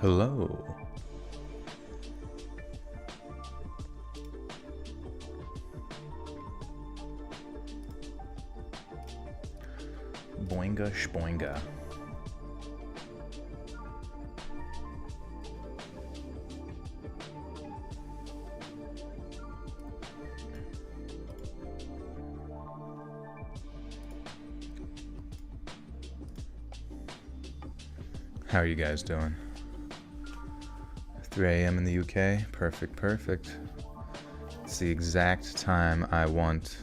Hello. Boinga shboinga. How are you guys doing? 3 a.m. in the UK. Perfect, perfect. It's the exact time I want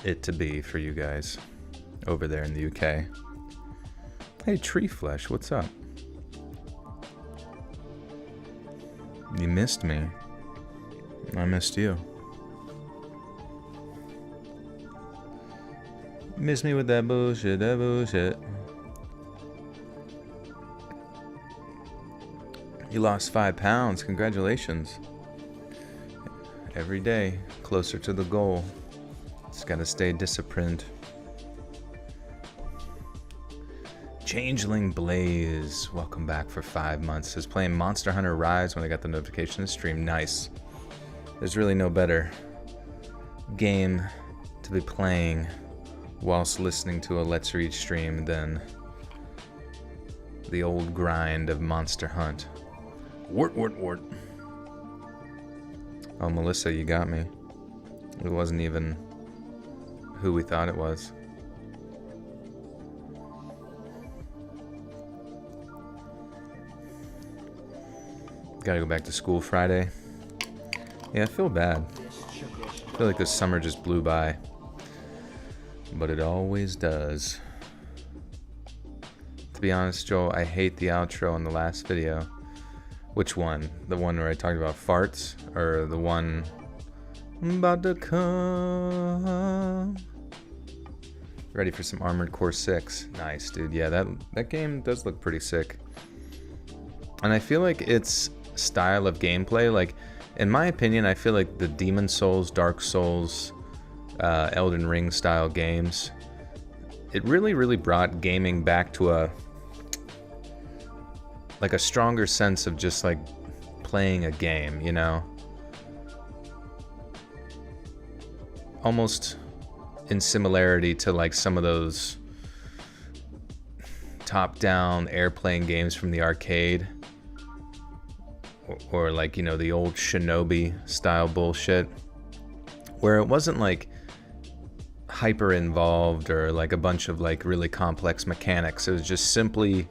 it to be for you guys over there in the UK. Hey, Tree Flesh, what's up? You missed me. I missed you. Miss me with that bullshit, that bullshit. You lost 5 pounds. Congratulations. Every day, closer to the goal. Just gotta stay disciplined. Changeling Blaze, welcome back for 5 months. Is playing Monster Hunter Rise when I got the notification to stream. Nice. There's really no better game to be playing whilst listening to a Let's Read stream than the old grind of Monster Hunt. Wart, wart, wart. Oh, Melissa, you got me. It wasn't even who we thought it was. Gotta go back to school Friday. Yeah, I feel bad. I feel like this summer just blew by. But it always does. To be honest, Joel, I hate the outro in the last video. Which one? The one where I talked about farts? Or the one I'm about to come? Ready for some Armored Core 6. Nice, dude. Yeah, that game does look pretty sick. And I feel like its style of gameplay, like, in my opinion, I feel like the Demon Souls, Dark Souls, Elden Ring style games, it really brought gaming back to a stronger sense of just like playing a game, you know? Almost in similarity to like some of those top-down airplane games from the arcade. Or like, you know, the old Shinobi style bullshit. Where it wasn't like hyper involved or like a bunch of like really complex mechanics. It was just simply...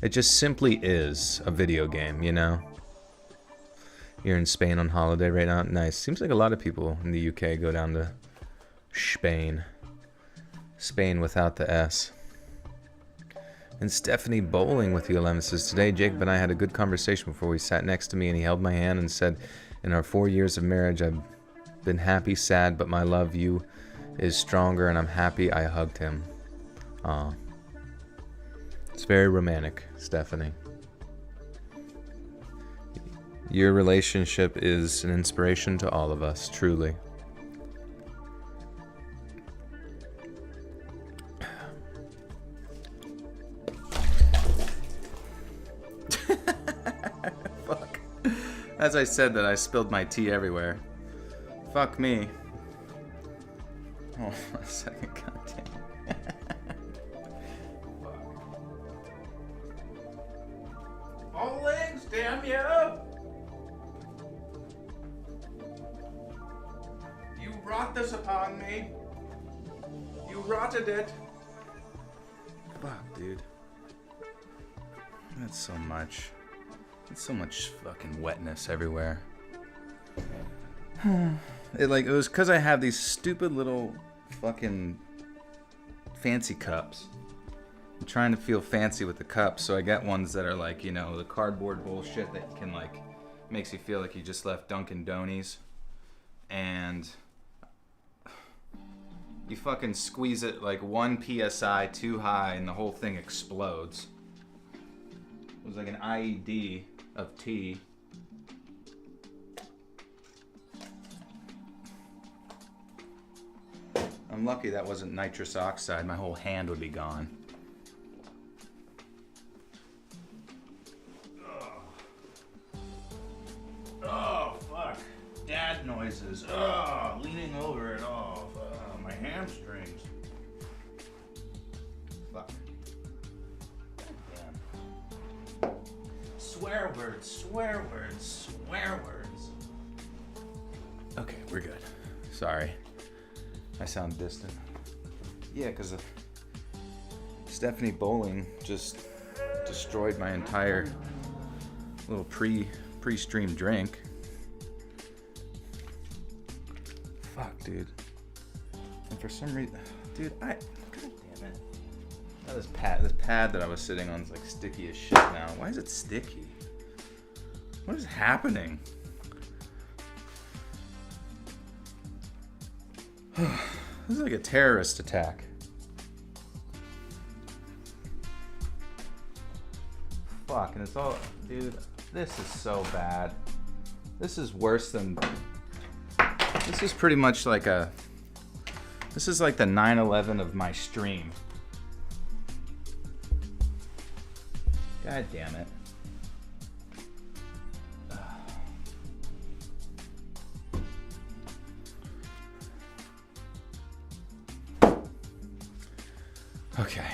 It just simply is a video game, you know? You're in Spain on holiday right now? Nice. Seems like a lot of people in the UK go down to Spain. Spain without the S. And Stephanie Bowling with the 11 says, today Jacob and I had a good conversation before we sat next to me and he held my hand and said, in our 4 years of marriage, I've been happy, sad, but my love you is stronger and I'm happy I hugged him. Aw. It's very romantic, Stephanie. Your relationship is an inspiration to all of us, truly. Fuck. As I said that, I spilled my tea everywhere. Fuck me. Oh, a second, goddamn. Legs, damn you! You brought this upon me. You rotted it. Fuck, dude. That's so much. That's so much fucking wetness everywhere. It was because I have these stupid little fucking fancy cups. I'm trying to feel fancy with the cups, so I got ones that are like, you know, the cardboard bullshit that can like makes you feel like you just left Dunkin' Donuts, and you fucking squeeze it like 1 psi too high and the whole thing explodes. It was like an IED of tea. I'm lucky that wasn't nitrous oxide. My whole hand would be gone. noises. Oh, leaning over it all. My hamstrings. Fuck. Damn. Swear words, swear words, swear words. Okay, we're good. Sorry. I sound distant. Yeah, because Stephanie Bowling just destroyed my entire little pre-stream drink. Fuck, dude. And for some reason, dude, God damn it. Now this pad that I was sitting on is like sticky as shit now. Why is it sticky? What is happening? This is like a terrorist attack. Fuck, and it's all, dude, this is so bad. This is worse than, this is pretty much like this is like the 9/11 of my stream. God damn it. Okay.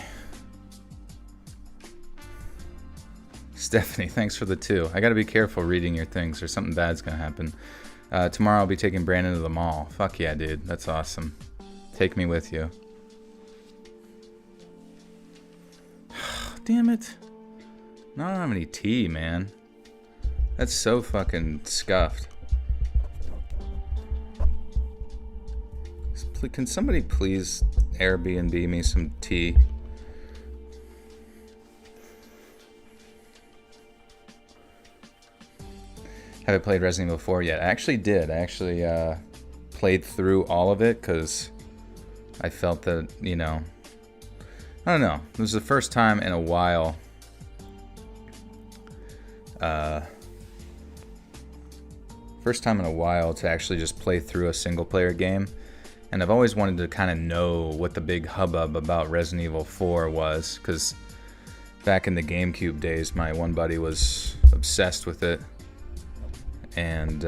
Stephanie, thanks for the 2. I gotta be careful reading your things or something bad's gonna happen. Tomorrow I'll be taking Brandon to the mall. Fuck yeah, dude. That's awesome. Take me with you. Damn it. No, I don't have any tea, man. That's so fucking scuffed. Can somebody please Airbnb me some tea? Haven't played Resident Evil 4 yet. I actually did. I actually played through all of it because I felt that, you know, I don't know. It was the first time in a while. First time in a while to actually just play through a single player game. And I've always wanted to kind of know what the big hubbub about Resident Evil 4 was, because back in the GameCube days, my one buddy was obsessed with it. And,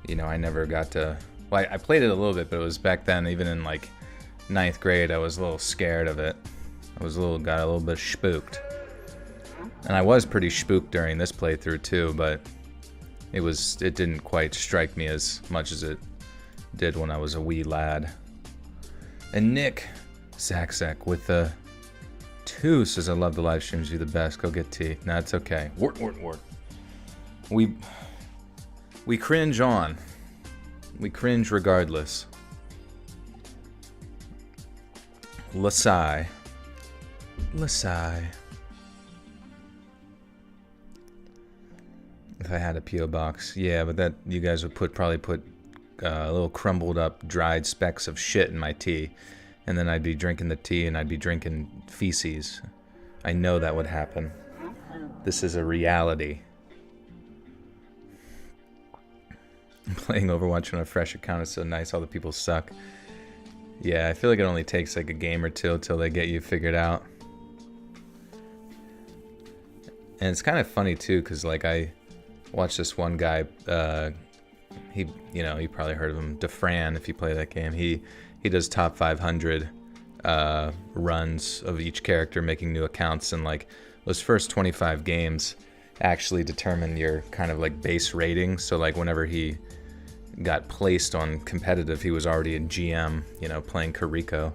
you know, I never got to... Well, I played it a little bit, but it was back then, even in, like, 9th grade, I was a little scared of it. I was got a little bit spooked. And I was pretty spooked during this playthrough, too, but it didn't quite strike me as much as it did when I was a wee lad. And Nick Zakzak with the 2 says, I love the live streams, you're the best, go get tea. Nah, it's okay. Wort. We cringe on. We cringe regardless. Lasai. If I had a P.O. box. Yeah, but that you guys would probably put little crumbled up, dried specks of shit in my tea. And then I'd be drinking the tea and I'd be drinking feces. I know that would happen. This is a reality. Playing Overwatch on a fresh account is so nice. All the people suck. Yeah, I feel like it only takes like a game or two till they get you figured out. And it's kind of funny too, because like I watched this one guy, you probably heard of him, DeFran, if you play that game. He does top 500 runs of each character, making new accounts, and like those first 25 games actually determine your kind of like base rating. So like whenever he got placed on competitive, he was already a GM, playing Kariko.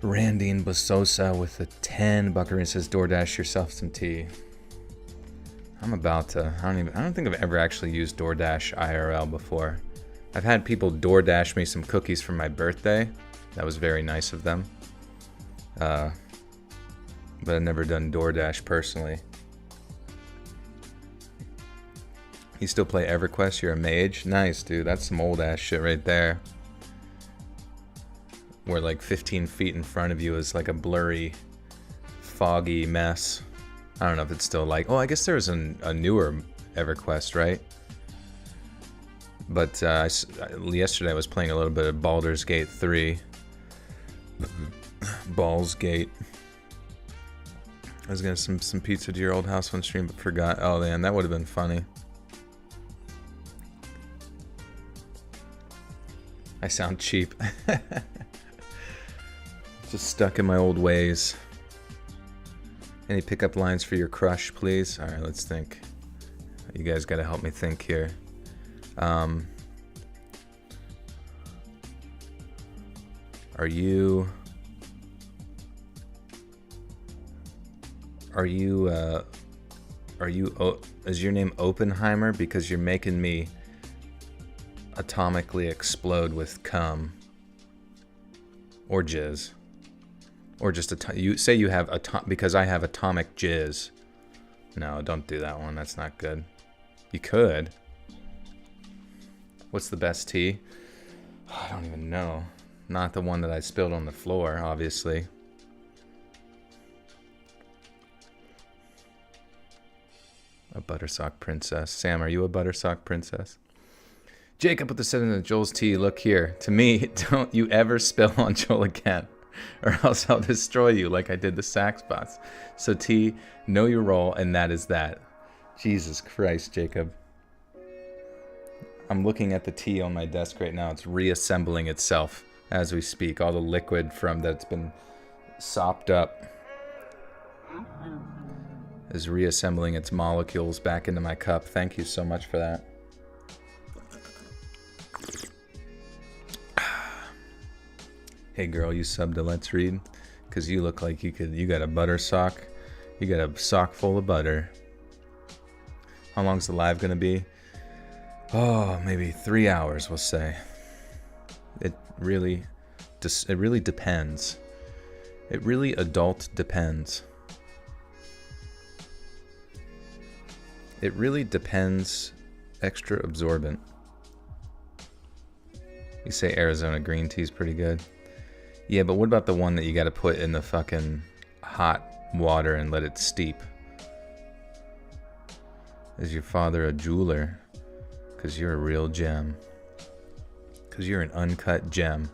Randine Basosa with a 10. Buckaroo says, DoorDash yourself some tea. I'm about to. I don't think I've ever actually used DoorDash IRL before. I've had people DoorDash me some cookies for my birthday. That was very nice of them. But I've never done DoorDash personally. You still play EverQuest? You're a mage? Nice, dude. That's some old ass shit right there. Where like 15 feet in front of you is like a blurry, foggy mess. I don't know if it's still like... Oh, I guess there's a newer EverQuest, right? But yesterday I was playing a little bit of Baldur's Gate 3. Balls Gate. I was gonna send some pizza to your old house on stream, but forgot. Oh man, that would have been funny. I sound cheap. Just stuck in my old ways. Any pickup lines for your crush, please? Alright, let's think. You guys gotta help me think here. Is your name Oppenheimer? Because you're making me atomically explode with cum. Or jizz. Or just you say you have because I have atomic jizz. No, don't do that one. That's not good. You could. What's the best tea? I don't even know. Not the one that I spilled on the floor, obviously. A buttersock princess. Sam, are you a buttersock princess? Jacob with the 7 in Joel's tea. Look here. To me, don't you ever spill on Joel again, or else I'll destroy you like I did the sax bots. So T, know your role, and that is that. Jesus Christ, Jacob. I'm looking at the tea on my desk right now. It's reassembling itself as we speak. All the liquid from that's been sopped up is reassembling its molecules back into my cup. Thank you so much for that. Hey girl, you subbed to Let's Read? Because you look like you got a butter sock. You got a sock full of butter. How long's the live gonna be? Oh, maybe 3 hours, we'll say. It really depends. It really adult depends. It really depends. Extra absorbent. You say Arizona green tea's pretty good. Yeah, but what about the one that you gotta put in the fucking hot water and let it steep? Is your father a jeweler? Because you're a real gem. Because you're an uncut gem.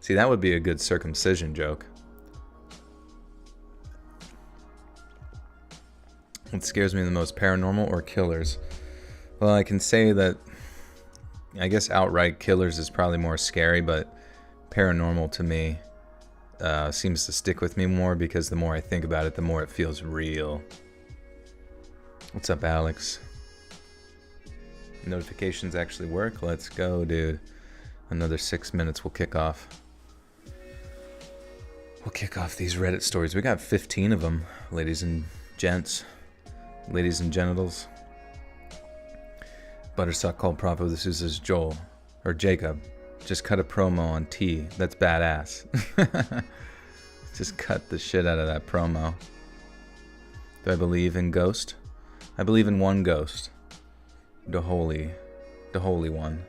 See, that would be a good circumcision joke. What scares me the most, paranormal or killers? Well, I can say that, I guess outright killers is probably more scary, but paranormal to me seems to stick with me more because the more I think about it, the more it feels real. What's up, Alex? Notifications actually work? Let's go, dude. Another 6 minutes, we'll kick off. We'll kick off these Reddit stories. We got 15 of them, ladies and gents. Ladies and genitals. Buttersock called Prophet. This is Joel. Or Jacob. Just cut a promo on T. That's badass. Just cut the shit out of that promo. Do I believe in ghost? I believe in one ghost. The holy one.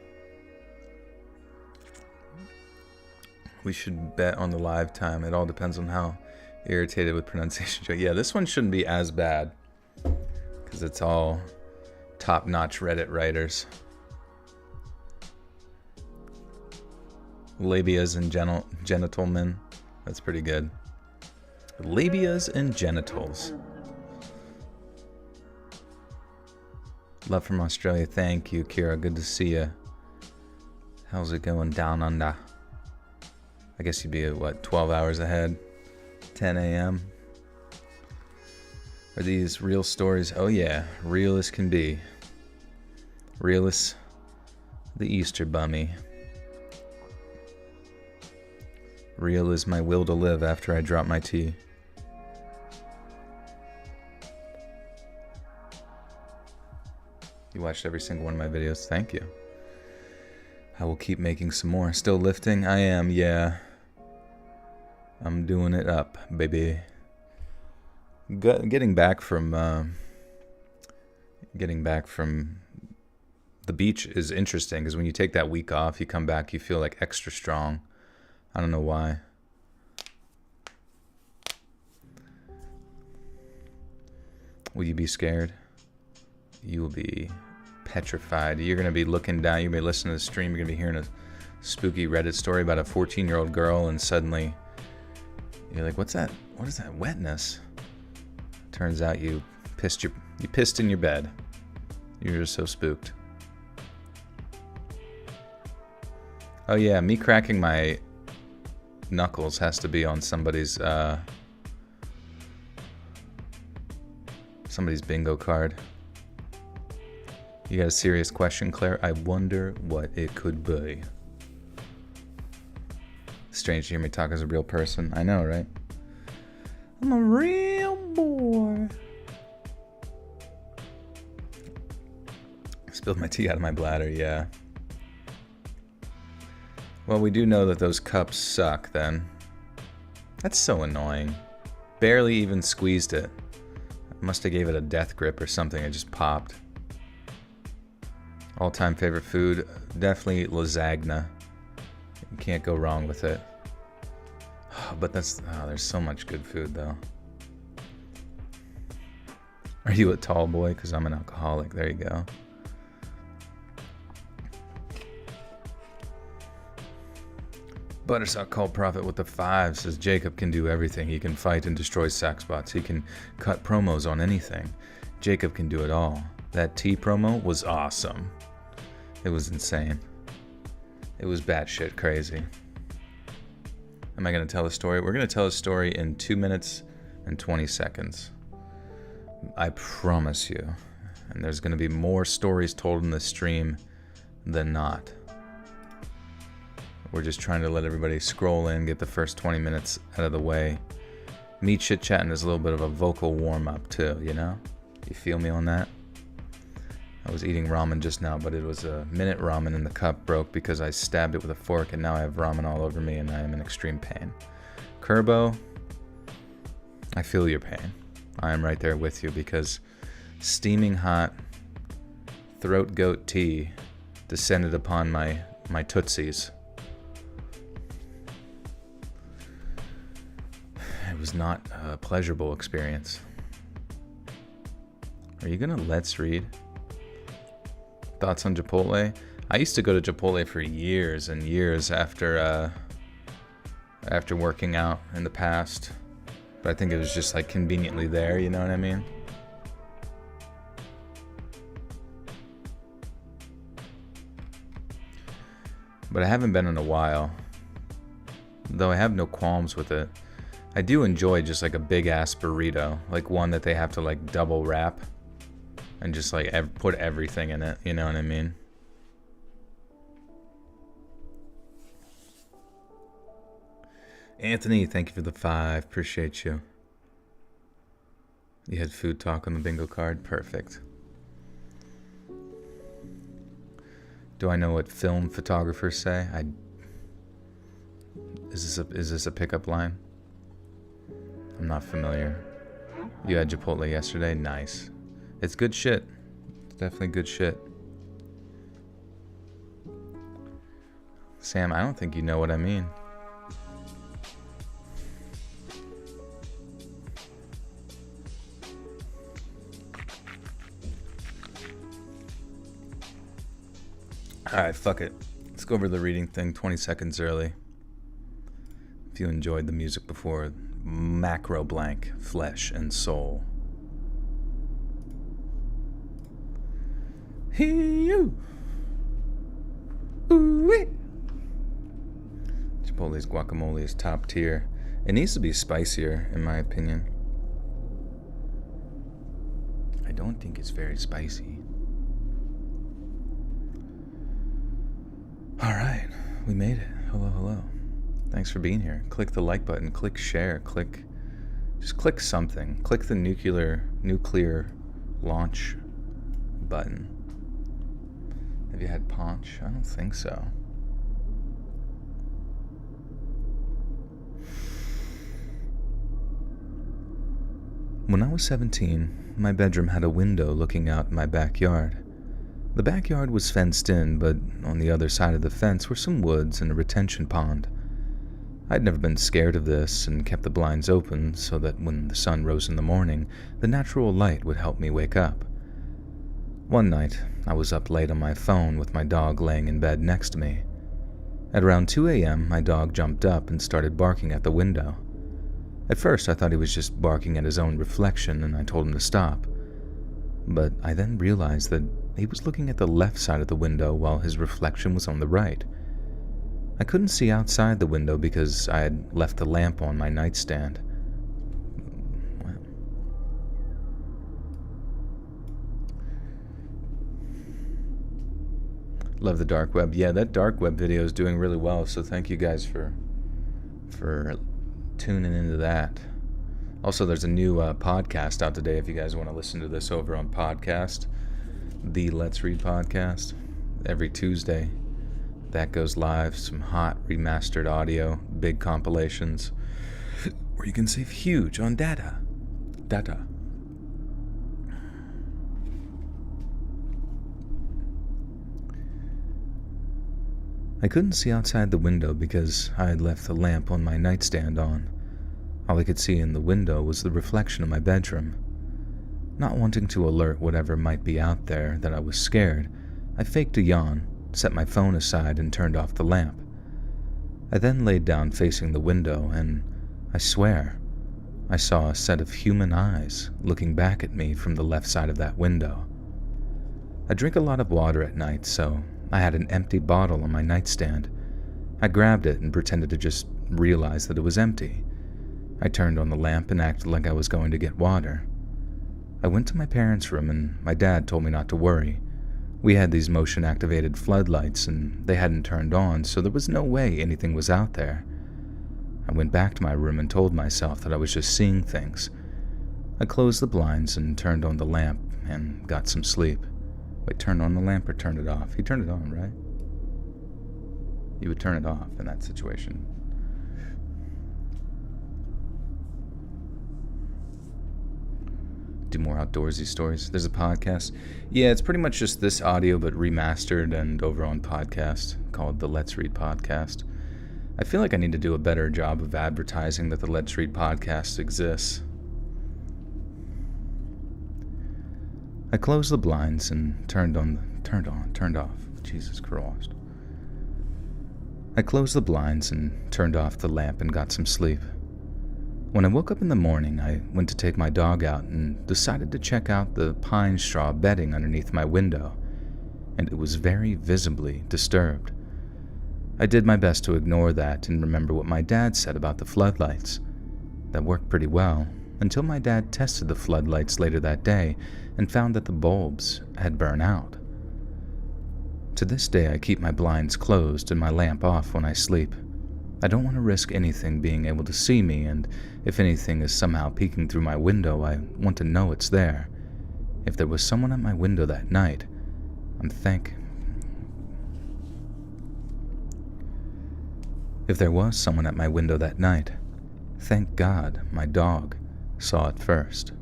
We should bet on the live time. It all depends on how irritated with pronunciation. Yeah, this one shouldn't be as bad. Because it's all top-notch Reddit writers. Labias and genitalmen. That's pretty good. Labias and genitals. Love from Australia. Thank you, Kira. Good to see you. How's it going down under? I guess you'd be at, what, 12 hours ahead? 10 a.m.? Are these real stories? Oh yeah, real as can be. Real as the Easter Bunny. Real as my will to live after I drop my tea. You watched every single one of my videos. Thank you. I will keep making some more. Still lifting? I am, yeah. I'm doing it up, baby. Getting back from the beach is interesting because when you take that week off, you come back, you feel like extra strong. I don't know why. Will you be scared? You will be petrified. You're going to be looking down, you're going to be listening to the stream, you're going to be hearing a spooky Reddit story about a 14-year-old girl, and suddenly you're like, what's that? What is that wetness? Turns out you pissed in your bed. You're just so spooked. Oh yeah, me cracking my knuckles has to be on somebody's bingo card. You got a serious question, Claire? I wonder what it could be. Strange to hear me talk as a real person. I know, right? I'm a real boy. Spilled my tea out of my bladder, yeah. Well, we do know that those cups suck, then. That's so annoying. Barely even squeezed it. Must have gave it a death grip or something. It just popped. All-time favorite food? Definitely lasagna. You can't go wrong with it. But there's so much good food, though. Are you a tall boy? Because I'm an alcoholic. There you go. Buttersock Cult Prophet with the 5 says Jacob can do everything. He can fight and destroy sack spots. He can cut promos on anything. Jacob can do it all. That tea promo was awesome. It was insane. It was batshit crazy. Am I going to tell a story? We're going to tell a story in 2 minutes and 20 seconds. I promise you. And there's going to be more stories told in the stream than not. We're just trying to let everybody scroll in, get the first 20 minutes out of the way. Me chit-chatting is a little bit of a vocal warm-up too, you know? You feel me on that? I was eating ramen just now, but it was a minute ramen and the cup broke because I stabbed it with a fork and now I have ramen all over me and I am in extreme pain. Kerbo, I feel your pain. I am right there with you because steaming hot throat goat tea descended upon my tootsies. It was not a pleasurable experience. Are you gonna let's read? Thoughts on Chipotle? I used to go to Chipotle for years and years after working out in the past. But I think it was just like conveniently there, you know what I mean? But I haven't been in a while. Though I have no qualms with it. I do enjoy just like a big ass burrito, like one that they have to like double wrap and just like put everything in it, you know what I mean? Anthony, thank you for the 5, appreciate you. You had food talk on the bingo card, perfect. Do I know what film photographers say? Is this a pickup line? I'm not familiar. You had Chipotle yesterday? Nice. It's good shit. It's definitely good shit. Sam, I don't think you know what I mean. Alright, fuck it. Let's go over the reading thing 20 seconds early. If you enjoyed the music before, macro blank, flesh and soul. Hey-you! Ooh-wee! Chipotle's guacamole is top tier. It needs to be spicier, in my opinion. I don't think it's very spicy. Alright, we made it. Hello, hello. Thanks for being here. Click the like button, click share, just click something. Click the nuclear launch button. Have you had punch? I don't think so. When I was 17, my bedroom had a window looking out my backyard. The backyard was fenced in, but on the other side of the fence were some woods and a retention pond. I'd never been scared of this and kept the blinds open so that when the sun rose in the morning, the natural light would help me wake up. One night, I was up late on my phone with my dog laying in bed next to me. At around 2 a.m., my dog jumped up and started barking at the window. At first, I thought he was just barking at his own reflection and I told him to stop. But I then realized that he was looking at the left side of the window while his reflection was on the right. I couldn't see outside the window because I had left the lamp on my nightstand. Love the dark web. Yeah, that dark web video is doing really well, so thank you guys for tuning into that. Also, there's a new podcast out today if you guys want to listen to this over on podcast, the Let's Read podcast. Every Tuesday, that goes live. Some hot remastered audio, big compilations, where you can save huge on data. I couldn't see outside the window because I had left the lamp on my nightstand on. All I could see in the window was the reflection of my bedroom. Not wanting to alert whatever might be out there that I was scared, I faked a yawn, set my phone aside, and turned off the lamp. I then laid down facing the window, and I swear, I saw a set of human eyes looking back at me from the left side of that window. I drink a lot of water at night, so I had an empty bottle on my nightstand. I grabbed it and pretended to just realize that it was empty. I turned on the lamp and acted like I was going to get water. I went to my parents' room and my dad told me not to worry. We had these motion-activated floodlights and they hadn't turned on, so there was no way anything was out there. I went back to my room and told myself that I was just seeing things. I closed the blinds and turned on the lamp and got some sleep. Wait, turn on the lamp or turn it off? He turned it on, right? You would turn it off in that situation. Do more outdoorsy stories. There's a podcast. Yeah, it's pretty much just this audio but remastered and over on podcast called the Let's Read Podcast. I feel like I need to do a better job of advertising that the Let's Read Podcast exists. I closed the blinds and turned off. Jesus Christ. I closed the blinds and turned off the lamp and got some sleep. When I woke up in the morning, I went to take my dog out and decided to check out the pine straw bedding underneath my window, and it was very visibly disturbed. I did my best to ignore that and remember what my dad said about the floodlights. That worked pretty well, until my dad tested the floodlights later that day and found that the bulbs had burned out. To this day, I keep my blinds closed and my lamp off when I sleep. I don't want to risk anything being able to see me, and if anything is somehow peeking through my window, I want to know it's there. If there was someone at my window that night, If there was someone at my window that night, thank God my dog saw it first.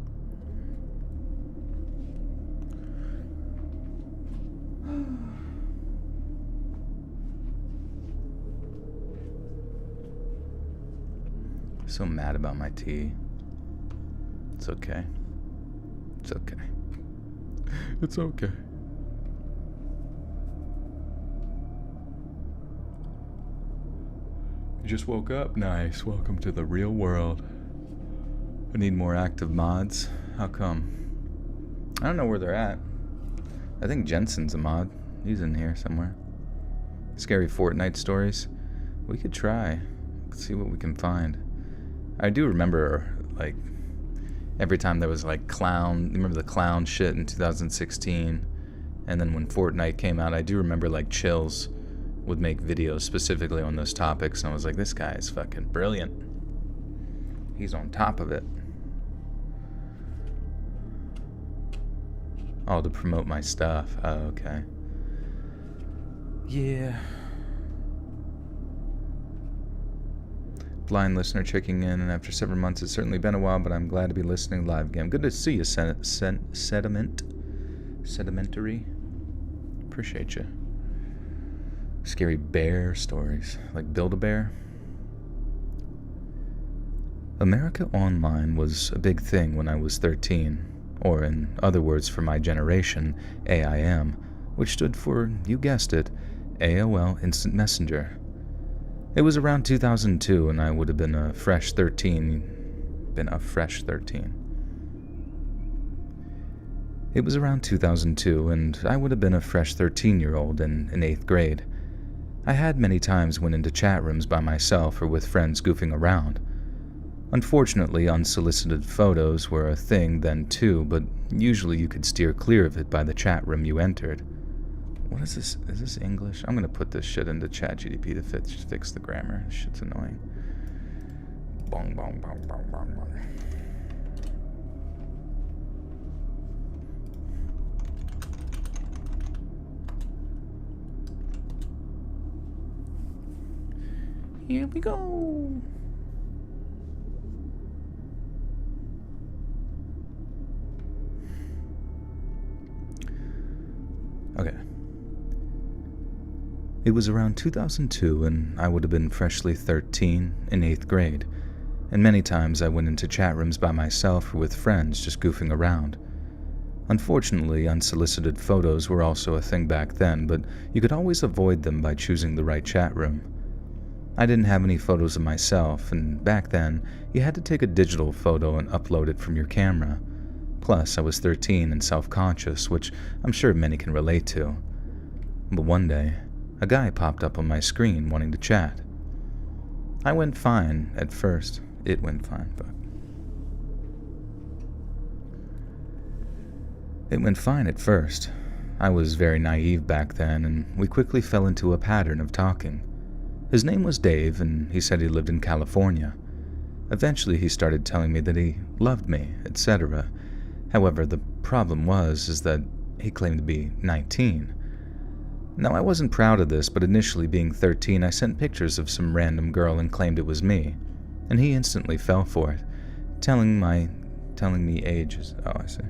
So mad about my tea. It's okay. It's okay. It's okay. You just woke up? Nice. Welcome to the real world. I need more active mods. How come? I don't know where they're at. I think Jensen's a mod. He's in here somewhere. Scary Fortnite stories. We could try. Let's see what we can find. I do remember, like, every time there was, like, remember the clown shit in 2016? And then when Fortnite came out, I do remember, like, Chills would make videos specifically on those topics, and I was like, this guy is fucking brilliant. He's on top of it. Oh, to promote my stuff. Oh, okay. Yeah. Blind listener checking in, and after several months, it's certainly been a while, but I'm glad to be listening live again. Good to see you, Sedimentary. Appreciate you. Scary bear stories, like Build-A-Bear. America Online was a big thing when I was 13, or in other words for my generation, AIM, which stood for, you guessed it, AOL Instant Messenger. It was around 2002, and I would have been a fresh 13. It was around 2002, and I would have been a fresh 13-year-old in 8th grade. I had many times went into chat rooms by myself or with friends goofing around. Unfortunately, unsolicited photos were a thing then too, but usually you could steer clear of it by the chat room you entered. What is this? Is this English? I'm gonna put this shit into ChatGPT to fix the grammar. This shit's annoying. Bong, bong, bong, bong, bong, bong. Here we go. Okay. It was around 2002, and I would have been freshly 13 in 8th grade, and many times I went into chat rooms by myself or with friends just goofing around. Unfortunately, unsolicited photos were also a thing back then, but you could always avoid them by choosing the right chat room. I didn't have any photos of myself, and back then, you had to take a digital photo and upload it from your camera. Plus, I was 13 and self-conscious, which I'm sure many can relate to. But one day, a guy popped up on my screen wanting to chat. I went fine at first. It went fine, fuck. It went fine at first. I was very naive back then, and we quickly fell into a pattern of talking. His name was Dave, and he said he lived in California. Eventually, he started telling me that he loved me, etc. However, the problem is that he claimed to be 19. Now, I wasn't proud of this, but initially being 13, I sent pictures of some random girl and claimed it was me, and he instantly fell for it, telling me ages. Oh, I see.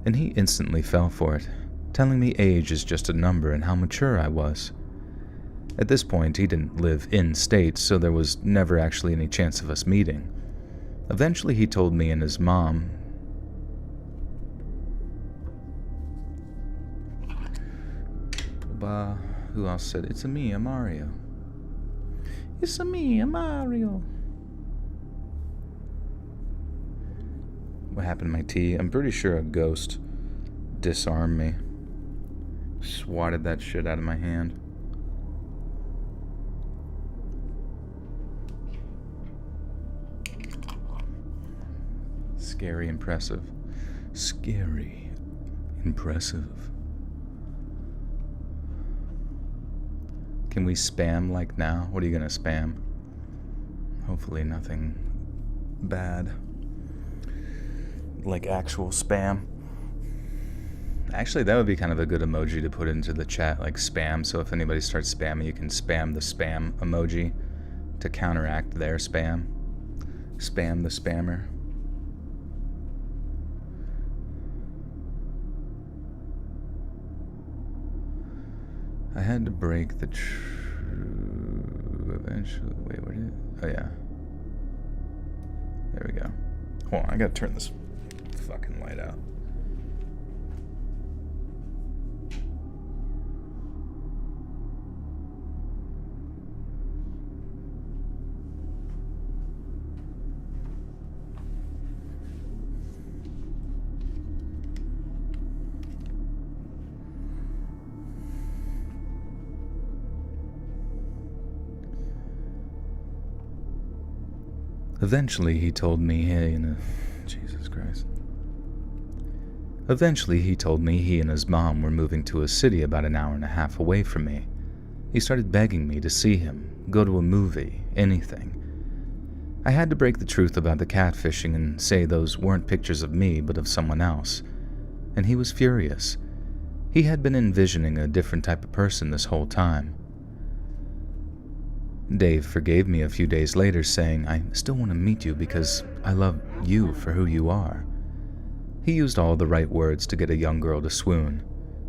And he instantly fell for it, telling me age is just a number and how mature I was. At this point, he didn't live in state, so there was never actually any chance of us meeting. Eventually, he told me and his mom. Who else said, "It's a me, a Mario"? It's a me, a Mario. What happened to my tea? I'm pretty sure a ghost disarmed me. Swatted that shit out of my hand. Scary, impressive. Scary, impressive. Can we spam like now? What are you gonna spam? Hopefully nothing bad. Like actual spam. Actually, that would be kind of a good emoji to put into the chat, like spam. So if anybody starts spamming, you can spam the spam emoji to counteract their spam. Spam the spammer. I had to break the eventually. Wait, where did it? Oh, yeah. There we go. Hold on, I gotta turn this fucking light out. Eventually, he told me Jesus Christ. Eventually, he told me he and his mom were moving to a city about an hour and a half away from me. He started begging me to see him, go to a movie, anything. I had to break the truth about the catfishing and say those weren't pictures of me, but of someone else. And he was furious. He had been envisioning a different type of person this whole time. Dave forgave me a few days later, saying, "I still want to meet you because I love you for who you are." He used all the right words to get a young girl to swoon,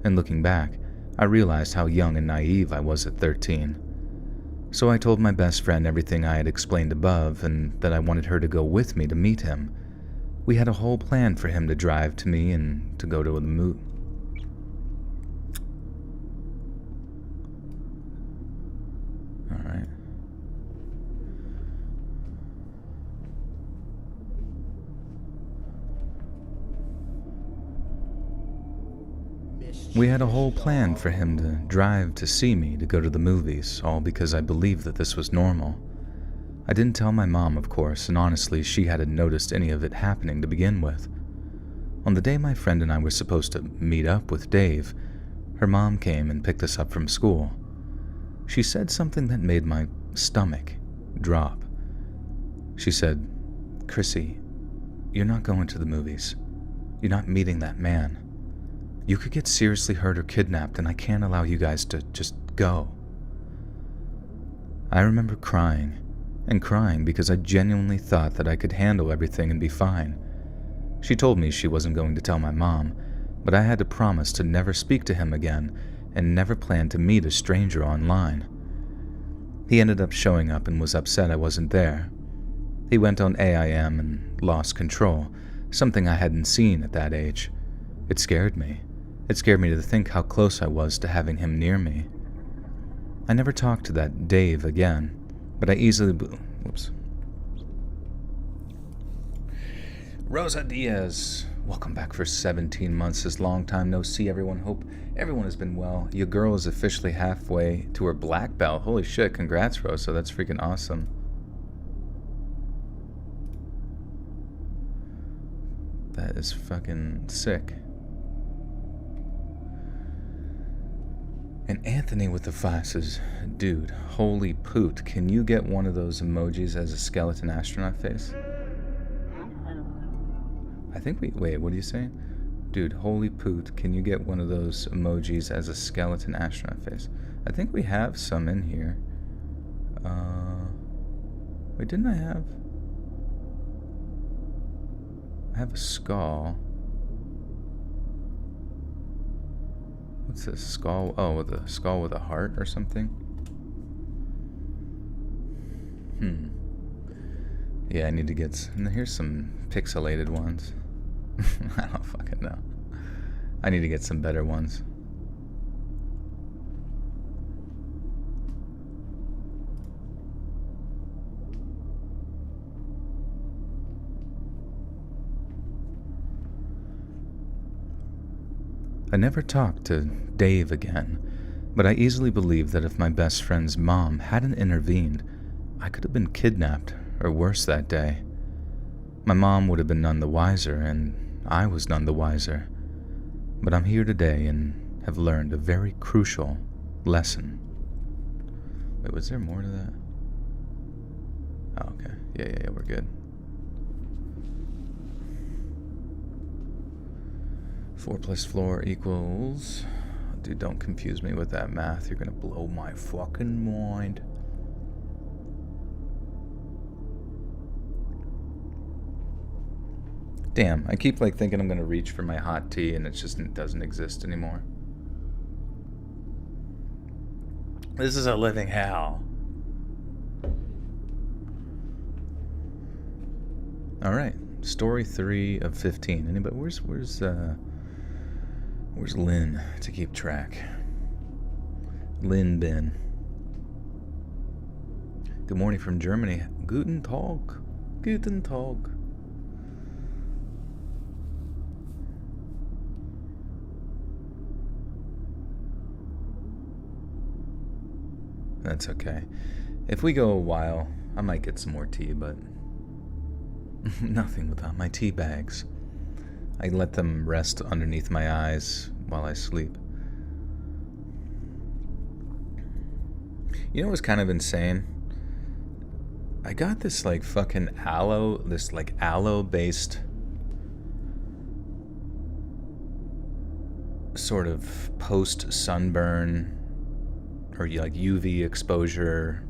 and looking back, I realized how young and naive I was at 13. So I told my best friend everything I had explained above, and that I wanted her to go with me to meet him. We had a whole plan for him to drive to me and to go to the movie. Alright. We had a whole plan for him to drive to see me to go to the movies, all because I believed that this was normal. I didn't tell my mom, of course, and honestly, she hadn't noticed any of it happening to begin with. On the day my friend and I were supposed to meet up with Dave, her mom came and picked us up from school. She said something that made my stomach drop. She said, "Chrissy, you're not going to the movies. You're not meeting that man. You could get seriously hurt or kidnapped, and I can't allow you guys to just go." I remember crying, and crying because I genuinely thought that I could handle everything and be fine. She told me she wasn't going to tell my mom, but I had to promise to never speak to him again and never plan to meet a stranger online. He ended up showing up and was upset I wasn't there. He went on AIM and lost control, something I hadn't seen at that age. It scared me. It scared me to think how close I was to having him near me. I never talked to that Dave again, but I easily... Whoops. Rosa Diaz, welcome back for 17 months. It's long time no see, everyone. Hope everyone has been well. Your girl is officially halfway to her black belt. Holy shit, congrats, Rosa. That's freaking awesome. That is fucking sick. And Anthony with the 5 says, "Dude, holy poot, can you get one of those emojis as a skeleton astronaut face?" I think wait, what are you saying? "Dude, holy poot, can you get one of those emojis as a skeleton astronaut face?" I think we have some in here. Wait, didn't I have a skull. What's this skull? Oh, with a skull with a heart or something? Yeah, I need to get here's some pixelated ones. I don't fucking know. I need to get some better ones. I never talked to Dave again, but I easily believe that if my best friend's mom hadn't intervened, I could have been kidnapped or worse that day. My mom would have been none the wiser, and I was none the wiser. But I'm here today and have learned a very crucial lesson. Wait, was there more to that? Oh, okay. Yeah, we're good. 4 plus floor equals... Dude, don't confuse me with that math. You're gonna blow my fucking mind. Damn, I keep thinking I'm gonna reach for my hot tea and it doesn't exist anymore. This is a living hell. Alright, story 3 of 15. Anybody, where's Lynn to keep track? Lynn Ben. Good morning from Germany. Guten Tag. Guten Tag. That's okay. If we go a while, I might get some more tea, but nothing without my tea bags. I let them rest underneath my eyes while I sleep. You know what's kind of insane? I got this fucking aloe-based sort of post-sunburn or UV exposure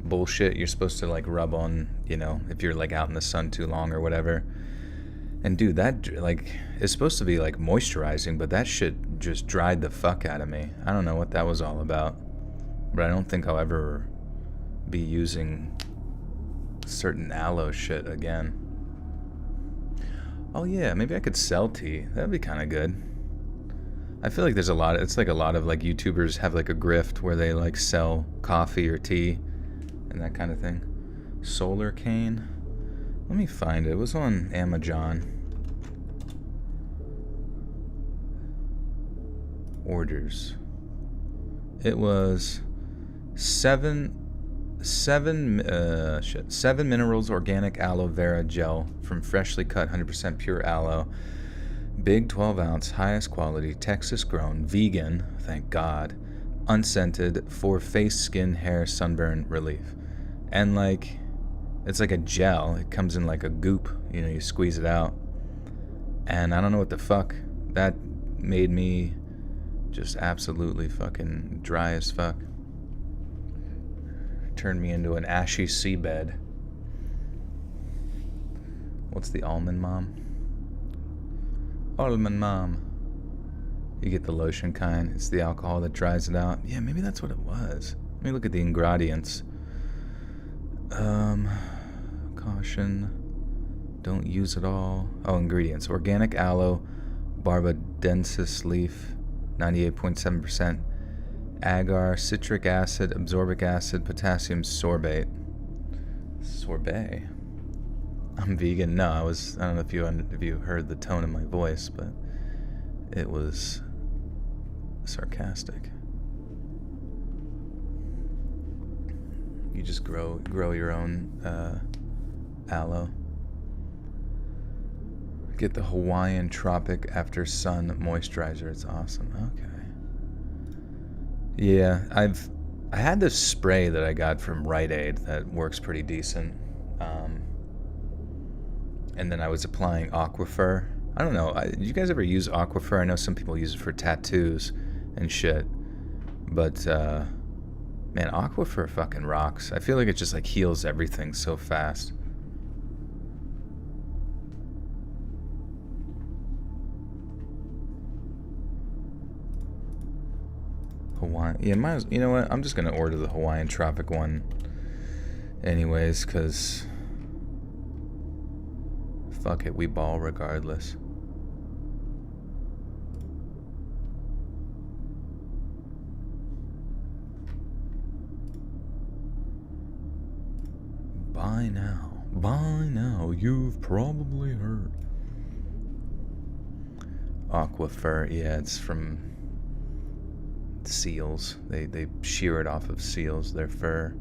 bullshit you're supposed to rub on, if you're out in the sun too long or whatever. And dude, that is supposed to be moisturizing, but that shit just dried the fuck out of me. I don't know what that was all about, but I don't think I'll ever be using certain aloe shit again. Oh yeah, maybe I could sell tea. That'd be kind of good. I feel like there's a lot. It's a lot of YouTubers have a grift where they sell coffee or tea and that kind of thing. Solar cane. Let me find it. It was on Amazon. Orders. It was 7 minerals organic aloe vera gel from freshly cut 100% pure aloe. Big 12 ounce, highest quality, Texas grown, vegan, thank God, unscented for face, skin, hair, sunburn relief. And like, it's like a gel. It comes in like a goop. You know, you squeeze it out. And I don't know what the fuck. That made me just absolutely fucking dry as fuck. Turned me into an ashy seabed. What's the almond mom? Almond mom. You get the lotion kind. It's the alcohol that dries it out. Yeah, maybe that's what it was. Let me look at the ingredients. Caution. Don't use it all. Oh, ingredients. Organic aloe, barbadensis leaf, 98.7%. Agar, citric acid, absorbic acid, potassium sorbate. Sorbet? I'm vegan. No, I don't know if you heard the tone of my voice, but it was sarcastic. You just grow your own aloe. Get the Hawaiian Tropic After Sun Moisturizer. It's awesome. Okay. Yeah, I had this spray that I got from Rite Aid that works pretty decent. And then I was applying Aquifer. I don't know. Do you guys ever use Aquifer? I know some people use it for tattoos and shit. But, man, Aquifer fucking rocks. I feel like it just, like, heals everything so fast. Hawaiian. Yeah, you know what? I'm just going to order the Hawaiian Tropic one anyways, because fuck it, we ball regardless. By now, you've probably heard. Aquifer, yeah, it's from seals. They shear it off of seals, their fur.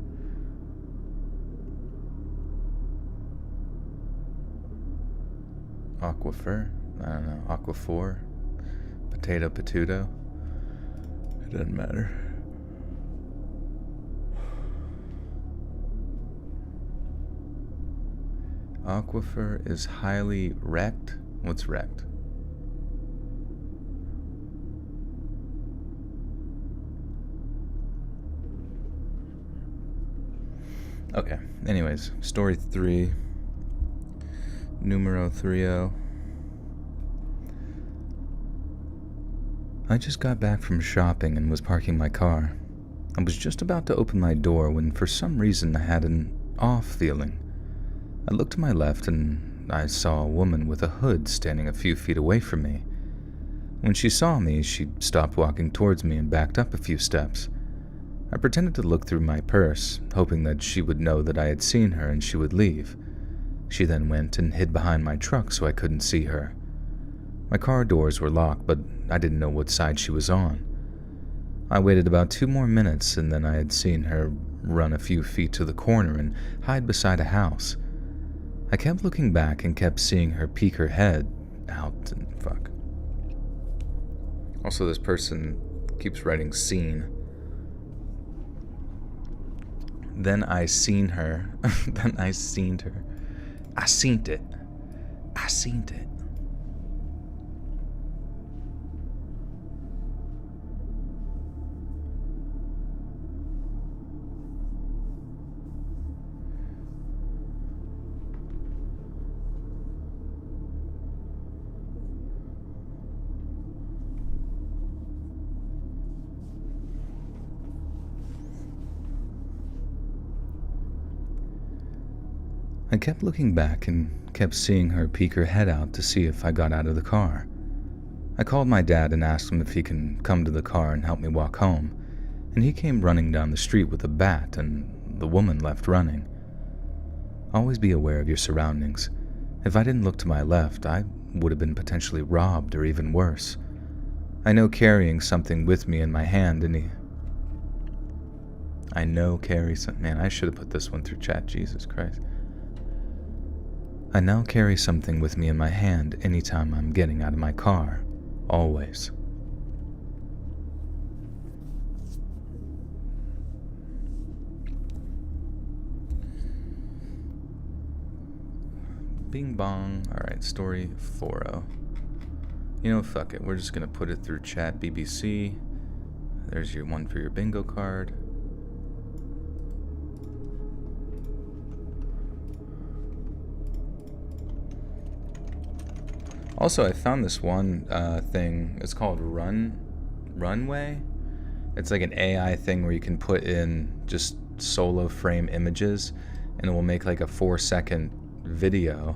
Aquifer, I don't know, Aquaphor, potato, it doesn't matter. Aquifer is highly wrecked. What's wrecked? Okay, anyways, story 3. Numero 30. I just got back from shopping and was parking my car. I was just about to open my door when for some reason I had an off feeling. I looked to my left and I saw a woman with a hood standing a few feet away from me. When she saw me, she stopped walking towards me and backed up a few steps. I pretended to look through my purse, hoping that she would know that I had seen her and she would leave. She then went and hid behind my truck so I couldn't see her. My car doors were locked, but I didn't know what side she was on. I waited about 2 more minutes and then I had seen her run a few feet to the corner and hide beside a house. I kept looking back and kept seeing her peek her head out and fuck. Also, this person keeps writing scene. Then I seen her. Then I seen her. I seen it. I seen it. I kept looking back and kept seeing her peek her head out to see if I got out of the car. I called my dad and asked him if he can come to the car and help me walk home, and he came running down the street with a bat, and the woman left running. Always be aware of your surroundings. If I didn't look to my left, I would have been potentially robbed or even worse. I know carrying something with me in my hand I know carry some... Man, I should have put this one through chat, Jesus Christ. I now carry something with me in my hand anytime I'm getting out of my car. Always. Bing bong. Alright, story 4-0. You know, fuck it. We're just gonna put it through chat BBC. There's your one for your bingo card. Also, I found this one thing. It's called Runway. It's like an AI thing where you can put in just solo frame images, and it will make like a 4-second video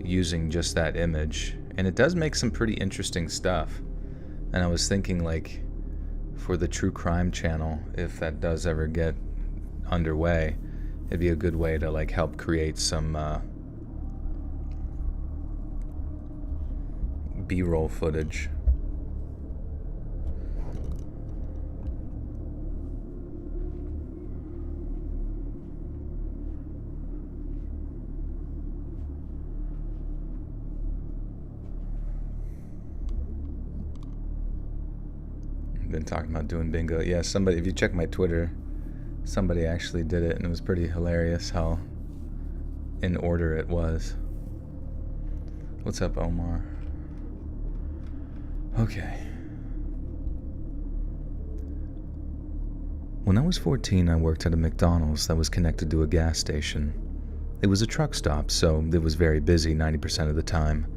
using just that image. And it does make some pretty interesting stuff. And I was thinking, like, for the true crime channel, if that does ever get underway, it'd be a good way to like help create some B-roll footage. Been talking about doing bingo. Yeah, somebody, if you check my Twitter, somebody actually did it, and it was pretty hilarious how in order it was. What's up, Omar? Okay. When I was 14, I worked at a McDonald's that was connected to a gas station. It was a truck stop, so it was very busy 90% of the time.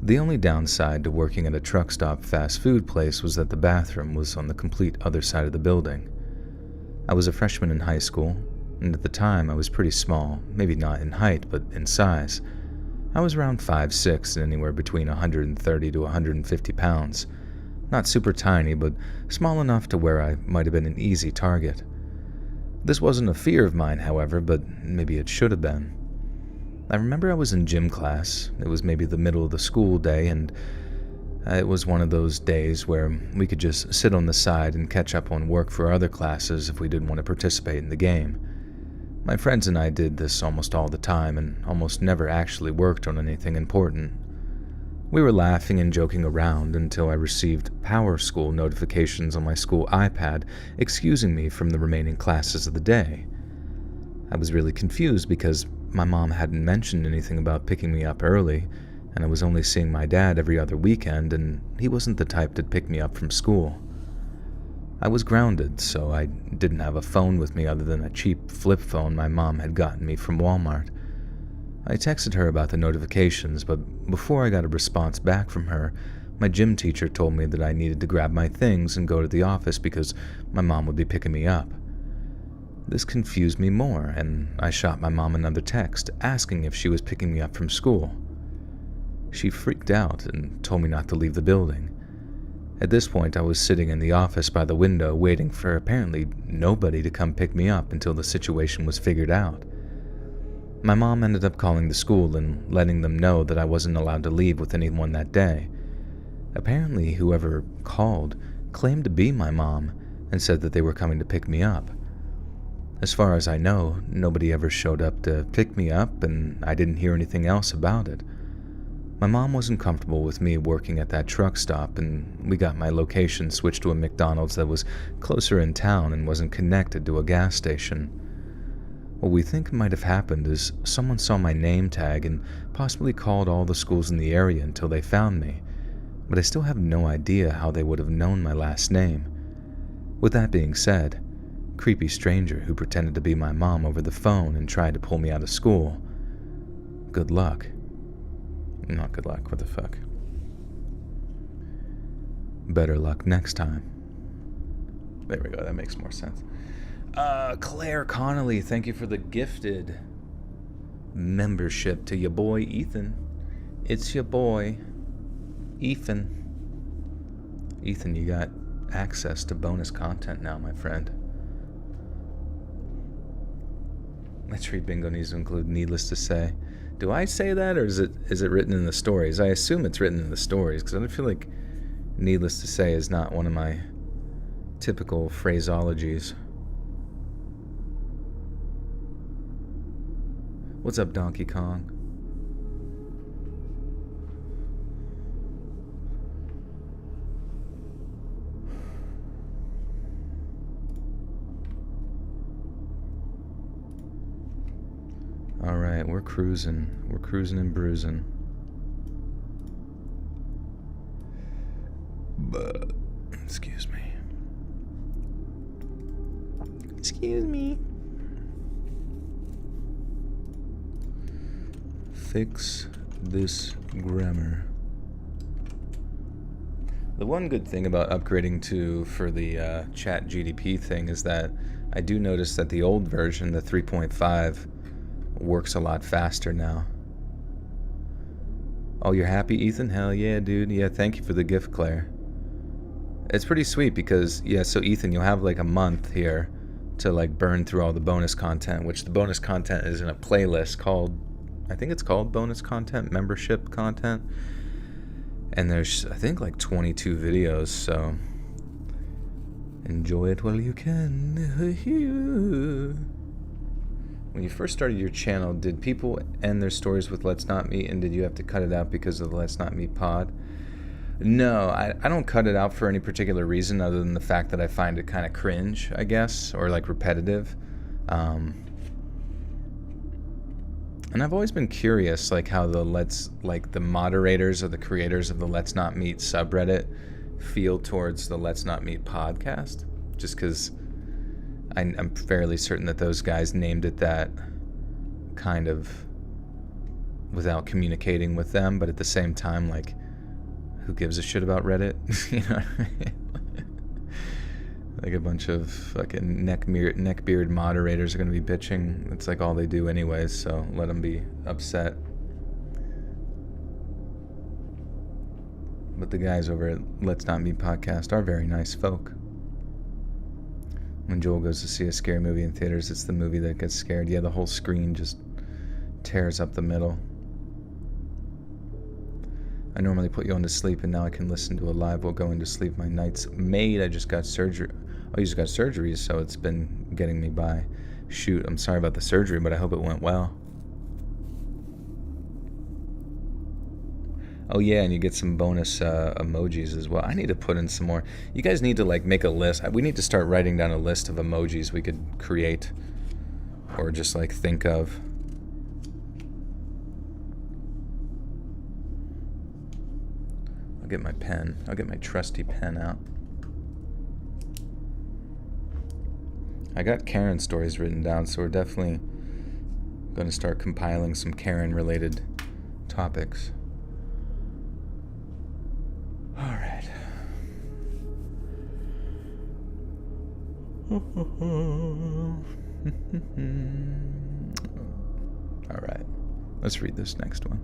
The only downside to working at a truck stop fast food place was that the bathroom was on the complete other side of the building. I was a freshman in high school, and at the time I was pretty small, maybe not in height, but in size. I was around 5'6" and anywhere between 130 to 150 pounds. Not super tiny, but small enough to where I might have been an easy target. This wasn't a fear of mine, however, but maybe it should have been. I remember I was in gym class. It was maybe the middle of the school day, and it was one of those days where we could just sit on the side and catch up on work for other classes if we didn't want to participate in the game. My friends and I did this almost all the time and almost never actually worked on anything important. We were laughing and joking around until I received Power School notifications on my school iPad excusing me from the remaining classes of the day. I was really confused because my mom hadn't mentioned anything about picking me up early, and I was only seeing my dad every other weekend, and he wasn't the type to pick me up from school. I was grounded, so I didn't have a phone with me other than a cheap flip phone my mom had gotten me from Walmart. I texted her about the notifications, but before I got a response back from her, my gym teacher told me that I needed to grab my things and go to the office because my mom would be picking me up. This confused me more, and I shot my mom another text asking if she was picking me up from school. She freaked out and told me not to leave the building. At this point, I was sitting in the office by the window waiting for apparently nobody to come pick me up until the situation was figured out. My mom ended up calling the school and letting them know that I wasn't allowed to leave with anyone that day. Apparently, whoever called claimed to be my mom and said that they were coming to pick me up. As far as I know, nobody ever showed up to pick me up, and I didn't hear anything else about it. My mom wasn't comfortable with me working at that truck stop, and we got my location switched to a McDonald's that was closer in town and wasn't connected to a gas station. What we think might have happened is someone saw my name tag and possibly called all the schools in the area until they found me, but I still have no idea how they would have known my last name. With that being said, creepy stranger who pretended to be my mom over the phone and tried to pull me out of school. Good luck. Not good luck, what the fuck. Better luck next time. There we go, that makes more sense. Claire Connolly, thank you for the gifted membership to your boy Ethan. It's your boy, Ethan. Ethan, you got access to bonus content now, my friend. Let's read bingo needs to include, needless to say, Do I say that, or is it written in the stories? I assume it's written in the stories, because I feel like needless to say is not one of my typical phraseologies. What's up, Donkey Kong? Alright, we're cruising. We're cruising and bruising. But, excuse me. Excuse me. Fix this grammar. The one good thing about upgrading for the chat GDP thing is that I do notice that the old version, the 3.5, works a lot faster now. Oh, you're happy, Ethan? Hell yeah, dude. Yeah, thank you for the gift, Claire. It's pretty sweet because, yeah, so Ethan, you'll have like a month here to like burn through all the bonus content, which the bonus content is in a playlist called, I think it's called bonus content, membership content. And there's, I think, like 22 videos, so enjoy it while you can. When you first started your channel, did people end their stories with Let's Not Meet, and did you have to cut it out because of the Let's Not Meet pod? No, I don't cut it out for any particular reason other than the fact that I find it kind of cringe, I guess, or like repetitive. And I've always been curious, like how the moderators or the creators of the Let's Not Meet subreddit feel towards the Let's Not Meet podcast, just because I'm fairly certain that those guys named it that kind of without communicating with them, but at the same time, like, who gives a shit about Reddit? You know what I mean? Like a bunch of fucking neckbeard moderators are gonna be bitching. It's like all they do anyways, so let them be upset. But the guys over at Let's Not Meet podcast are very nice folk. When Joel goes to see a scary movie in theaters, it's the movie that gets scared. Yeah, the whole screen just tears up the middle. I normally put you on to sleep, and now I can listen to a live while going to sleep. My night's made. I just got surgery. Oh, you just got surgery, so it's been getting me by. Shoot, I'm sorry about the surgery, but I hope it went well. Oh yeah, and you get some bonus emojis as well. I need to put in some more. You guys need to like make a list. We need to start writing down a list of emojis we could create or just like think of. I'll get my pen. I'll get my trusty pen out. I got Karen stories written down, so we're definitely going to start compiling some Karen-related topics. All right. All right. Let's read this next one.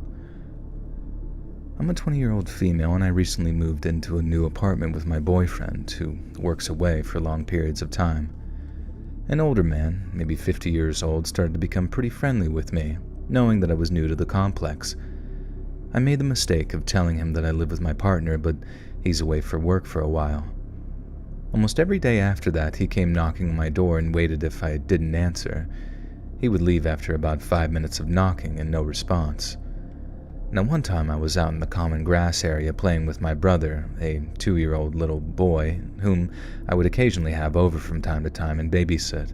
I'm a 20-year-old female, and I recently moved into a new apartment with my boyfriend, who works away for long periods of time. An older man, maybe 50 years old, started to become pretty friendly with me, knowing that I was new to the complex. I made the mistake of telling him that I live with my partner, but he's away for work for a while. Almost every day after that, he came knocking on my door and waited if I didn't answer. He would leave after about 5 minutes of knocking and no response. Now, one time I was out in the common grass area playing with my brother, a 2-year-old little boy, whom I would occasionally have over from time to time and babysit.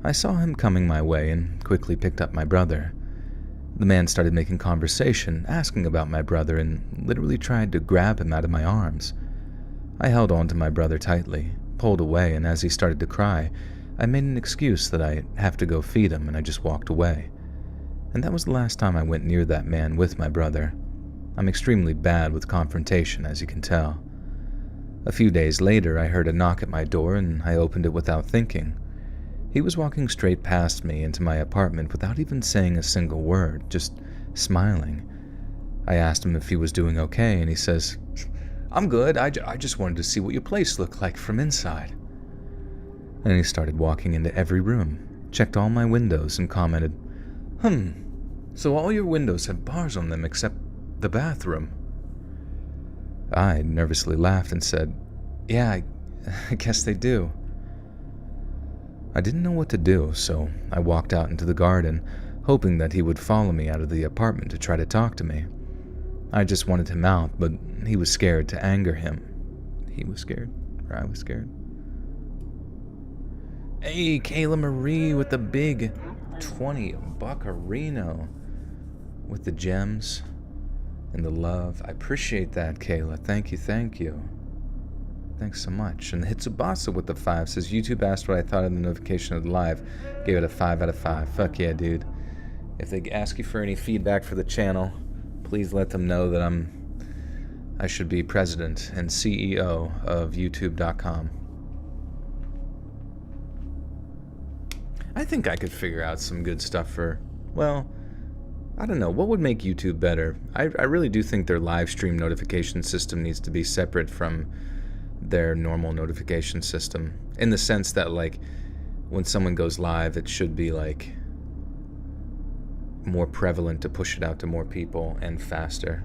I saw him coming my way and quickly picked up my brother. The man started making conversation, asking about my brother, and literally tried to grab him out of my arms. I held on to my brother tightly, pulled away, and as he started to cry, I made an excuse that I have to go feed him, and I just walked away. And that was the last time I went near that man with my brother. I'm extremely bad with confrontation, as you can tell. A few days later, I heard a knock at my door, and I opened it without thinking. He was walking straight past me into my apartment without even saying a single word, just smiling. I asked him if he was doing okay, and he says, "I'm good, I just wanted to see what your place looked like from inside." And he started walking into every room, checked all my windows, and commented, So all your windows have bars on them except the bathroom? I nervously laughed and said, "Yeah, I guess they do." I didn't know what to do, so I walked out into the garden, hoping that he would follow me out of the apartment to try to talk to me. I just wanted him out, but he was scared to anger him. He was scared, or I was scared. Hey, Kayla Marie with the big 20 buckarino with the gems and the love. I appreciate that, Kayla. Thank you. Thanks so much. And Hitsubasa with the 5 says, YouTube asked what I thought of the notification of the live. Gave it a 5 out of 5. Fuck yeah, dude. If they ask you for any feedback for the channel, please let them know that I should be president and CEO of YouTube.com. I think I could figure out some good stuff for, well, I don't know, what would make YouTube better? I really do think their live stream notification system needs to be separate from their normal notification system, in the sense that, like, when someone goes live, it should be, like, more prevalent to push it out to more people and faster.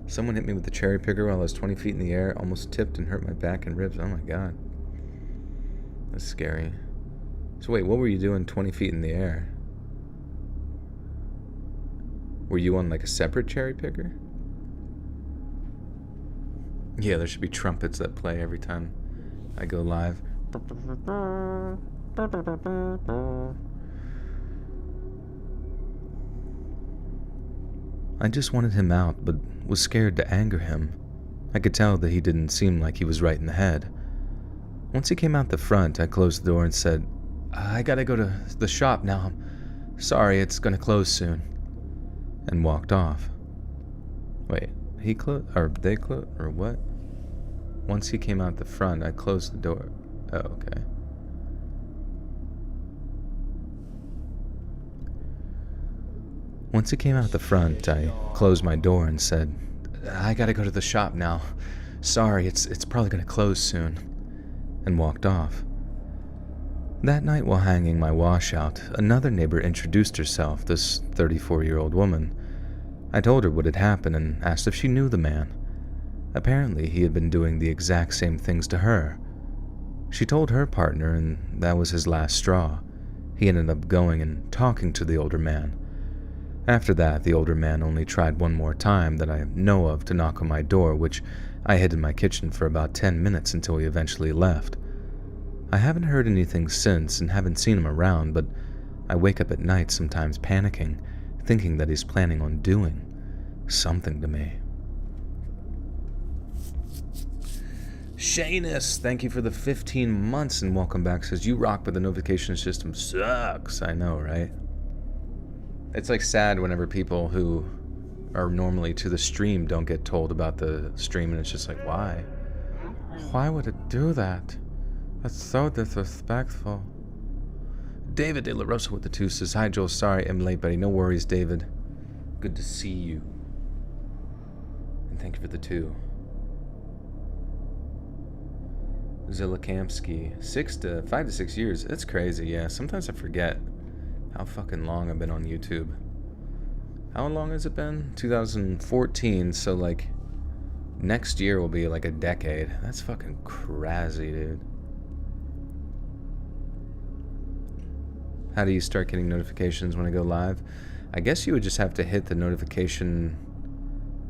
Someone hit me with the cherry picker while I was 20 feet in the air, almost tipped and hurt my back and ribs. Oh my god. That's scary. So wait, what were you doing 20 feet in the air? Were you on like a separate cherry picker? Yeah, there should be trumpets that play every time I go live. I just wanted him out, but was scared to anger him. I could tell that he didn't seem like he was right in the head. Once he came out the front, I closed the door and said, I gotta go to the shop now. I'm sorry, it's gonna close soon. And walked off. Wait, he closed, or they closed, or what? Once he came out the front, I closed the door. Oh, okay. Once he came out the front, I closed my door and said, I gotta go to the shop now. Sorry, it's probably gonna close soon. And walked off. That night while hanging my washout, another neighbor introduced herself, this 34-year-old woman. I told her what had happened and asked if she knew the man. Apparently, he had been doing the exact same things to her. She told her partner, and that was his last straw. He ended up going and talking to the older man. After that, the older man only tried one more time that I know of to knock on my door, which I hid in my kitchen for about 10 minutes until he eventually left. I haven't heard anything since and haven't seen him around, but I wake up at night sometimes panicking, thinking that he's planning on doing something to me. Shanus, thank you for the 15 months and welcome back. Says, you rock, but the notification system sucks. I know, right? It's like sad whenever people who are normally to the stream don't get told about the stream, and it's just like, why? Why would it do that? That's so disrespectful. David De La Rosa with the 2 says, hi Joel, sorry I'm late, buddy. No worries, David. Good to see you. And thank you for the 2. Zilla Kamsky, 5 to 6 years. That's crazy, yeah. Sometimes I forget how fucking long I've been on YouTube. How long has it been? 2014, so like next year will be like a decade. That's fucking crazy, dude. How do you start getting notifications when I go live? I guess you would just have to hit the notification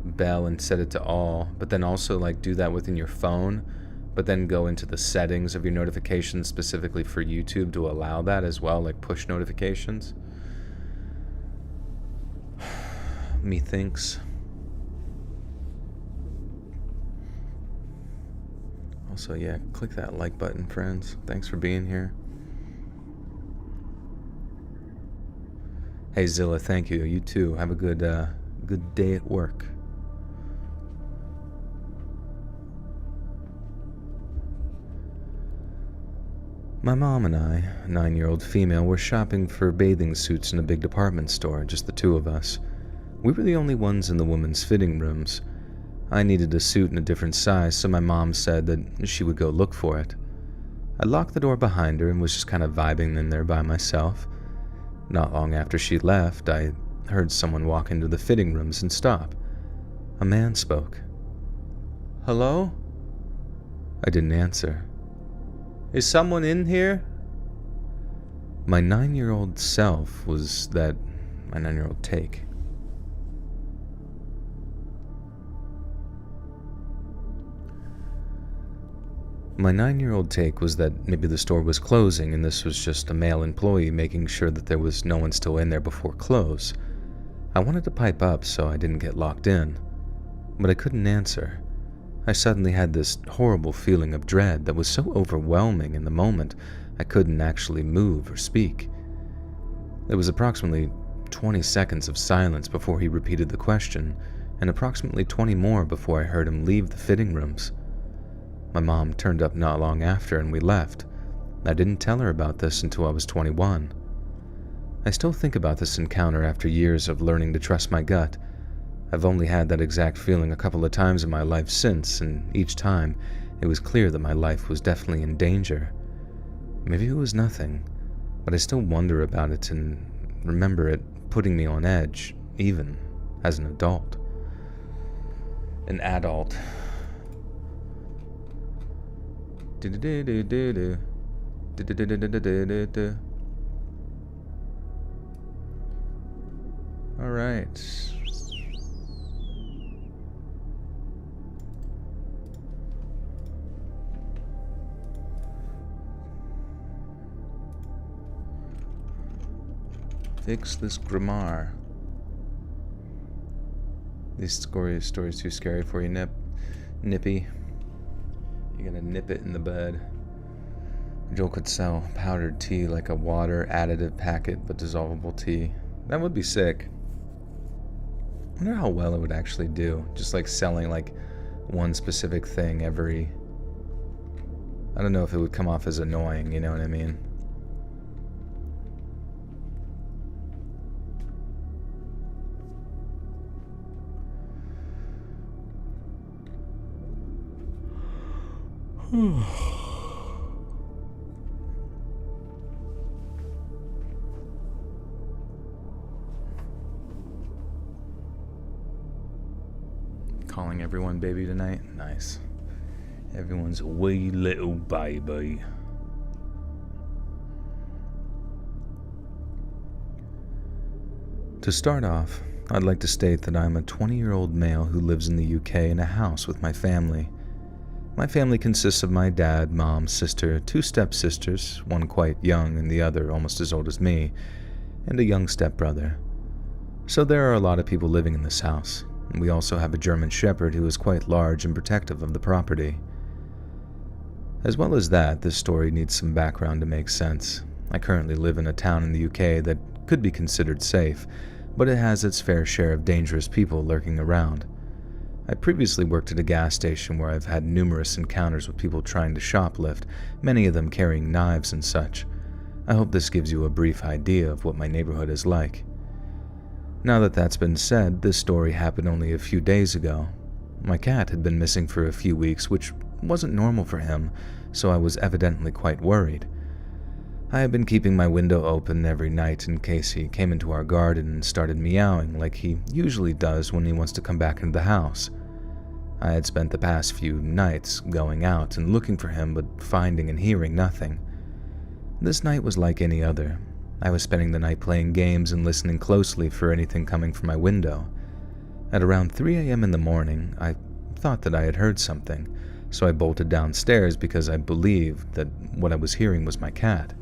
bell and set it to all, but then also like do that within your phone, but then go into the settings of your notifications specifically for YouTube to allow that as well, like push notifications. Methinks. Also, yeah, click that like button, friends. Thanks for being here. Hey Zilla, thank you. You too. Have a good day at work. My mom and I, a 9-year-old female, were shopping for bathing suits in a big department store, just the 2 of us. We were the only ones in the women's fitting rooms. I needed a suit in a different size, so my mom said that she would go look for it. I locked the door behind her and was just kind of vibing in there by myself. Not long after she left, I heard someone walk into the fitting rooms and stop. A man spoke. "Hello?" I didn't answer. "Is someone in here?" My 9-year-old self was that my 9-year-old take. My 9-year-old take was that maybe the store was closing and this was just a male employee making sure that there was no one still in there before close. I wanted to pipe up so I didn't get locked in, but I couldn't answer. I suddenly had this horrible feeling of dread that was so overwhelming in the moment I couldn't actually move or speak. There was approximately 20 seconds of silence before he repeated the question, and approximately 20 more before I heard him leave the fitting rooms. My mom turned up not long after and we left. I didn't tell her about this until I was 21. I still think about this encounter after years of learning to trust my gut. I've only had that exact feeling a couple of times in my life since, and each time it was clear that my life was definitely in danger. Maybe it was nothing, but I still wonder about it and remember it putting me on edge, even as an adult. An adult. All right. Fix this grammar. This story's too scary for you, Nippy. You're gonna nip it in the bud. Joel could sell powdered tea like a water additive packet, but dissolvable tea. That would be sick. I wonder how well it would actually do. Just like selling like one specific thing every... I don't know if it would come off as annoying, you know what I mean? Calling everyone baby tonight? Nice. Everyone's a wee little baby. To start off, I'd like to state that I'm a 20-year-old male who lives in the UK in a house with my family. My family consists of my dad, mom, sister, 2 stepsisters, one quite young and the other almost as old as me, and a young stepbrother. So there are a lot of people living in this house. We also have a German Shepherd who is quite large and protective of the property. As well as that, this story needs some background to make sense. I currently live in a town in the UK that could be considered safe, but it has its fair share of dangerous people lurking around. I previously worked at a gas station where I've had numerous encounters with people trying to shoplift, many of them carrying knives and such. I hope this gives you a brief idea of what my neighborhood is like. Now that that's been said, this story happened only a few days ago. My cat had been missing for a few weeks, which wasn't normal for him, so I was evidently quite worried. I had been keeping my window open every night in case he came into our garden and started meowing like he usually does when he wants to come back into the house. I had spent the past few nights going out and looking for him, but finding and hearing nothing. This night was like any other. I was spending the night playing games and listening closely for anything coming from my window. At around 3 a.m. in the morning, I thought that I had heard something, so I bolted downstairs because I believed that what I was hearing was my cat.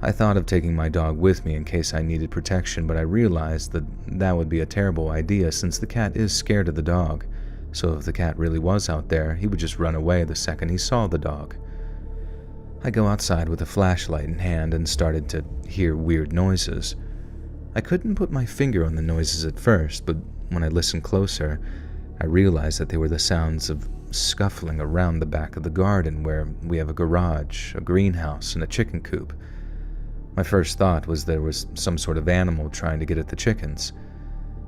I thought of taking my dog with me in case I needed protection, but I realized that that would be a terrible idea since the cat is scared of the dog, so if the cat really was out there, he would just run away the second he saw the dog. I go outside with a flashlight in hand and started to hear weird noises. I couldn't put my finger on the noises at first, but when I listened closer, I realized that they were the sounds of scuffling around the back of the garden where we have a garage, a greenhouse, and a chicken coop. My first thought was there was some sort of animal trying to get at the chickens.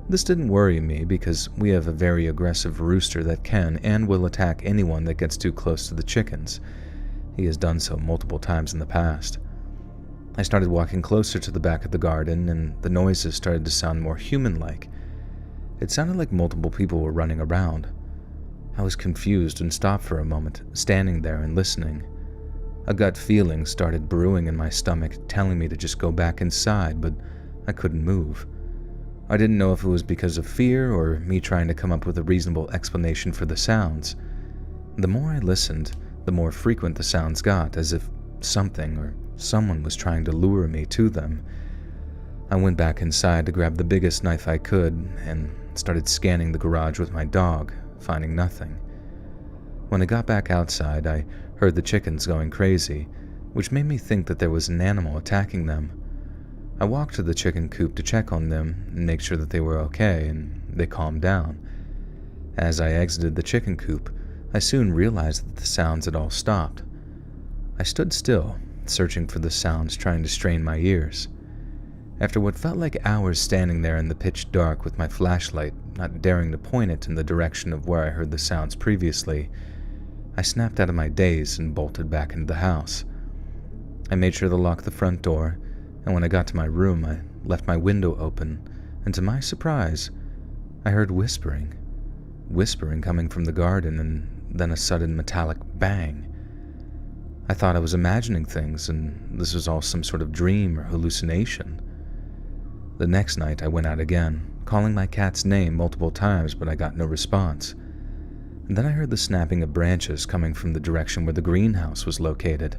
This didn't worry me because we have a very aggressive rooster that can and will attack anyone that gets too close to the chickens. He has done so multiple times in the past. I started walking closer to the back of the garden, and the noises started to sound more human-like. It sounded like multiple people were running around. I was confused and stopped for a moment, standing there and listening. A gut feeling started brewing in my stomach, telling me to just go back inside, but I couldn't move. I didn't know if it was because of fear or me trying to come up with a reasonable explanation for the sounds. The more I listened, the more frequent the sounds got, as if something or someone was trying to lure me to them. I went back inside to grab the biggest knife I could and started scanning the garage with my dog, finding nothing. When I got back outside, I heard the chickens going crazy, which made me think that there was an animal attacking them. I walked to the chicken coop to check on them and make sure that they were okay, and they calmed down. As I exited the chicken coop, I soon realized that the sounds had all stopped. I stood still, searching for the sounds, trying to strain my ears. After what felt like hours standing there in the pitch dark with my flashlight, not daring to point it in the direction of where I heard the sounds previously, I snapped out of my daze and bolted back into the house. I made sure to lock the front door, and when I got to my room, I left my window open, and to my surprise, I heard whispering coming from the garden, and then a sudden metallic bang. I thought I was imagining things, and this was all some sort of dream or hallucination. The next night, I went out again, calling my cat's name multiple times, but I got no response. And then I heard the snapping of branches coming from the direction where the greenhouse was located.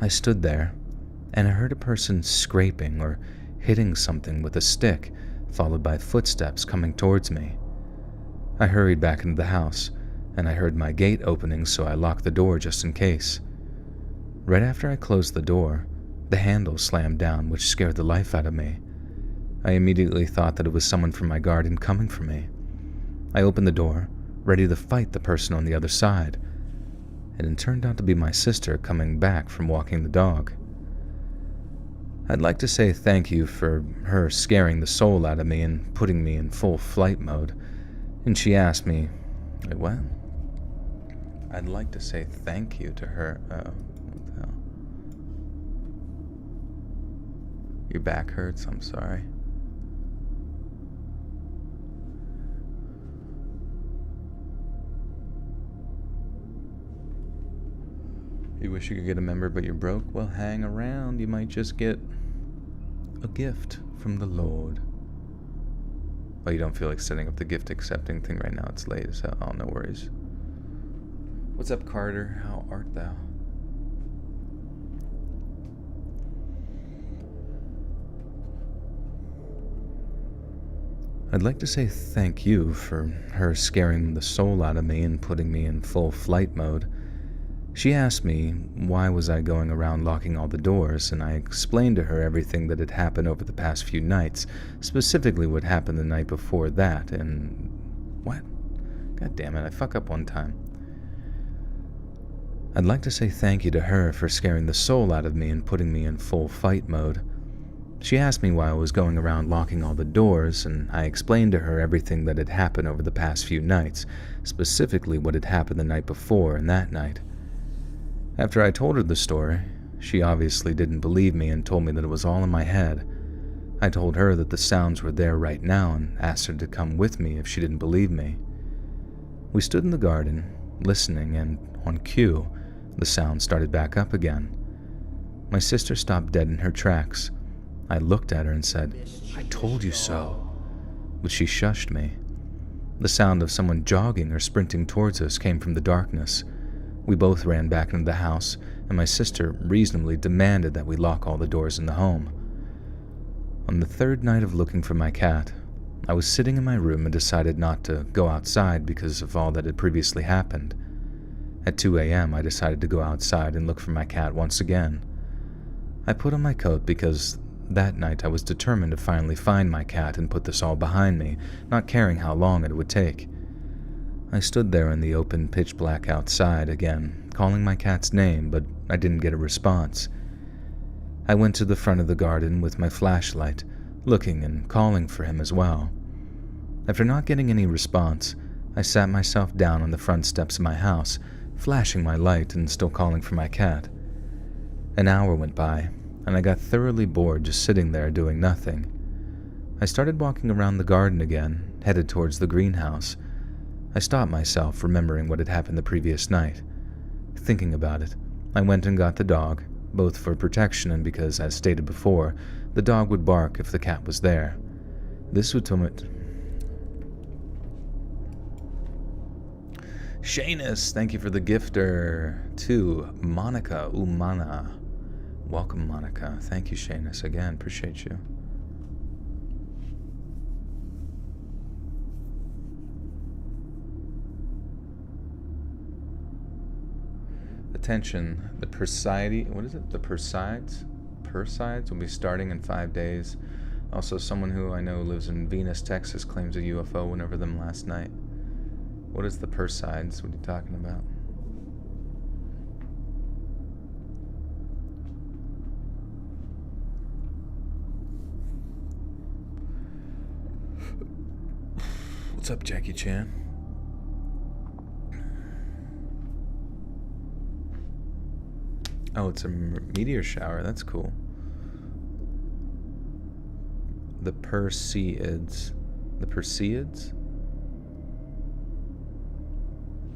I stood there, and I heard a person scraping or hitting something with a stick, followed by footsteps coming towards me. I hurried back into the house, and I heard my gate opening, so I locked the door just in case. Right after I closed the door, the handle slammed down, which scared the life out of me. I immediately thought that it was someone from my garden coming for me. I opened the door, ready to fight the person on the other side, and it turned out to be my sister coming back from walking the dog. I'd like to say thank you for her scaring the soul out of me and putting me in full flight mode, and she asked me, "Wait, what?" I'd like to say thank you to her. What the hell? Your back hurts? I'm sorry. You wish you could get a member, but you're broke? Well, hang around. You might just get a gift from the Lord. Oh, you don't feel like setting up the gift accepting thing right now? It's late as hell. Oh, no worries. What's up, Carter? How art thou? I'd like to say thank you for her scaring the soul out of me and putting me in full flight mode. She asked me why was I going around locking all the doors, and I explained to her everything that had happened over the past few nights, specifically what happened the night before that, and... What? God damn it, I fuck up one time. I'd like to say thank you to her for scaring the soul out of me and putting me in full fight mode. She asked me why I was going around locking all the doors, and I explained to her everything that had happened over the past few nights, specifically what had happened the night before and that night. After I told her the story, she obviously didn't believe me and told me that it was all in my head. I told her that the sounds were there right now and asked her to come with me if she didn't believe me. We stood in the garden, listening, and on cue, the sound started back up again. My sister stopped dead in her tracks. I looked at her and said, "I told you so," but she shushed me. The sound of someone jogging or sprinting towards us came from the darkness. We both ran back into the house, and my sister reasonably demanded that we lock all the doors in the home. On the third night of looking for my cat, I was sitting in my room and decided not to go outside because of all that had previously happened. At 2 a.m., I decided to go outside and look for my cat once again. I put on my coat because that night I was determined to finally find my cat and put this all behind me, not caring how long it would take. I stood there in the open pitch black outside again, calling my cat's name, but I didn't get a response. I went to the front of the garden with my flashlight, looking and calling for him as well. After not getting any response, I sat myself down on the front steps of my house, flashing my light and still calling for my cat. An hour went by, and I got thoroughly bored just sitting there doing nothing. I started walking around the garden again, headed towards the greenhouse. I stopped myself, remembering what had happened the previous night. Thinking about it, I went and got the dog, both for protection and because, as stated before, the dog would bark if the cat was there. This would tell it. Shanus, thank you for the gifter. To Monica Umana. Welcome, Monica. Thank you, Shanus. Again, appreciate you. Attention, the Perseids will be starting in 5 days. Also, someone who I know lives in Venus, Texas claims a UFO went over them last night. What is the Perseids? What are you talking about? What's up, Jackie Chan? Oh, it's a meteor shower. That's cool. The Perseids. The Perseids?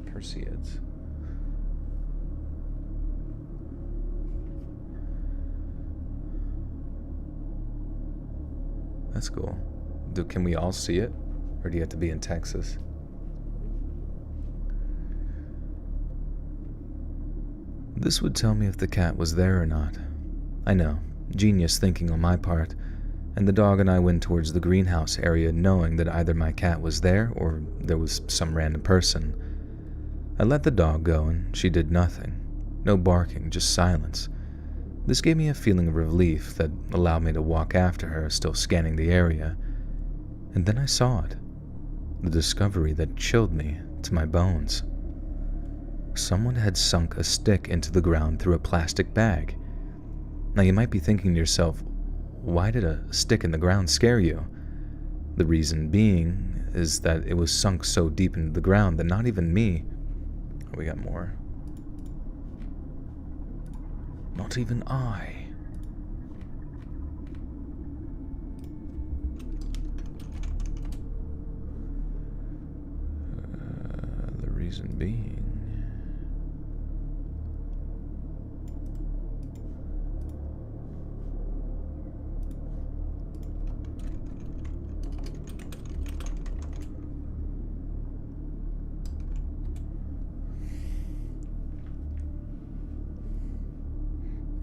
Perseids. That's cool. Can we all see it? Or do you have to be in Texas? This would tell me if the cat was there or not. I know, genius thinking on my part, and the dog and I went towards the greenhouse area knowing that either my cat was there or there was some random person. I let the dog go and she did nothing. No barking, just silence. This gave me a feeling of relief that allowed me to walk after her, still scanning the area. And then I saw it. The discovery that chilled me to my bones. Someone had sunk a stick into the ground through a plastic bag. Now you might be thinking to yourself, why did a stick in the ground scare you? The reason being is that it was sunk so deep into the ground that not even me... Oh, we got more. Not even I. The reason being...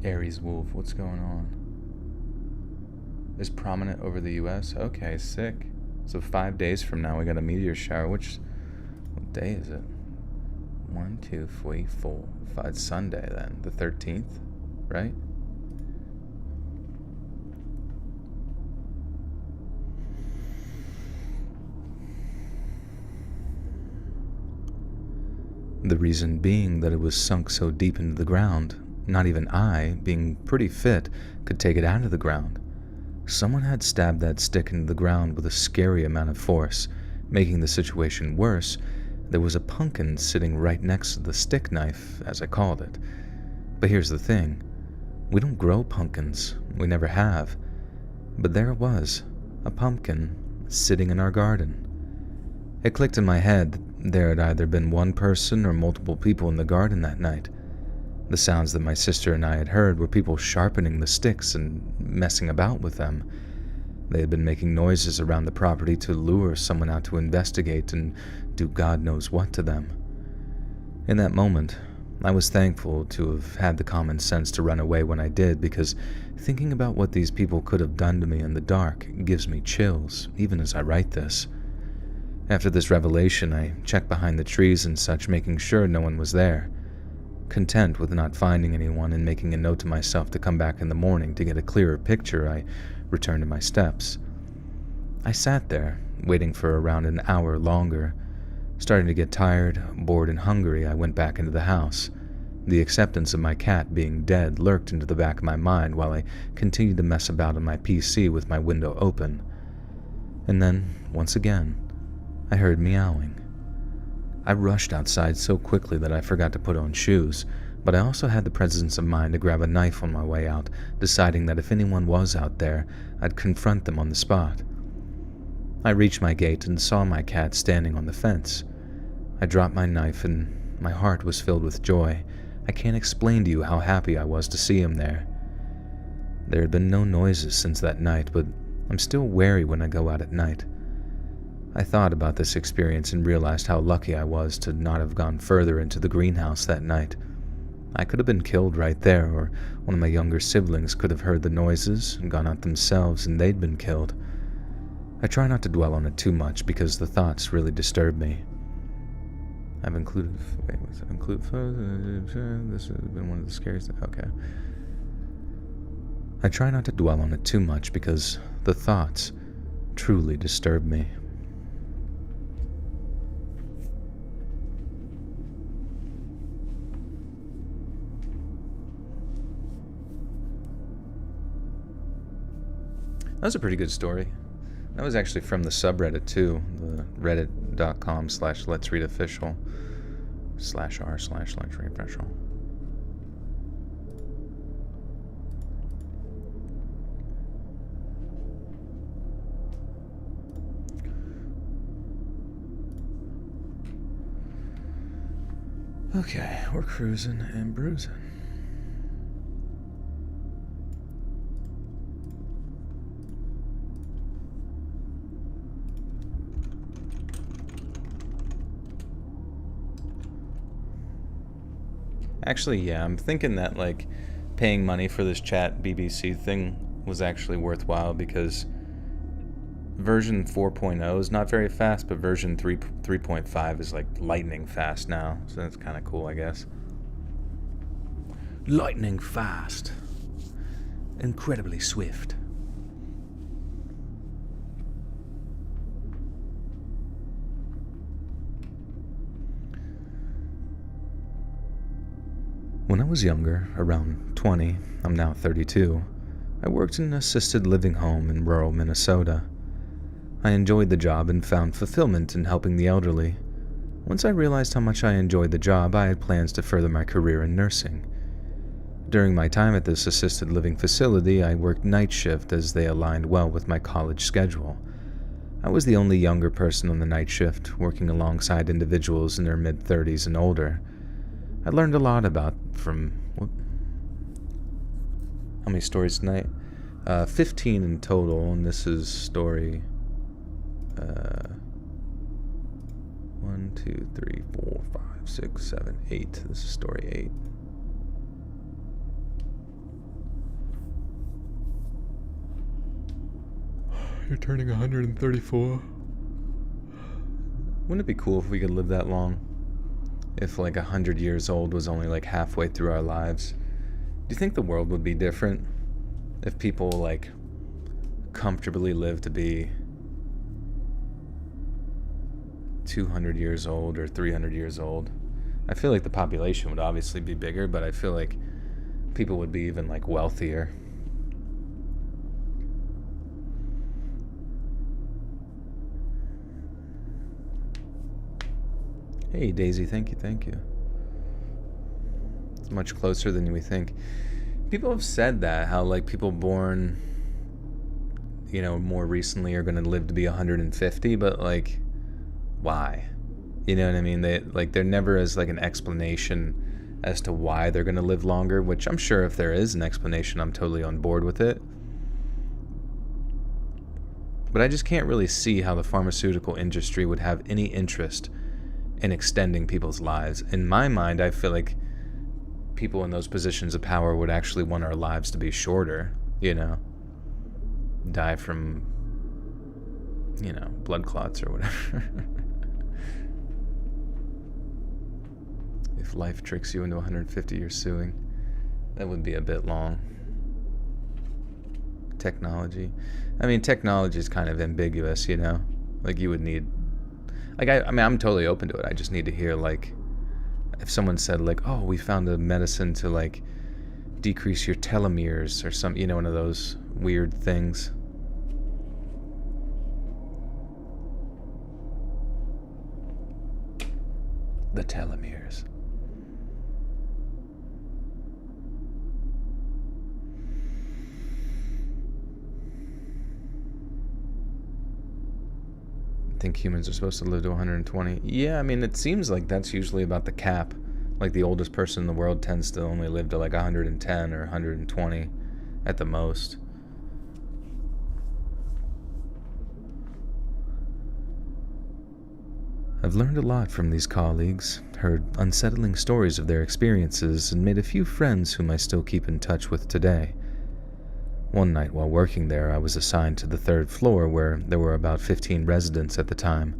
Aries Wolf, what's going on? Is prominent over the US? Okay, sick. So 5 days from now we got a meteor shower. What day is it? 1, 2, 3, 4, 5. It's Sunday then. The 13th, right? The reason being that it was sunk so deep into the ground. Not even I, being pretty fit, could take it out of the ground. Someone had stabbed that stick into the ground with a scary amount of force. Making the situation worse, there was a pumpkin sitting right next to the stick knife, as I called it. But here's the thing. We don't grow pumpkins. We never have. But there it was, a pumpkin, sitting in our garden. It clicked in my head that there had either been one person or multiple people in the garden that night. The sounds that my sister and I had heard were people sharpening the sticks and messing about with them. They had been making noises around the property to lure someone out to investigate and do God knows what to them. In that moment, I was thankful to have had the common sense to run away when I did, because thinking about what these people could have done to me in the dark gives me chills, even as I write this. After this revelation, I checked behind the trees and such, making sure no one was there. Content with not finding anyone and making a note to myself to come back in the morning to get a clearer picture, I returned to my steps. I sat there, waiting for around an hour longer. Starting to get tired, bored, and hungry, I went back into the house. The acceptance of my cat being dead lurked into the back of my mind while I continued to mess about on my PC with my window open. And then, once again, I heard meowing. I rushed outside so quickly that I forgot to put on shoes, but I also had the presence of mind to grab a knife on my way out, deciding that if anyone was out there, I'd confront them on the spot. I reached my gate and saw my cat standing on the fence. I dropped my knife and my heart was filled with joy. I can't explain to you how happy I was to see him there. There had been no noises since that night, but I'm still wary when I go out at night. I thought about this experience and realized how lucky I was to not have gone further into the greenhouse that night. I could have been killed right there, or one of my younger siblings could have heard the noises and gone out themselves and they'd been killed. I try not to dwell on it too much because the thoughts really disturb me. I've included... This has been one of the scariest... Okay. I try not to dwell on it too much because the thoughts truly disturb me. That was a pretty good story. That was actually from the subreddit too, the reddit.com/letsreadofficial /r/letsreadofficial. Okay, we're cruising and bruising. Actually, yeah, I'm thinking that, like, paying money for this chat BBC thing was actually worthwhile because version 4.0 is not very fast, but version 3.5 is, like, lightning fast now, so that's kind of cool, I guess. Lightning fast. Incredibly swift. When I was younger, around 20, I'm now 32, I worked in an assisted living home in rural Minnesota. I enjoyed the job and found fulfillment in helping the elderly. Once I realized how much I enjoyed the job, I had plans to further my career in nursing. During my time at this assisted living facility, I worked night shift as they aligned well with my college schedule. I was the only younger person on the night shift, working alongside individuals in their mid-30s and older. I learned a lot from... How many stories tonight? 15 in total, and this is story... 1, 2, 3, 4, 5, 6, 7, 8. This is story 8. You're turning 134. Wouldn't it be cool if we could live that long? If, like, 100 years old was only, like, halfway through our lives. Do you think the world would be different if people, like, comfortably lived to be 200 years old or 300 years old? I feel like the population would obviously be bigger, but I feel like people would be even, like, wealthier. Hey, Daisy, thank you. It's much closer than we think. People have said that, how, like, people born, you know, more recently are going to live to be 150, but, like, why? You know what I mean? There never is, like, an explanation as to why they're going to live longer, which I'm sure if there is an explanation, I'm totally on board with it. But I just can't really see how the pharmaceutical industry would have any interest in extending people's lives. In my mind, I feel like people in those positions of power would actually want our lives to be shorter, you know? Die from, you know, blood clots or whatever. If life tricks you into 150 years suing, that would be a bit long. Technology. I mean, technology is kind of ambiguous, you know? Like, you would need... Like, I mean, I'm totally open to it. I just need to hear, like, if someone said, like, oh, we found a medicine to, like, decrease your telomeres or some, you know, one of those weird things. The telomeres. Think humans are supposed to live to 120? Yeah, I mean, it seems like that's usually about the cap. Like the oldest person in the world tends to only live to like 110 or 120 at the most. I've learned a lot from these colleagues, heard unsettling stories of their experiences, and made a few friends whom I still keep in touch with today. One night while working there, I was assigned to the third floor where there were about 15 residents at the time.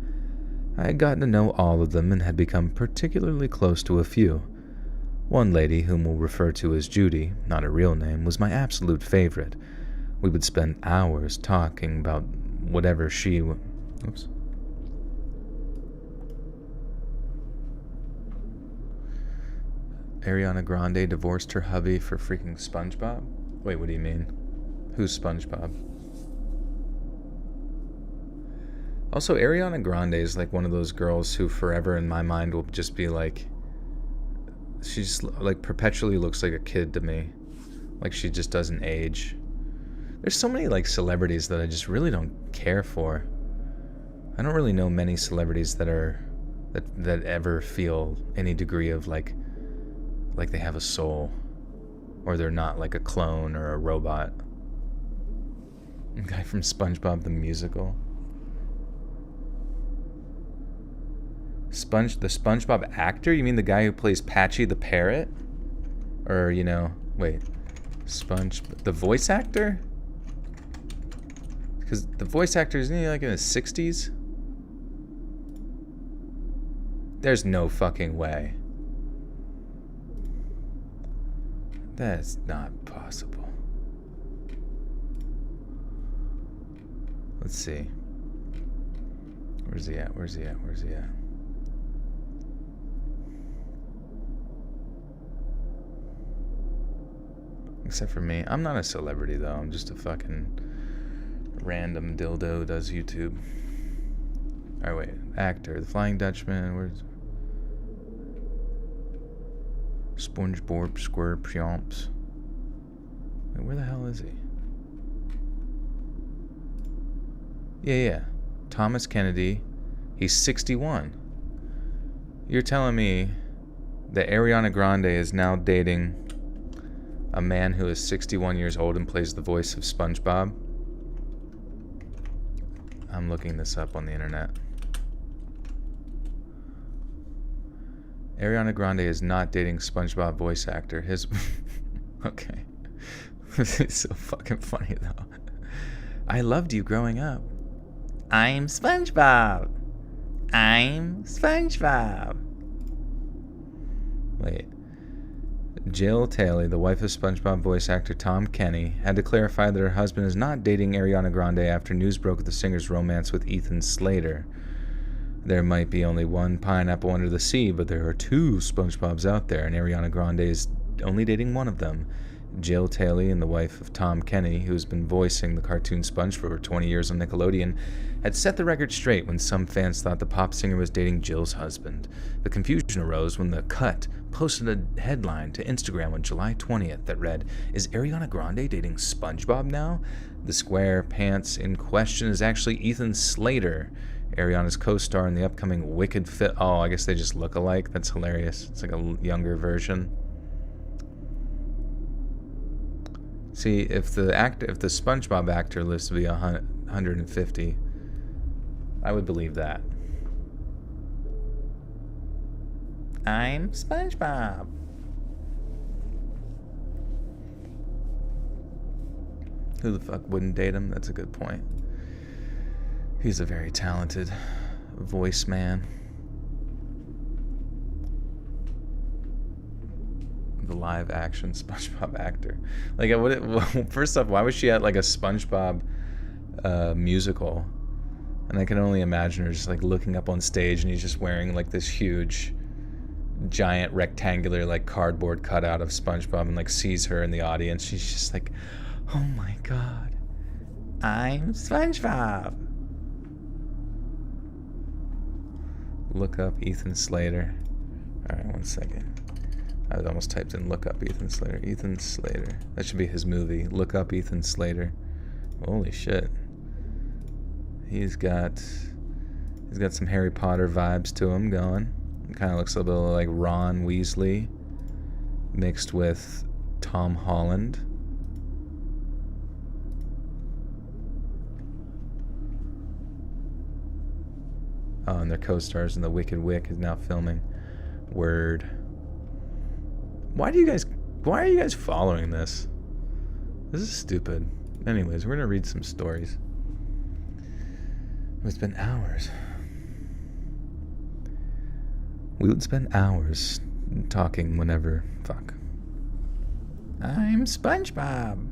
I had gotten to know all of them and had become particularly close to a few. One lady, whom we'll refer to as Judy, not her real name, was my absolute favorite. We would spend hours talking about whatever she... Oops. Ariana Grande divorced her hubby for freaking SpongeBob? Wait, what do you mean? Who's SpongeBob? Also, Ariana Grande is like one of those girls who forever in my mind will just be like... She's like perpetually looks like a kid to me. Like she just doesn't age. There's so many like celebrities that I just really don't care for. I don't really know many celebrities that are... that ever feel any degree of like they have a soul, or they're not like a clone or a robot. The guy from SpongeBob the musical. The SpongeBob actor? You mean the guy who plays Patchy the parrot? Or, you know, wait, the voice actor? Because the voice actor, isn't he like in his 60s? There's no fucking way. That's not possible. Let's see. Where's he at? Where's he at? Where's he at? Except for me. I'm not a celebrity, though. I'm just a fucking random dildo who does YouTube. Alright, wait. Actor. The Flying Dutchman. Where's... SpongeBob SquarePants. Wait, where the hell is he? Yeah. Thomas Kennedy. He's 61. You're telling me that Ariana Grande is now dating a man who is 61 years old and plays the voice of SpongeBob? I'm looking this up on the internet. Ariana Grande is not dating SpongeBob voice actor. His... Okay. This is so fucking funny, though. I loved you growing up. I'm SpongeBob. I'm SpongeBob. Wait. Jill Taylor, the wife of SpongeBob voice actor Tom Kenny, had to clarify that her husband is not dating Ariana Grande after news broke of the singer's romance with Ethan Slater. There might be only one pineapple under the sea, but there are two SpongeBobs out there, and Ariana Grande is only dating one of them. Jill Taylor, and the wife of Tom Kenny, who's been voicing the cartoon Sponge for over 20 years on Nickelodeon, had set the record straight when some fans thought the pop singer was dating Jill's husband. The confusion arose when The Cut posted a headline to Instagram on July 20th that read, "Is Ariana Grande dating SpongeBob now?" The square pants in question is actually Ethan Slater, Ariana's co-star in the upcoming Wicked film. Oh, I guess they just look alike. That's hilarious. It's like a younger version. See, if the SpongeBob actor lives to be 150, I would believe that. I'm SpongeBob. Who the fuck wouldn't date him? That's a good point. He's a very talented voice man. The live action SpongeBob actor. Like, first off, why was she at like a SpongeBob musical? And I can only imagine her just like looking up on stage and he's just wearing like this huge, giant rectangular like cardboard cutout of SpongeBob and like sees her in the audience. She's just like, oh my god, I'm SpongeBob. Look up Ethan Slater. Alright, 1 second. I almost typed in look up Ethan Slater. Ethan Slater. That should be his movie. Look up Ethan Slater. Holy shit. He's got some Harry Potter vibes to him going. It kind of looks a little like Ron Weasley mixed with Tom Holland. Oh, and their co-stars in The Wicked Wick is now filming. Word. Why are you guys following this? This is stupid. Anyways, we're gonna read some stories. It's been hours. We would spend hours talking whenever... Fuck. I'm SpongeBob.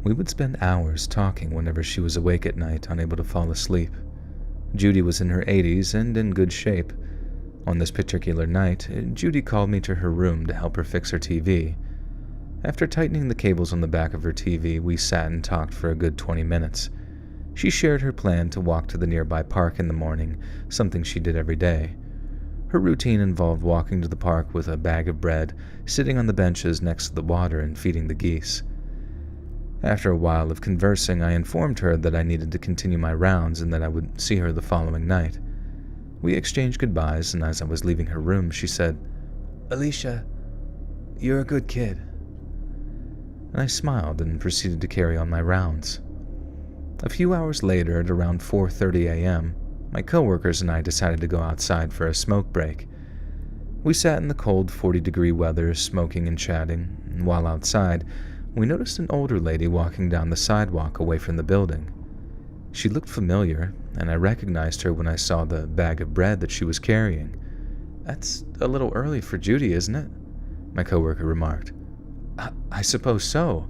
We would spend hours talking whenever she was awake at night, unable to fall asleep. Judy was in her 80s and in good shape. On this particular night, Judy called me to her room to help her fix her TV. After tightening the cables on the back of her TV, we sat and talked for a good 20 minutes. She shared her plan to walk to the nearby park in the morning, something she did every day. Her routine involved walking to the park with a bag of bread, sitting on the benches next to the water and feeding the geese. After a while of conversing, I informed her that I needed to continue my rounds and that I would see her the following night. We exchanged goodbyes, and as I was leaving her room, she said, "Alicia, you're a good kid." And I smiled and proceeded to carry on my rounds. A few hours later, at around 4:30 a.m., my coworkers and I decided to go outside for a smoke break. We sat in the cold 40-degree weather, smoking and chatting, and while outside, we noticed an older lady walking down the sidewalk away from the building. She looked familiar, and I recognized her when I saw the bag of bread that she was carrying. "That's a little early for Judy, isn't it?" my coworker remarked. I suppose so,"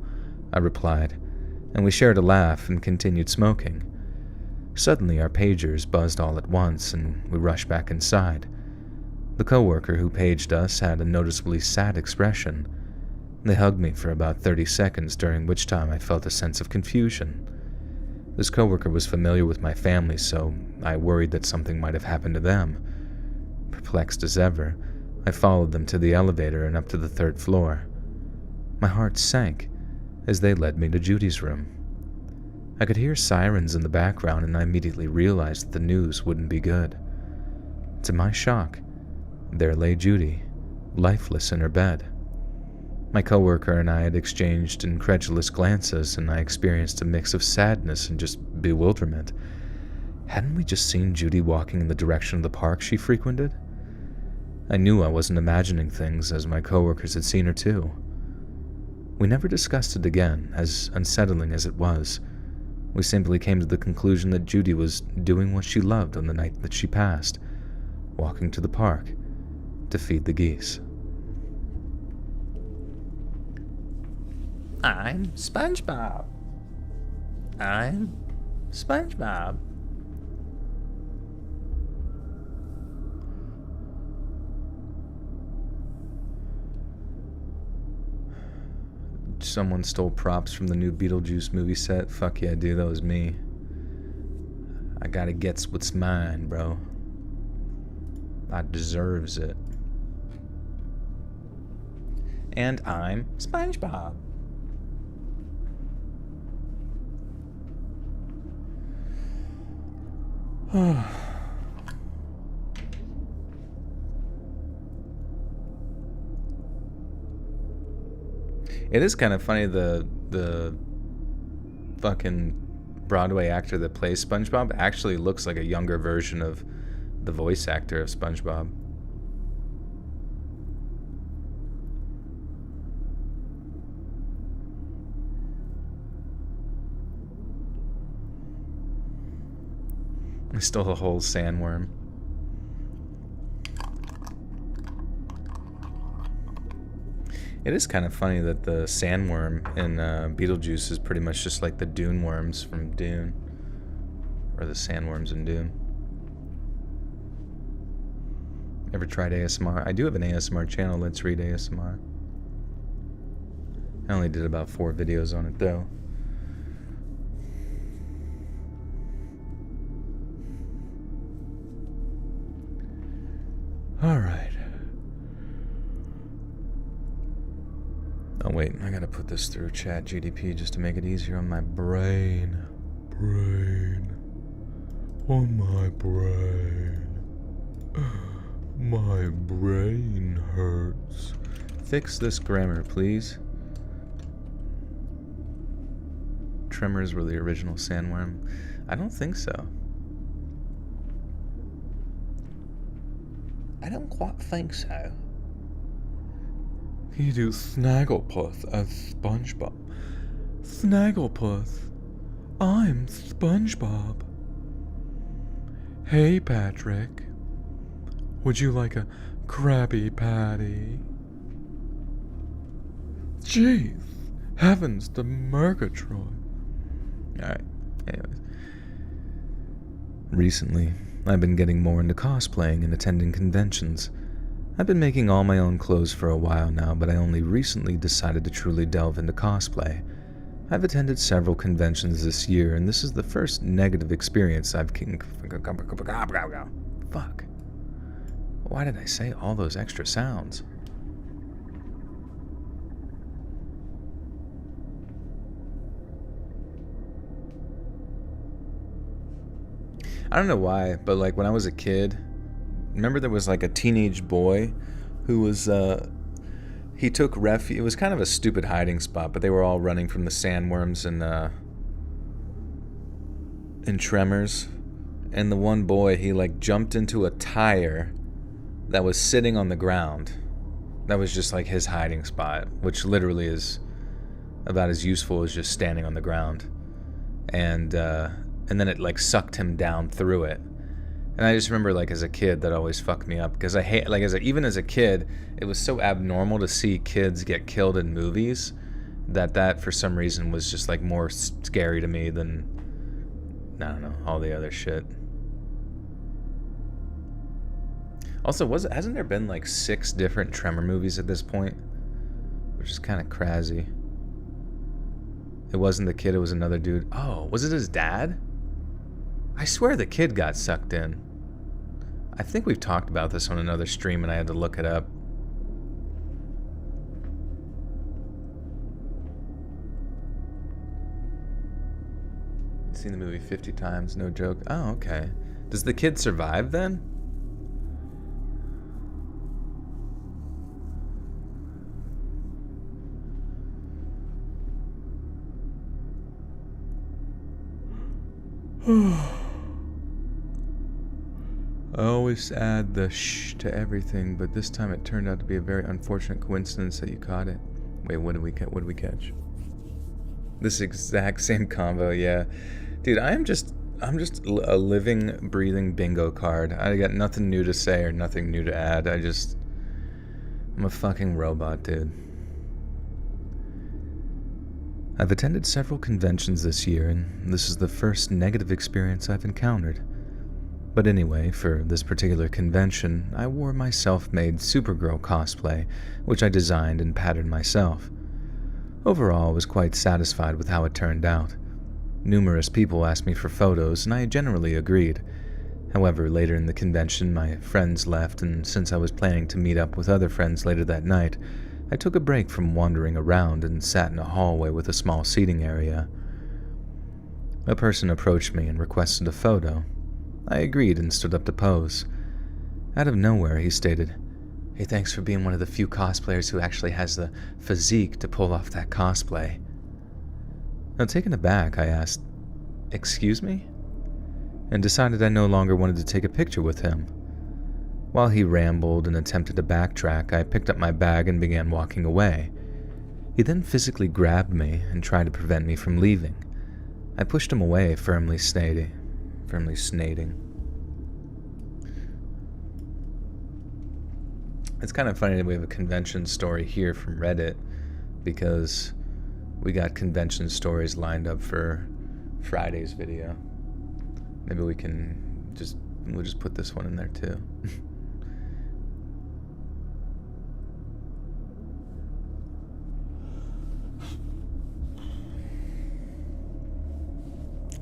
I replied, and we shared a laugh and continued smoking. Suddenly, our pagers buzzed all at once, and we rushed back inside. The coworker who paged us had a noticeably sad expression. They hugged me for about 30 seconds, during which time I felt a sense of confusion. This coworker was familiar with my family, so I worried that something might have happened to them. Perplexed as ever, I followed them to the elevator and up to the 3rd floor. My heart sank as they led me to Judy's room. I could hear sirens in the background, and I immediately realized that the news wouldn't be good. To my shock, there lay Judy, lifeless in her bed. My coworker and I had exchanged incredulous glances, and I experienced a mix of sadness and just bewilderment. Hadn't we just seen Judy walking in the direction of the park she frequented? I knew I wasn't imagining things, as my coworkers had seen her too. We never discussed it again, as unsettling as it was. We simply came to the conclusion that Judy was doing what she loved on the night that she passed, walking to the park to feed the geese. I'm SpongeBob. I'm SpongeBob. Someone stole props from the new Beetlejuice movie set. Fuck yeah, dude, that was me. I gotta get what's mine, bro. I deserves it. And I'm SpongeBob. It is kind of funny, the fucking Broadway actor that plays SpongeBob actually looks like a younger version of the voice actor of SpongeBob. I stole a whole sandworm. It is kind of funny that the sandworm in Beetlejuice is pretty much just like the Dune worms from Dune. Or the sandworms in Dune. Ever tried ASMR? I do have an ASMR channel, Let's Read ASMR. I only did about 4 videos on it though. Oh wait, I gotta put this through Chat GDP just to make it easier on my brain. Brain. On my brain. My brain hurts. Fix this grammar, please. Tremors were the original sandworm. I don't think so. I don't quite think so. You do Snagglepuss as SpongeBob. Snagglepuss. I'm SpongeBob. Hey, Patrick. Would you like a Krabby Patty? Jeez. Heavens to Murgatroyd. Alright, anyways. Recently, I've been getting more into cosplaying and attending conventions. I've been making all my own clothes for a while now, but I only recently decided to truly delve into cosplay. I've attended several conventions this year, and this is the first negative experience I've... Fuck. Why did I say all those extra sounds? I don't know why, but like when I was a kid, remember there was like a teenage boy who was, he took refuge. It was kind of a stupid hiding spot, but they were all running from the sandworms and Tremors. And the one boy, he like jumped into a tire that was sitting on the ground. That was just like his hiding spot, which literally is about as useful as just standing on the ground. And then it like sucked him down through it. And I just remember like as a kid that always fucked me up because I hate like even as a kid it was so abnormal to see kids get killed in movies that for some reason was just like more scary to me than I don't know all the other shit. Also, hasn't there been like 6 different Tremor movies at this point? Which is kind of crazy. It wasn't the kid, it was another dude. Oh, was it his dad? I swear the kid got sucked in. I think we've talked about this on another stream and I had to look it up. Seen the movie 50 times, no joke. Oh, okay. Does the kid survive then? I always add the shh to everything, but this time it turned out to be a very unfortunate coincidence that you caught it. Wait, what did we catch? This exact same combo, yeah. Dude, I'm just a living, breathing bingo card. I got nothing new to say or nothing new to add. I'm a fucking robot, dude. I've attended several conventions this year, and this is the first negative experience I've encountered. But anyway, for this particular convention, I wore my self-made Supergirl cosplay, which I designed and patterned myself. Overall, I was quite satisfied with how it turned out. Numerous people asked me for photos, and I generally agreed. However, later in the convention, my friends left, and since I was planning to meet up with other friends later that night, I took a break from wandering around and sat in a hallway with a small seating area. A person approached me and requested a photo. I agreed and stood up to pose. Out of nowhere, he stated, "Hey, thanks for being one of the few cosplayers who actually has the physique to pull off that cosplay." Now, taken aback, I asked, "Excuse me?" and decided I no longer wanted to take a picture with him. While he rambled and attempted to backtrack, I picked up my bag and began walking away. He then physically grabbed me and tried to prevent me from leaving. I pushed him away, firmly snating. It's kind of funny that we have a convention story here from Reddit because we got convention stories lined up for Friday's video. Maybe we'll just put this one in there too.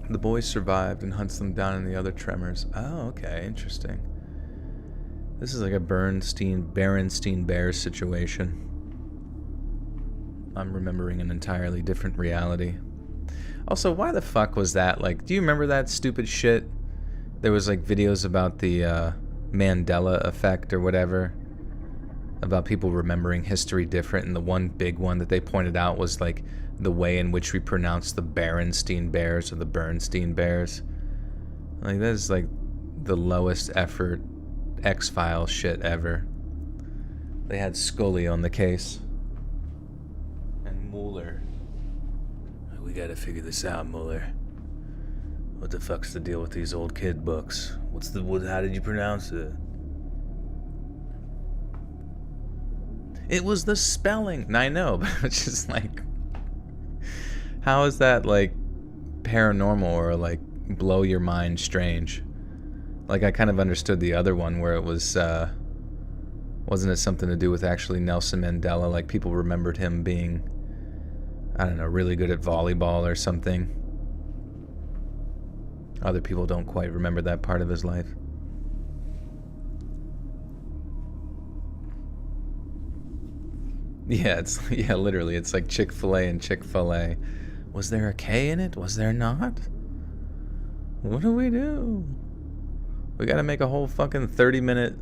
The boy survived and hunts them down in the other Tremors. Oh, okay, interesting. This is like a Berenstein Bears situation. I'm remembering an entirely different reality. Also, why the fuck was that? Like, do you remember that stupid shit? There was like videos about the Mandela effect or whatever, about people remembering history different, and the one big one that they pointed out was like the way in which we pronounce the Berenstein Bears or the Bernstein Bears. Like, that is like the lowest effort X-Files shit ever. They had Scully on the case. And Mueller. We gotta figure this out, Mueller. What the fuck's the deal with these old kid books? How did you pronounce it? It was the spelling. I know, but it's just like, how is that like paranormal or like blow your mind strange? Like, I kind of understood the other one where it was, wasn't it something to do with actually Nelson Mandela? Like, people remembered him being, I don't know, really good at volleyball or something. Other people don't quite remember that part of his life. Yeah, literally, it's like Chick-fil-A and Chick-fil-A. Was there a K in it? Was there not? What do we do? We gotta make a whole fucking 30-minute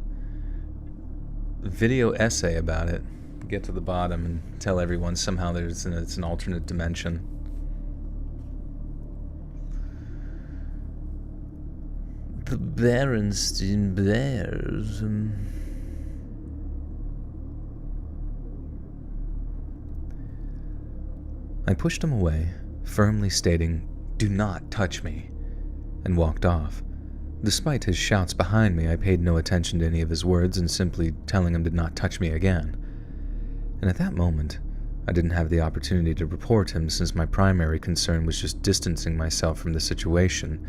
video essay about it. Get to the bottom and tell everyone somehow it's an alternate dimension. The Berenstein Bears. I pushed him away, firmly stating, "Do not touch me," and walked off. Despite his shouts behind me, I paid no attention to any of his words and simply telling him to not touch me again. And at that moment, I didn't have the opportunity to report him since my primary concern was just distancing myself from the situation.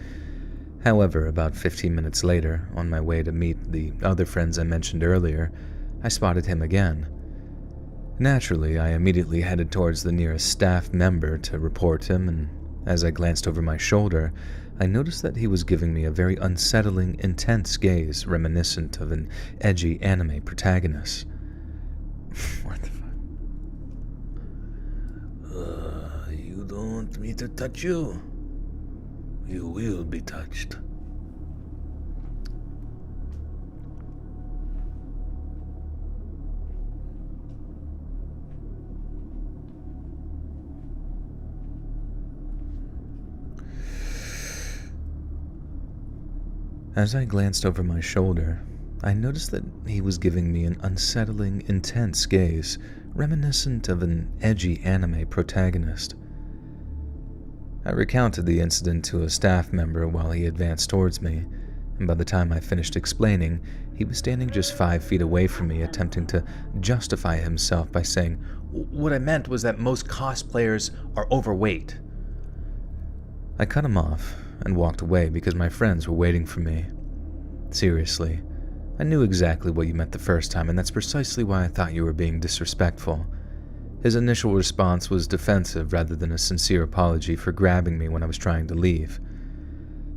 However, about 15 minutes later, on my way to meet the other friends I mentioned earlier, I spotted him again. Naturally, I immediately headed towards the nearest staff member to report him, and as I glanced over my shoulder, I noticed that he was giving me a very unsettling, intense gaze reminiscent of an edgy anime protagonist. What the fuck? You don't want me to touch you? You will be touched. As I glanced over my shoulder, I noticed that he was giving me an unsettling, intense gaze, reminiscent of an edgy anime protagonist. I recounted the incident to a staff member while he advanced towards me, and by the time I finished explaining, he was standing just 5 feet away from me, attempting to justify himself by saying, "What I meant was that most cosplayers are overweight." I cut him off and walked away because my friends were waiting for me. Seriously, I knew exactly what you meant the first time, and that's precisely why I thought you were being disrespectful. His initial response was defensive rather than a sincere apology for grabbing me when I was trying to leave.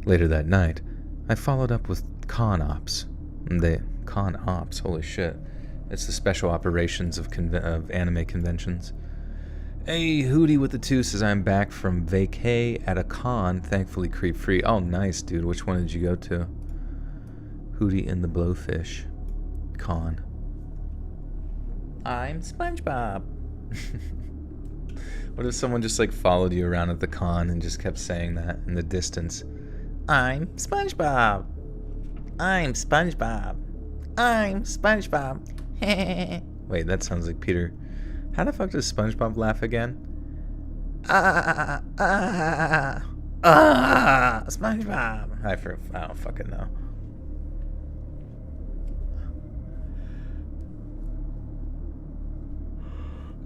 Later that night, I followed up with Con Ops. Con Ops, holy shit. It's the special operations of anime conventions. Hey, Hootie with the 2 says, "I'm back from vacay at a con, thankfully creep-free." Oh, nice, dude. Which one did you go to? Hootie and the Blowfish. Con. I'm SpongeBob. What if someone just like followed you around at the con and just kept saying that in the distance? I'm SpongeBob. I'm SpongeBob. I'm SpongeBob. Wait, that sounds like Peter. How the fuck does SpongeBob laugh again? SpongeBob. I don't fucking know.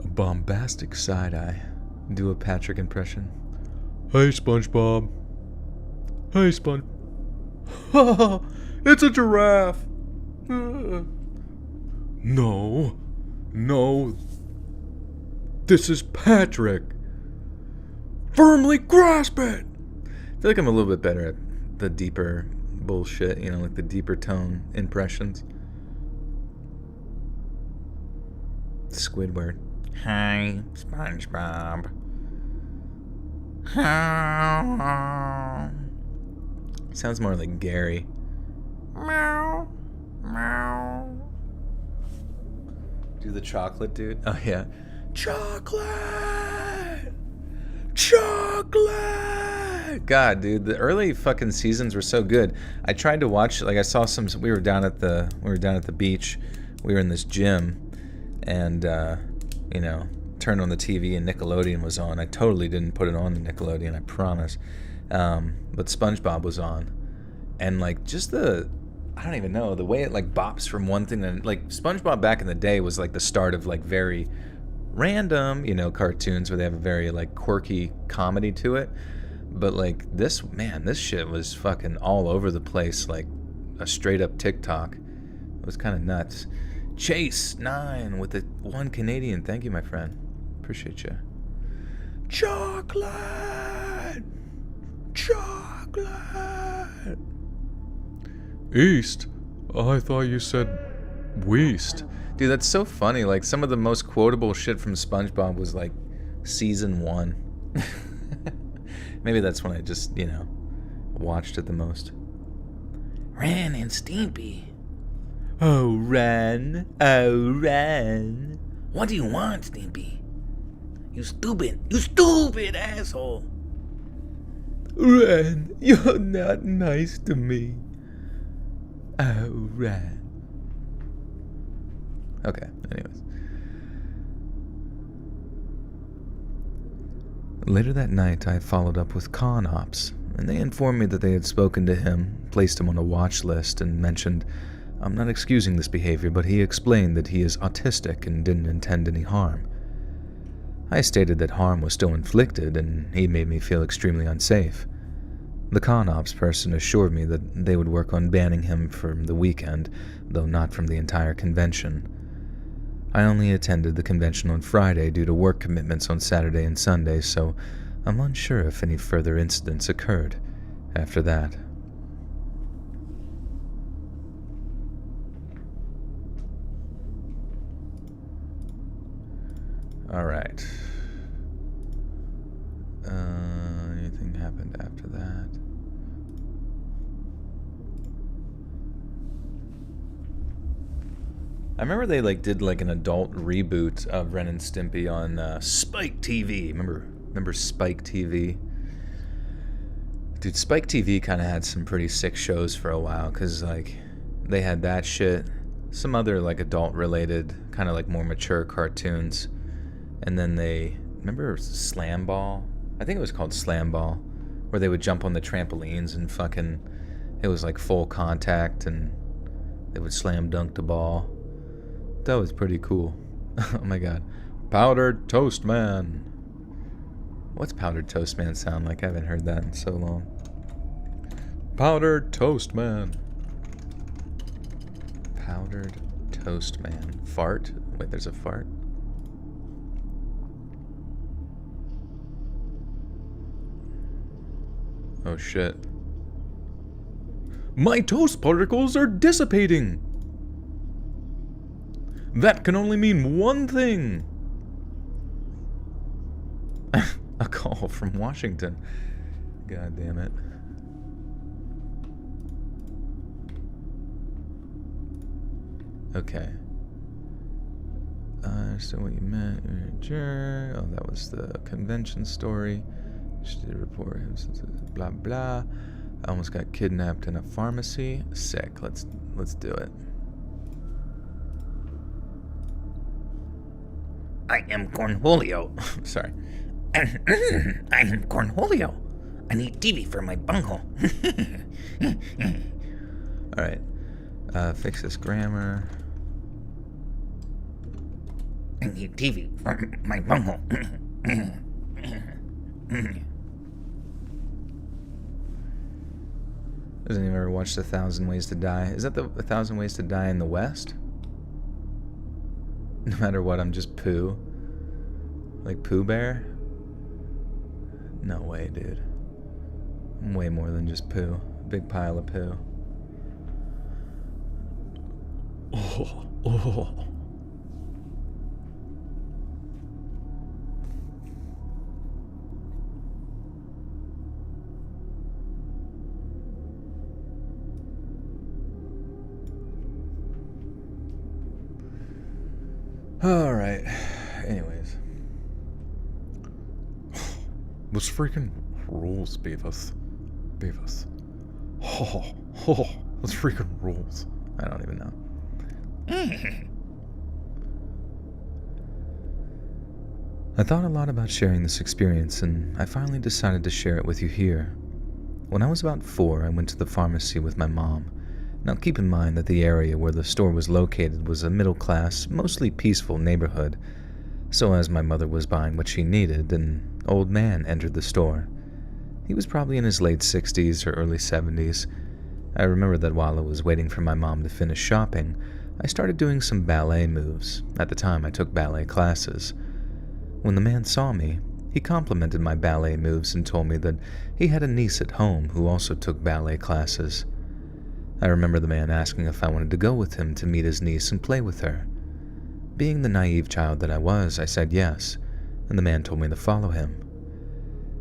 A bombastic side-eye. Do a Patrick impression. Hey, SpongeBob. Hey, Sponge. It's a giraffe. No. This is Patrick. Firmly grasp it. I feel like I'm a little bit better at the deeper bullshit, like the deeper tone impressions. Squidward. Hi, SpongeBob. Sounds more like Gary. Meow. Meow. Do the chocolate, dude. Oh, yeah. Chocolate! Chocolate! God, dude, the early fucking seasons were so good. I tried to watch, like, I saw some. We were down at the beach. We were in this gym, and turned on the TV and Nickelodeon was on. I totally didn't put it on the Nickelodeon, I promise. But SpongeBob was on, and like just I don't even know, the way it like bops from one thing to, like, SpongeBob back in the day was like the start of like very random, cartoons where they have a very like quirky comedy to it. But like this shit was fucking all over the place, like a straight up TikTok. It was kind of nuts. Chase 9 with the 1 Canadian. Thank you, my friend. Appreciate you. Chocolate! Chocolate! East? I thought you said West. Dude, that's so funny. Like, some of the most quotable shit from SpongeBob was like season 1. Maybe that's when I just, watched it the most. Ren and Stimpy. Oh, Ren. Oh, Ren. What do you want, Stimpy? You stupid asshole. Ren, you're not nice to me. Oh, Ren. Okay, anyways. Later that night, I followed up with Con Ops, and they informed me that they had spoken to him, placed him on a watch list, and mentioned, I'm not excusing this behavior, but he explained that he is autistic and didn't intend any harm. I stated that harm was still inflicted, and he made me feel extremely unsafe. The Con Ops person assured me that they would work on banning him from the weekend, though not from the entire convention. I only attended the convention on Friday due to work commitments on Saturday and Sunday, so I'm unsure if any further incidents occurred after that. Alright. Anything happened after that? I remember they did an adult reboot of Ren and Stimpy on Spike TV. Remember Spike TV? Dude, Spike TV kind of had some pretty sick shows for a while, because they had that shit, some other adult related, kind of more mature cartoons, and then remember Slam Ball? I think it was called Slam Ball, where they would jump on the trampolines and it was full contact, and they would slam dunk the ball. That was pretty cool. Oh my god. Powdered Toast Man. What's Powdered Toast Man sound like? I haven't heard that in so long. Powdered Toast Man. Powdered Toast Man. Fart? Wait, there's a fart? Oh shit. My toast particles are dissipating! That can only mean one thing! A call from Washington. God damn it. Okay. I understand what you meant. You're a jerk. Oh, that was the convention story. She did report him since blah blah. I almost got kidnapped in a pharmacy. Sick. Let's do it. I am Cornholio. Sorry. I am Cornholio. I need TV for my bunghole. Alright. Fix this grammar. I need TV for my bunghole. Doesn't even ever watched 1,000 Ways to Die. Is that the 1,000 Ways to Die in the West? No matter what, I'm just Pooh. Like Pooh Bear? No way, dude. I'm way more than just Pooh. Big pile of poo. Oh. Alright. Anyways. This freaking rules, Beavis. Beavis. This freaking rules. I don't even know. I thought a lot about sharing this experience, and I finally decided to share it with you here. When I was about 4, I went to the pharmacy with my mom. Now keep in mind that the area where the store was located was a middle-class, mostly peaceful neighborhood. So as my mother was buying what she needed, an old man entered the store. He was probably in his late 60s or early 70s. I remember that while I was waiting for my mom to finish shopping, I started doing some ballet moves. At the time, I took ballet classes. When the man saw me, he complimented my ballet moves and told me that he had a niece at home who also took ballet classes. I remember the man asking if I wanted to go with him to meet his niece and play with her. Being the naive child that I was, I said yes, and the man told me to follow him.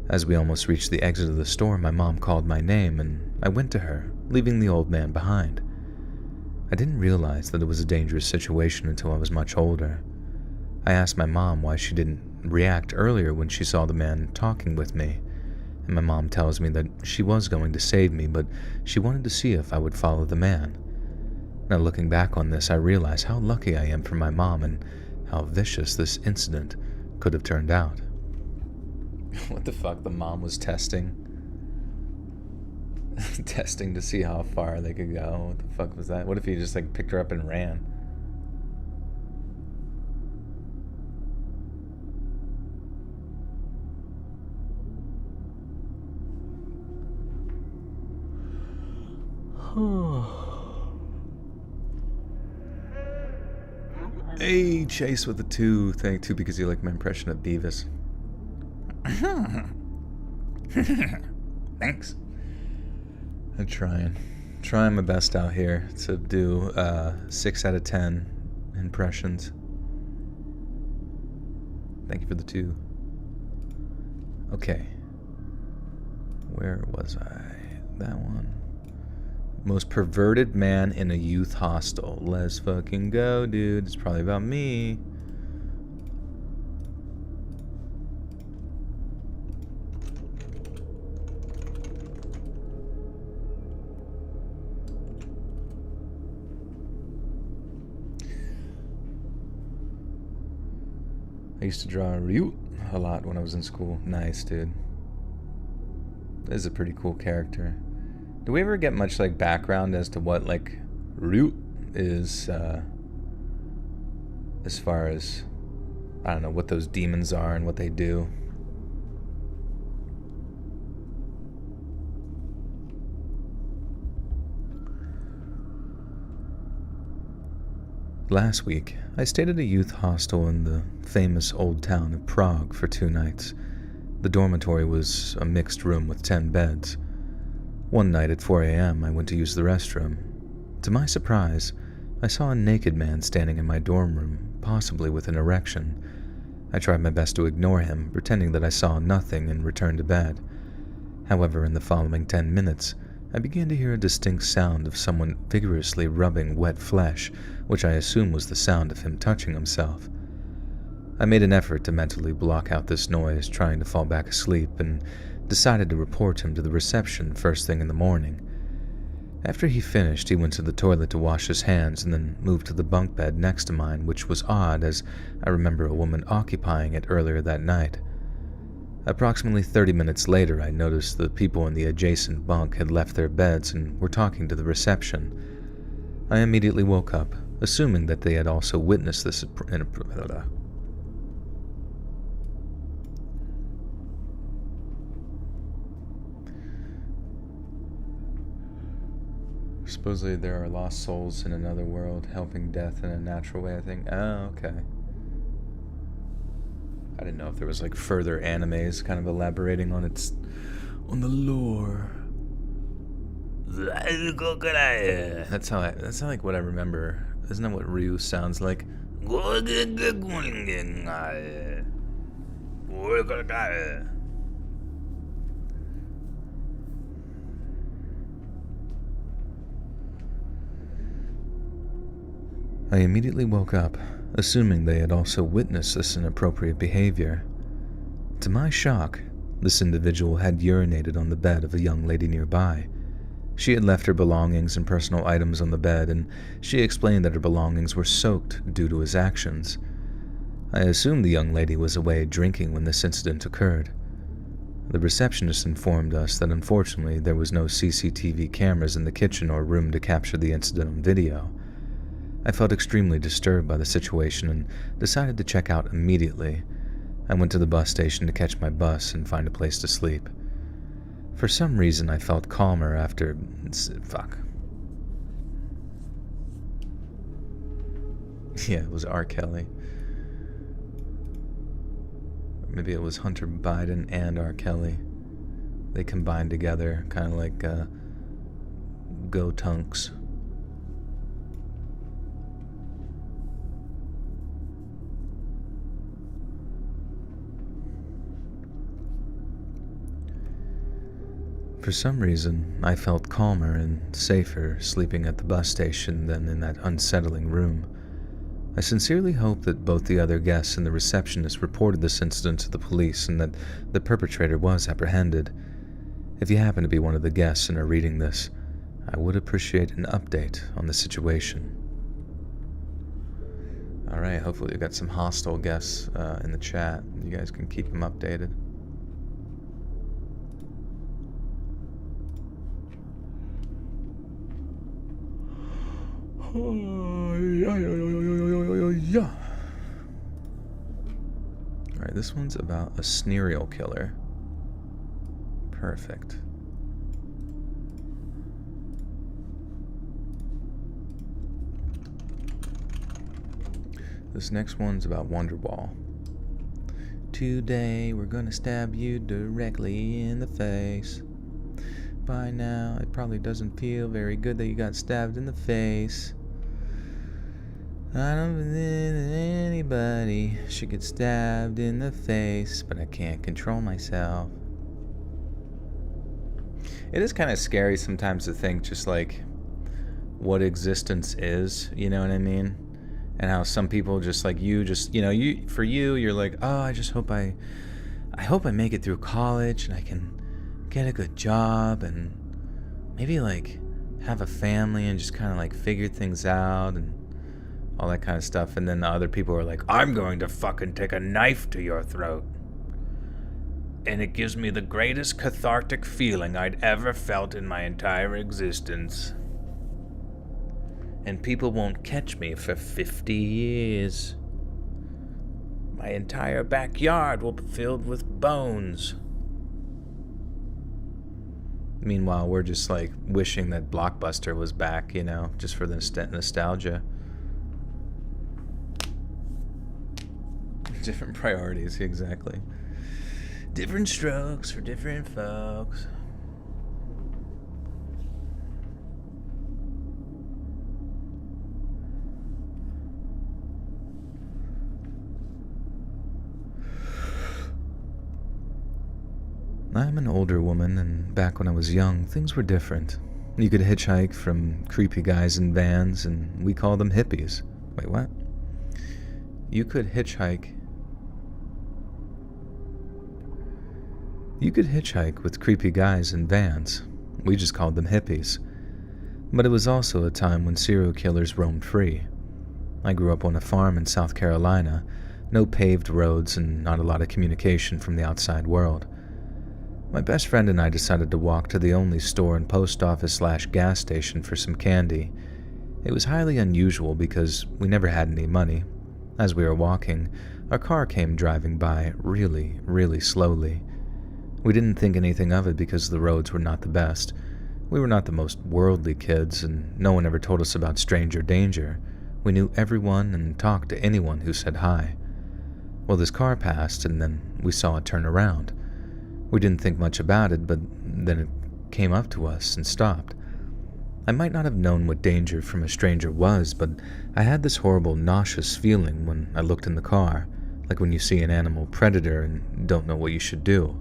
As we almost reached the exit of the store, my mom called my name, and I went to her, leaving the old man behind. I didn't realize that it was a dangerous situation until I was much older. I asked my mom why she didn't react earlier when she saw the man talking with me, and my mom tells me that she was going to save me, but she wanted to see if I would follow the man. Now looking back on this, I realize how lucky I am for my mom and how vicious this incident could have turned out. What the fuck? The mom was testing? Testing to see how far they could go? What the fuck was that? What if he just like picked her up and ran? Hey, Chase with the 2. Thank you because you like my impression of Beavis. Thanks. I'm trying my best out here to do 6 out of 10 impressions. Thank you for the 2. Okay. Where was I? That one. Most perverted man in a youth hostel. Let's fucking go, dude. It's probably about me. I used to draw Ryu a lot when I was in school. Nice, dude. This is a pretty cool character. Do we ever get much like background as to what like Ryu is as far as, I don't know, what those demons are and what they do? Last week, I stayed at a youth hostel in the famous old town of Prague for 2 nights. The dormitory was a mixed room with 10 beds. One night at 4 a.m., I went to use the restroom. To my surprise, I saw a naked man standing in my dorm room, possibly with an erection. I tried my best to ignore him, pretending that I saw nothing, and returned to bed. However, in the following 10 minutes, I began to hear a distinct sound of someone vigorously rubbing wet flesh, which I assume was the sound of him touching himself. I made an effort to mentally block out this noise, trying to fall back asleep, and decided to report him to the reception first thing in the morning. After he finished, he went to the toilet to wash his hands and then moved to the bunk bed next to mine, which was odd as I remember a woman occupying it earlier that night. Approximately 30 minutes later, I noticed the people in the adjacent bunk had left their beds and were talking to the reception. I immediately woke up, assuming that they had also witnessed this Supposedly there are lost souls in another world, helping death in a natural way, I think. Oh, okay. I didn't know if there was like further animes kind of elaborating on the lore. That's like what I remember. Isn't that what Ryu sounds like? I immediately woke up, assuming they had also witnessed this inappropriate behavior. To my shock, this individual had urinated on the bed of a young lady nearby. She had left her belongings and personal items on the bed, and she explained that her belongings were soaked due to his actions. I assumed the young lady was away drinking when this incident occurred. The receptionist informed us that unfortunately there was no CCTV cameras in the kitchen or room to capture the incident on video. I felt extremely disturbed by the situation and decided to check out immediately. I went to the bus station to catch my bus and find a place to sleep. For some reason, I felt calmer after... Yeah, it was R. Kelly. Maybe it was Hunter Biden and R. Kelly. They combined together, kind of like Go Tunks. For some reason, I felt calmer and safer sleeping at the bus station than in that unsettling room. I sincerely hope that both the other guests and the receptionist reported this incident to the police and that the perpetrator was apprehended. If you happen to be one of the guests and are reading this, I would appreciate an update on the situation. Alright, hopefully we got some hostile guests in the chat. You guys can keep them updated. Alright, this one's about a serial killer. Perfect. This next one's about Wonderwall. Today we're gonna stab you directly in the face. By now, it probably doesn't feel very good that you got stabbed in the face. I don't believe that anybody should get stabbed in the face, but I can't control myself. It is kind of scary sometimes to think just like what existence is, you know what I mean? And how some people just like you for you, you're like, oh, I just hope I make it through college and I can get a good job and maybe like have a family and just kind of like figure things out and all that kind of stuff. And then the other people are like, I'm going to fucking take a knife to your throat. And it gives me the greatest cathartic feeling I'd ever felt in my entire existence. And people won't catch me for 50 years. My entire backyard will be filled with bones. Meanwhile, we're just like wishing that Blockbuster was back, you know, just for the nostalgia. Different priorities, exactly. Different strokes for different folks. I'm an older woman, and back when I was young, things were different. You could hitchhike from creepy guys in vans, and we call them hippies. Wait, what? You could hitchhike with creepy guys in vans. We just called them hippies. But it was also a time when serial killers roamed free. I grew up on a farm in South Carolina, no paved roads and not a lot of communication from the outside world. My best friend and I decided to walk to the only store and post office/gas station for some candy. It was highly unusual because we never had any money. As we were walking, our car came driving by really, really slowly. We didn't think anything of it because the roads were not the best. We were not the most worldly kids, and no one ever told us about stranger danger. We knew everyone and talked to anyone who said hi. Well, this car passed, and then we saw it turn around. We didn't think much about it, but then it came up to us and stopped. I might not have known what danger from a stranger was, but I had this horrible nauseous feeling when I looked in the car, like when you see an animal predator and don't know what you should do.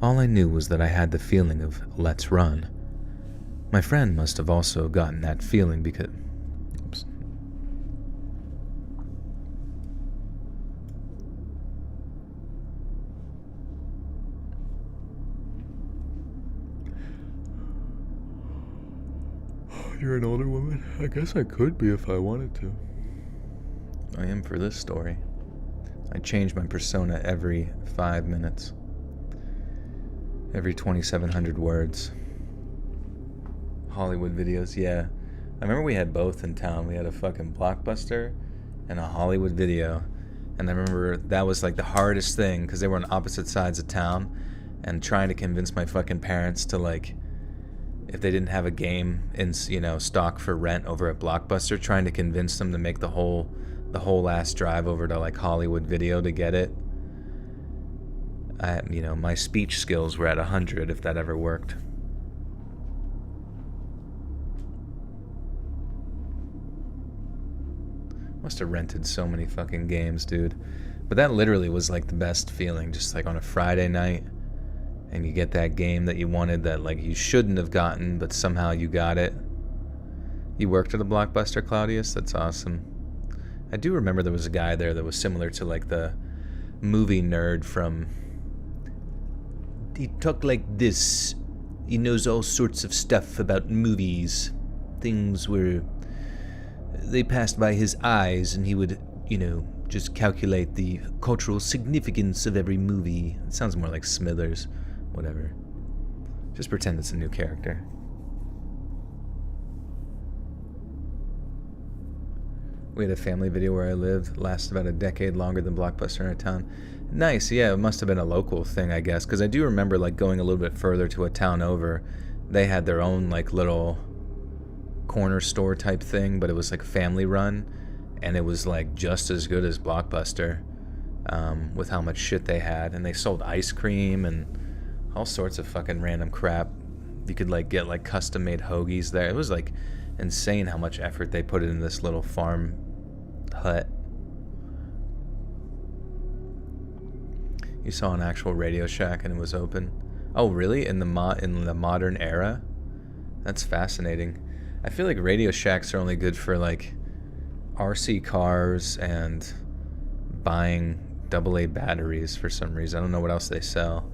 All I knew was that I had the feeling of, let's run. My friend must have also gotten that feeling because... Oops. You're an older woman? I guess I could be if I wanted to. I am for this story. I change my persona every 5 minutes. Every 2,700 words. Hollywood videos, yeah. I remember we had both in town. We had a fucking Blockbuster and a Hollywood Video. And I remember that was like the hardest thing because they were on opposite sides of town, and trying to convince my fucking parents to, like, if they didn't have a game in, you know, stock for rent over at Blockbuster, trying to convince them to make the whole ass drive over to like Hollywood Video to get it. My speech skills were at 100 if that ever worked. Must have rented so many fucking games, dude. But that literally was like the best feeling, just like on a Friday night, and you get that game that you wanted that like you shouldn't have gotten, but somehow you got it. You worked at a Blockbuster, Claudius? That's awesome. I do remember there was a guy there that was similar to like the movie nerd from... He talked like this. He knows all sorts of stuff about movies. Things were... They passed by his eyes, and he would, just calculate the cultural significance of every movie. It sounds more like Smithers. Whatever. Just pretend it's a new character. We had a family video where I lived. Lasted about a decade longer than Blockbuster in our town. Nice, yeah, it must have been a local thing, I guess. Because I do remember, like, going a little bit further to a town over. They had their own, like, little corner store type thing, but it was, like, family run. And it was, like, just as good as Blockbuster. With how much shit they had. And they sold ice cream and all sorts of fucking random crap. You could, like, get, like, custom-made hoagies there. It was, like, insane how much effort they put in this little farm hut. You saw an actual Radio Shack and it was open. Oh, really? In the modern era? That's fascinating. I feel like Radio Shacks are only good for, like, RC cars and buying AA batteries for some reason. I don't know what else they sell.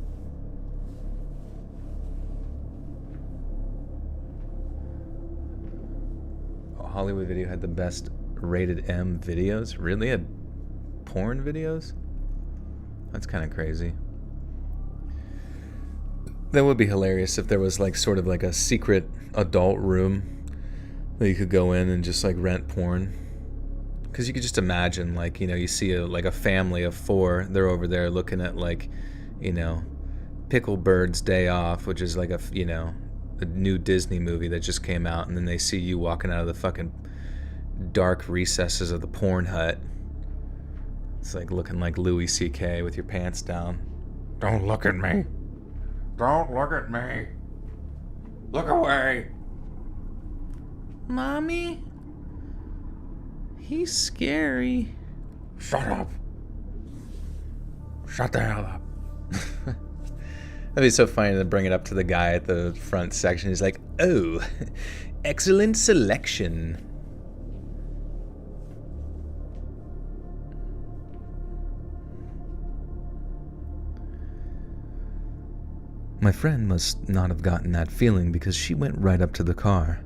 Hollywood Video had the best rated M videos. Really? Had porn videos? That's kind of crazy. That would be hilarious if there was like sort of like a secret adult room that you could go in and just like rent porn. Because you could just imagine, like, you see a family of 4. They're over there looking at like, Picklebird's Day Off, which is like a new Disney movie that just came out, and then they see you walking out of the fucking dark recesses of the porn hut. It's like looking like Louis C.K. with your pants down. Don't look at me. Don't look at me. Look away. Mommy? He's scary. Shut up. Shut the hell up. That'd be so funny to bring it up to the guy at the front section. He's like, oh, excellent selection. My friend must not have gotten that feeling because she went right up to the car.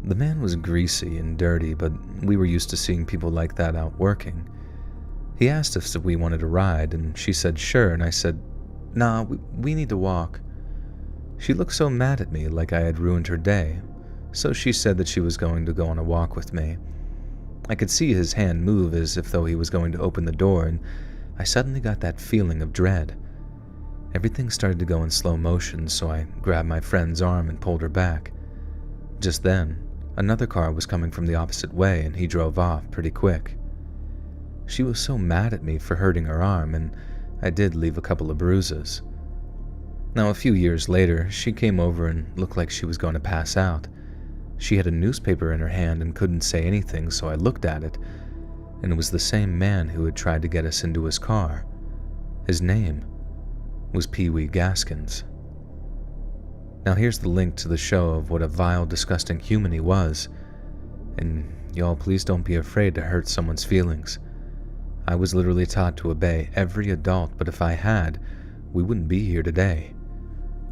The man was greasy and dirty, but we were used to seeing people like that out working. He asked us if we wanted a ride, and she said sure, and I said, nah, we need to walk. She looked so mad at me, like I had ruined her day, so she said that she was going to go on a walk with me. I could see his hand move as if though he was going to open the door, and I suddenly got that feeling of dread. Everything started to go in slow motion, so I grabbed my friend's arm and pulled her back. Just then, another car was coming from the opposite way, and he drove off pretty quick. She was so mad at me for hurting her arm, and I did leave a couple of bruises. Now, a few years later, she came over and looked like she was going to pass out. She had a newspaper in her hand and couldn't say anything, so I looked at it, and it was the same man who had tried to get us into his car. His name was Pee Wee Gaskins. Now here's the link to the show of what a vile, disgusting human he was, and y'all please don't be afraid to hurt someone's feelings. I was literally taught to obey every adult, but if I had, we wouldn't be here today.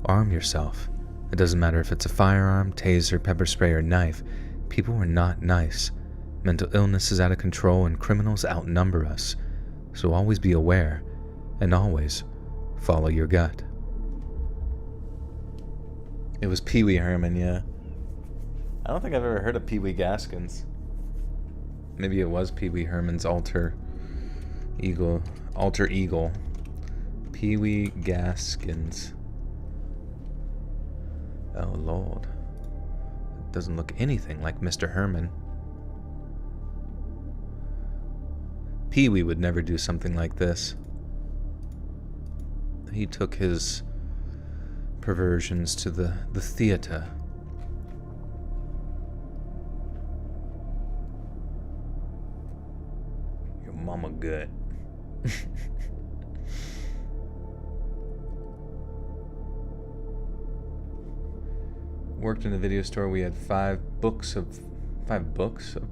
Arm yourself, It doesn't matter if it's a firearm, taser, pepper spray, or knife. People are not nice. Mental illness is out of control and criminals outnumber us. So always be aware, and always follow your gut. It was Pee Wee Herman, yeah. I don't think I've ever heard of Pee Wee Gaskins. Maybe it was Pee Wee Herman's alter ego. Pee Wee Gaskins. Oh Lord. It doesn't look anything like Mr. Herman. Pee Wee would never do something like this. He took his perversions to the theater. Your mama good. Worked in a video store. We had five books of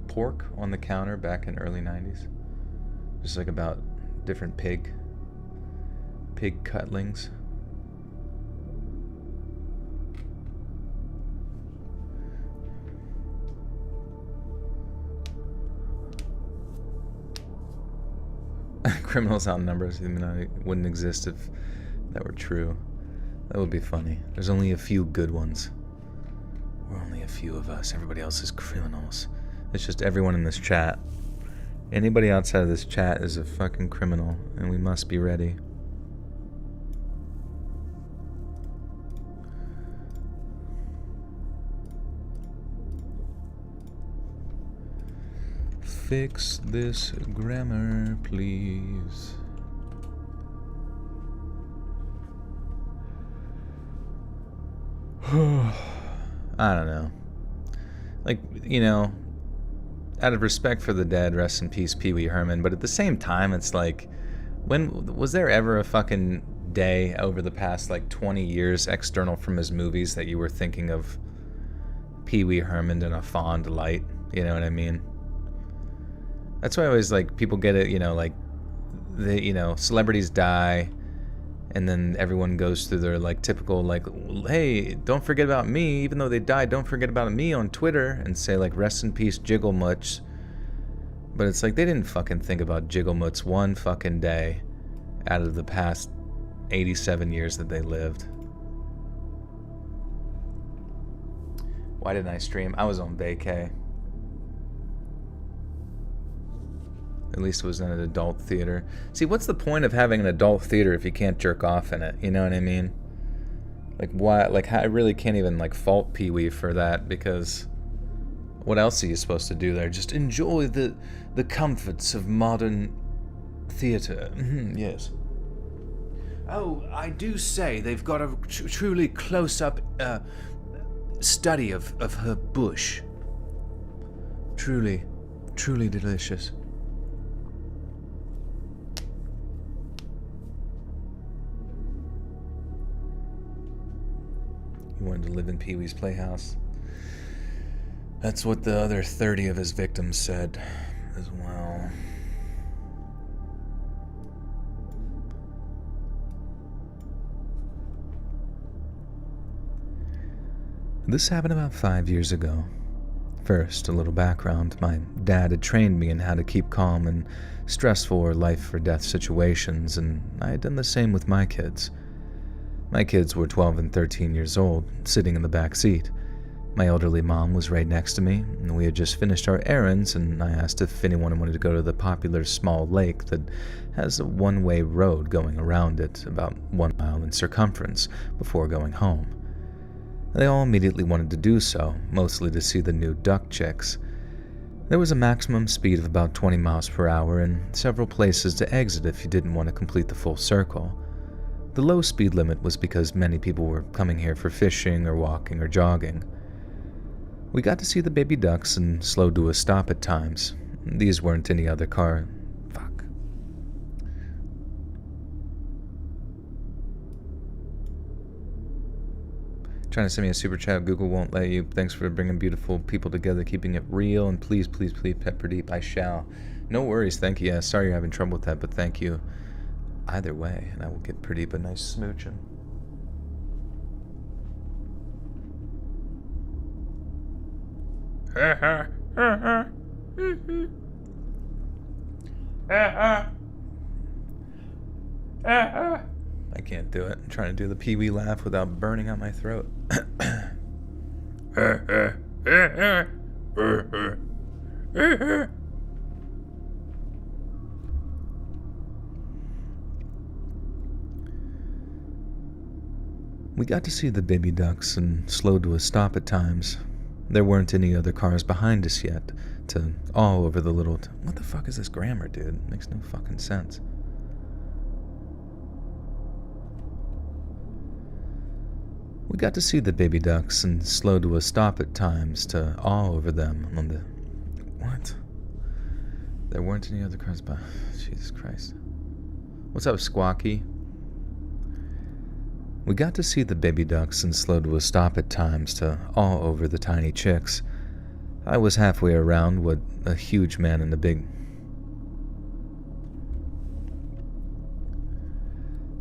pork on the counter back in early 90s. Just like about different pig cutlings. Criminals outnumber us. It wouldn't exist if that were true. That would be funny. There's only a few good ones. We're only a few of us. Everybody else is criminals. It's just everyone in this chat. Anybody outside of this chat is a fucking criminal, and we must be ready. Fix this grammar, please. I don't know. Like, you know, out of respect for the dead, rest in peace, Pee Wee Herman, but at the same time, it's like, when was there ever a fucking day over the past, like, 20 years external from his movies that you were thinking of Pee Wee Herman in a fond light? You know what I mean? That's why I always, like, people get it, you know, like, celebrities die, and then everyone goes through their, like, typical, like, hey, don't forget about me, even though they died, don't forget about me on Twitter, and say, like, rest in peace, Jigglemuts. But it's like, they didn't fucking think about Jigglemuts one fucking day out of the past 87 years that they lived. Why didn't I stream? I was on vacay. At least it was in an adult theater. See, what's the point of having an adult theater if you can't jerk off in it? You know what I mean? Like, why? Like, I really can't even, like, fault Pee Wee for that, because what else are you supposed to do there? Just enjoy the comforts of modern theater. Yes. Oh, I do say they've got a truly close-up study of her bush. Truly delicious. He wanted to live in Pee Wee's Playhouse. That's what the other 30 of his victims said as well. This happened about 5 years ago. First, a little background. My dad had trained me in how to keep calm in stressful or life-or-death situations, and I had done the same with my kids. My kids were 12 and 13 years old, sitting in the back seat. My elderly mom was right next to me, and we had just finished our errands, and I asked if anyone wanted to go to the popular small lake that has a one-way road going around it, about 1 mile in circumference, before going home. They all immediately wanted to do so, mostly to see the new duck chicks. There was a maximum speed of about 20 miles per hour and several places to exit if you didn't want to complete the full circle. The low speed limit was because many people were coming here for fishing or walking or jogging. We got to see the baby ducks and slowed to a stop at times. These weren't any other car. Fuck. Trying to send me a super chat, Google won't let you. Thanks for bringing beautiful people together, keeping it real, and please, Pepper Deep, I shall. No worries, thank you. Yeah, sorry you're having trouble with that, but thank you. Either way, and I will get pretty but nice smooching. I can't do it. I'm trying to do the Pee-wee laugh without burning out my throat. We got to see the baby ducks and slowed to a stop at times. There weren't any other cars behind us yet, to all over the little... What the fuck is this grammar, dude? Makes no fucking sense. We got to see the baby ducks and slowed to a stop at times to awe over them on the... What? There weren't any other cars behind... Jesus Christ. What's up, Squawky? We got to see the baby ducks and slowed to a stop at times to awe over the tiny chicks. I was halfway around what a huge man in a big...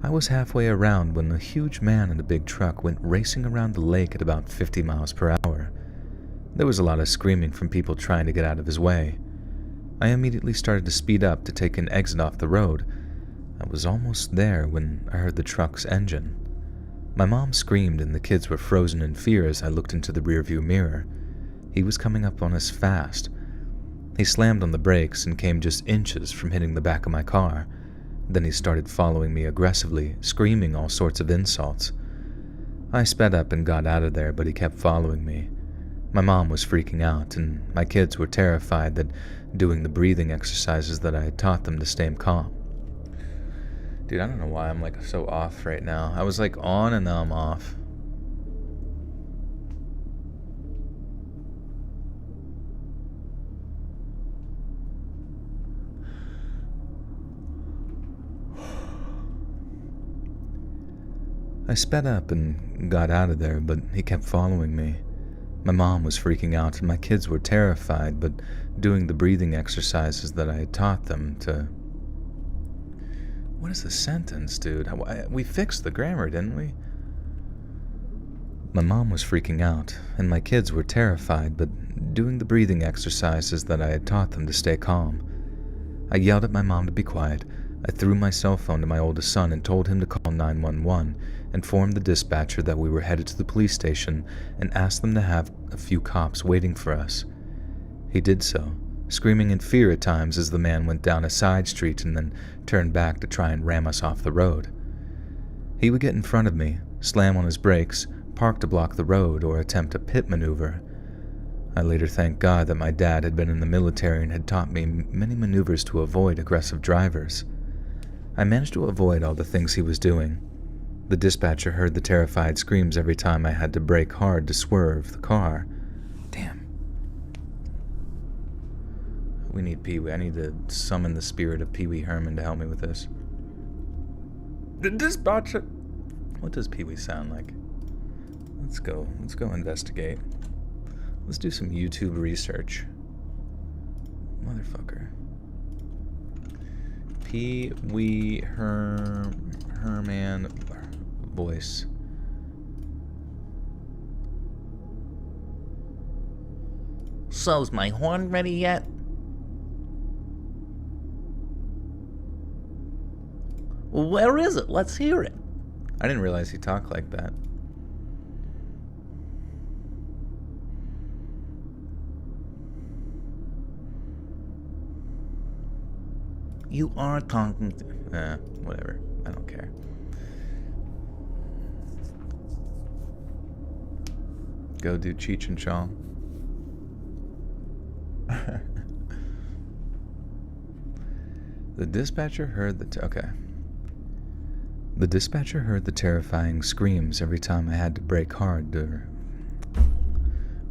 I was halfway around when a huge man in a big truck went racing around the lake at about 50 miles per hour. There was a lot of screaming from people trying to get out of his way. I immediately started to speed up to take an exit off the road. I was almost there when I heard the truck's engine. My mom screamed and the kids were frozen in fear as I looked into the rearview mirror. He was coming up on us fast. He slammed on the brakes and came just inches from hitting the back of my car. Then he started following me aggressively, screaming all sorts of insults. I sped up and got out of there, but he kept following me. My mom was freaking out, and my kids were terrified that doing the breathing exercises that I had taught them to stay calm. Dude, I don't know why I'm like so off right now. I was like on and now I'm off. I sped up and got out of there, but he kept following me. My mom was freaking out and my kids were terrified, but doing the breathing exercises that I had taught them to... What is the sentence, dude? We fixed the grammar, didn't we? My mom was freaking out, and my kids were terrified, but doing the breathing exercises that I had taught them to stay calm. I yelled at my mom to be quiet. I threw my cell phone to my oldest son and told him to call 911, informed the dispatcher that we were headed to the police station, and asked them to have a few cops waiting for us. He did so, screaming in fear at times as the man went down a side street and then turned back to try and ram us off the road. He would get in front of me, slam on his brakes, park to block the road, or attempt a pit maneuver. I later thanked God that my dad had been in the military and had taught me many maneuvers to avoid aggressive drivers. I managed to avoid all the things he was doing. The dispatcher heard the terrified screams every time I had to brake hard to swerve the car. Damn. We need Pee-wee. I need to summon the spirit of Pee-wee Herman to help me with this. The dispatcher... What does Pee-wee sound like? Let's go investigate. Let's do some YouTube research. Motherfucker. Pee-wee Herman voice. So's my horn ready yet? Well, where is it? Let's hear it. I didn't realize he talked like that. You are talking to... Whatever. I don't care. Go do Cheech and Chong. The dispatcher heard okay. The dispatcher heard the terrifying screams every time I had to brake hard to...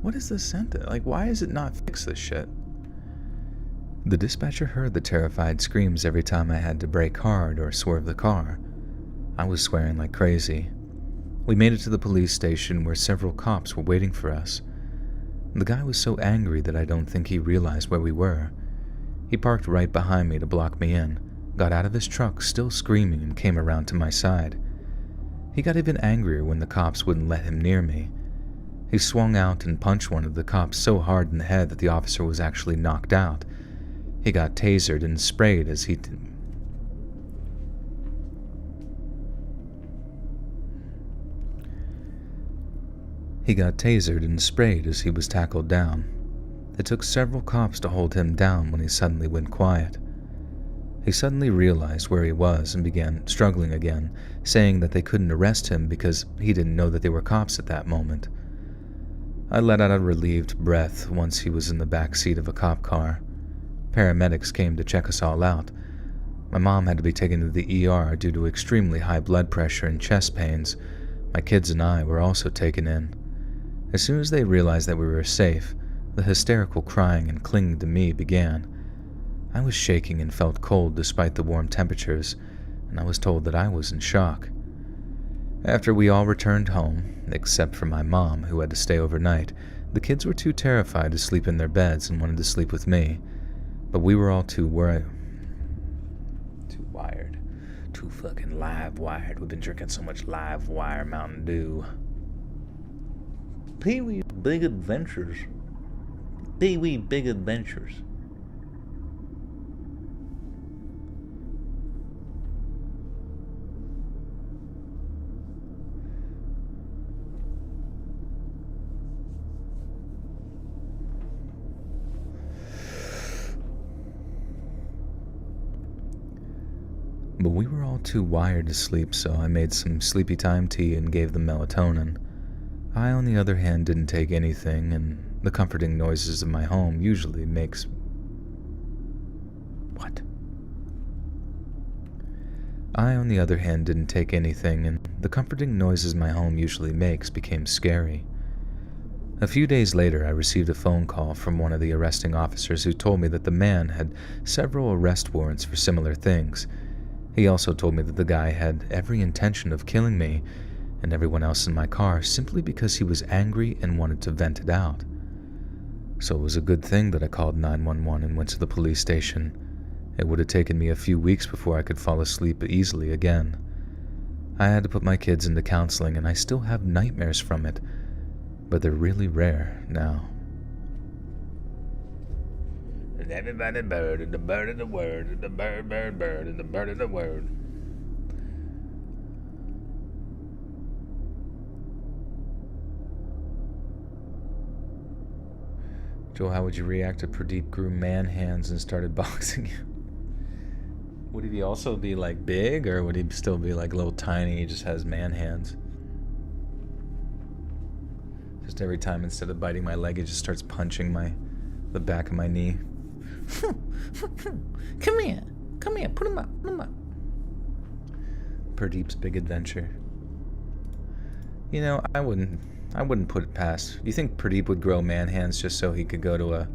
What is this sentence? Like, why is it not fix this shit? The dispatcher heard the terrified screams every time I had to brake hard or swerve the car. I was swearing like crazy. We made it to the police station where several cops were waiting for us. The guy was so angry that I don't think he realized where we were. He parked right behind me to block me in, got out of his truck still screaming, and came around to my side. He got even angrier when the cops wouldn't let him near me. He swung out and punched one of the cops so hard in the head that the officer was actually knocked out. He got tasered and sprayed as he was tackled down. It took several cops to hold him down when he suddenly went quiet. He suddenly realized where he was and began struggling again, saying that they couldn't arrest him because he didn't know that they were cops at that moment. I let out a relieved breath once he was in the back seat of a cop car. Paramedics came to check us all out. My mom had to be taken to the ER due to extremely high blood pressure and chest pains. My kids and I were also taken in. As soon as they realized that we were safe, the hysterical crying and clinging to me began. I was shaking and felt cold despite the warm temperatures, and I was told that I was in shock. After we all returned home, except for my mom, who had to stay overnight, the kids were too terrified to sleep in their beds and wanted to sleep with me. But we were all too wired. Too fucking live wired. We've been drinking so much Live Wire Mountain Dew. Pee-wee Big Adventures. Pee-wee Big Adventures. But we were all too wired to sleep, so I made some sleepy time tea and gave them melatonin. I, on the other hand, didn't take anything, and the comforting noises of my home usually makes... What? I, on the other hand, didn't take anything, and the comforting noises my home usually makes became scary. A few days later, I received a phone call from one of the arresting officers who told me that the man had several arrest warrants for similar things. He also told me that the guy had every intention of killing me and everyone else in my car simply because he was angry and wanted to vent it out. So it was a good thing that I called 911 and went to the police station. It would have taken me a few weeks before I could fall asleep easily again. I had to put my kids into counseling, and I still have nightmares from it, but they're really rare now. And everybody bird, and the bird of the word, and the bird, and the bird of the word. Joel, how would you react if Pradeep grew man hands and started boxing you? Would he also be like big, or would he still be like little tiny, he just has man hands? Just every time, instead of biting my leg, he just starts punching the back of my knee. Come here, put him up. Pradeep's big adventure. You know, I wouldn't put it past. You think Pradeep would grow man hands just so he could go to a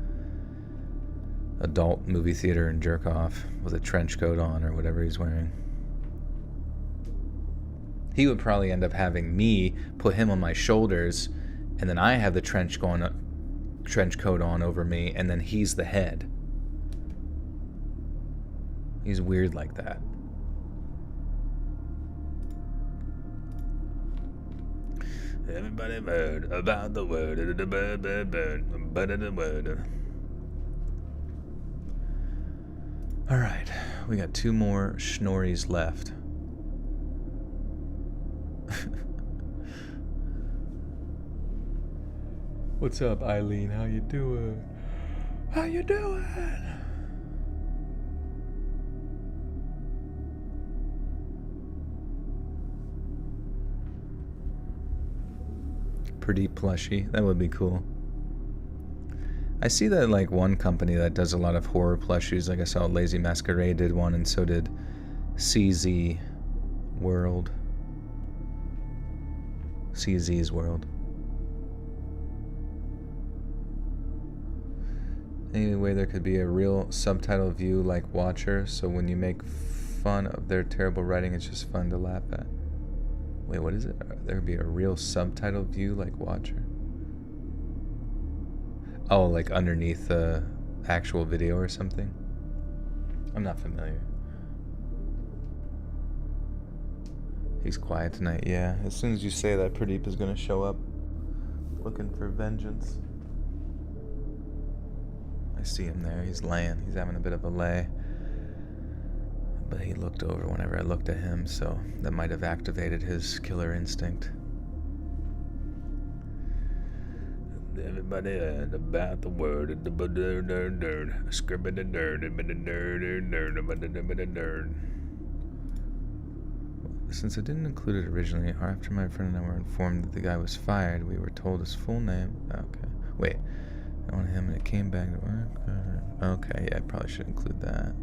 adult movie theater and jerk off with a trench coat on or whatever he's wearing? He would probably end up having me put him on my shoulders, and then I have the trench coat on over me, and then he's the head. He's weird like that. Everybody bird about the word, the bird, bird of the word. Alright, we got 2 more schnorries left. What's up, Eileen? How you doing? How you doing? Pradeep plushie, that would be cool. I see that like one company that does a lot of horror plushies, like I saw Lazy Masquerade did one, and so did CZ's World. Anyway, there could be a real subtitle view like Watcher, so when you make fun of their terrible writing, it's just fun to laugh at. Wait, what is it? There could be a real subtitle view like Watcher. Oh, like underneath the actual video or something? I'm not familiar. He's quiet tonight, yeah. As soon as you say that, Pradeep is gonna show up. looking for vengeance. I see him there. He's laying. He's having a bit of a lay. But he looked over whenever I looked at him, so that might have activated his killer instinct. Everybody heard about the word of the Since I didn't include it originally, after my friend and I were informed that the guy was fired, we were told his full name. Okay. Wait. I wanted him and it came back to work. Okay, yeah, I probably should include that.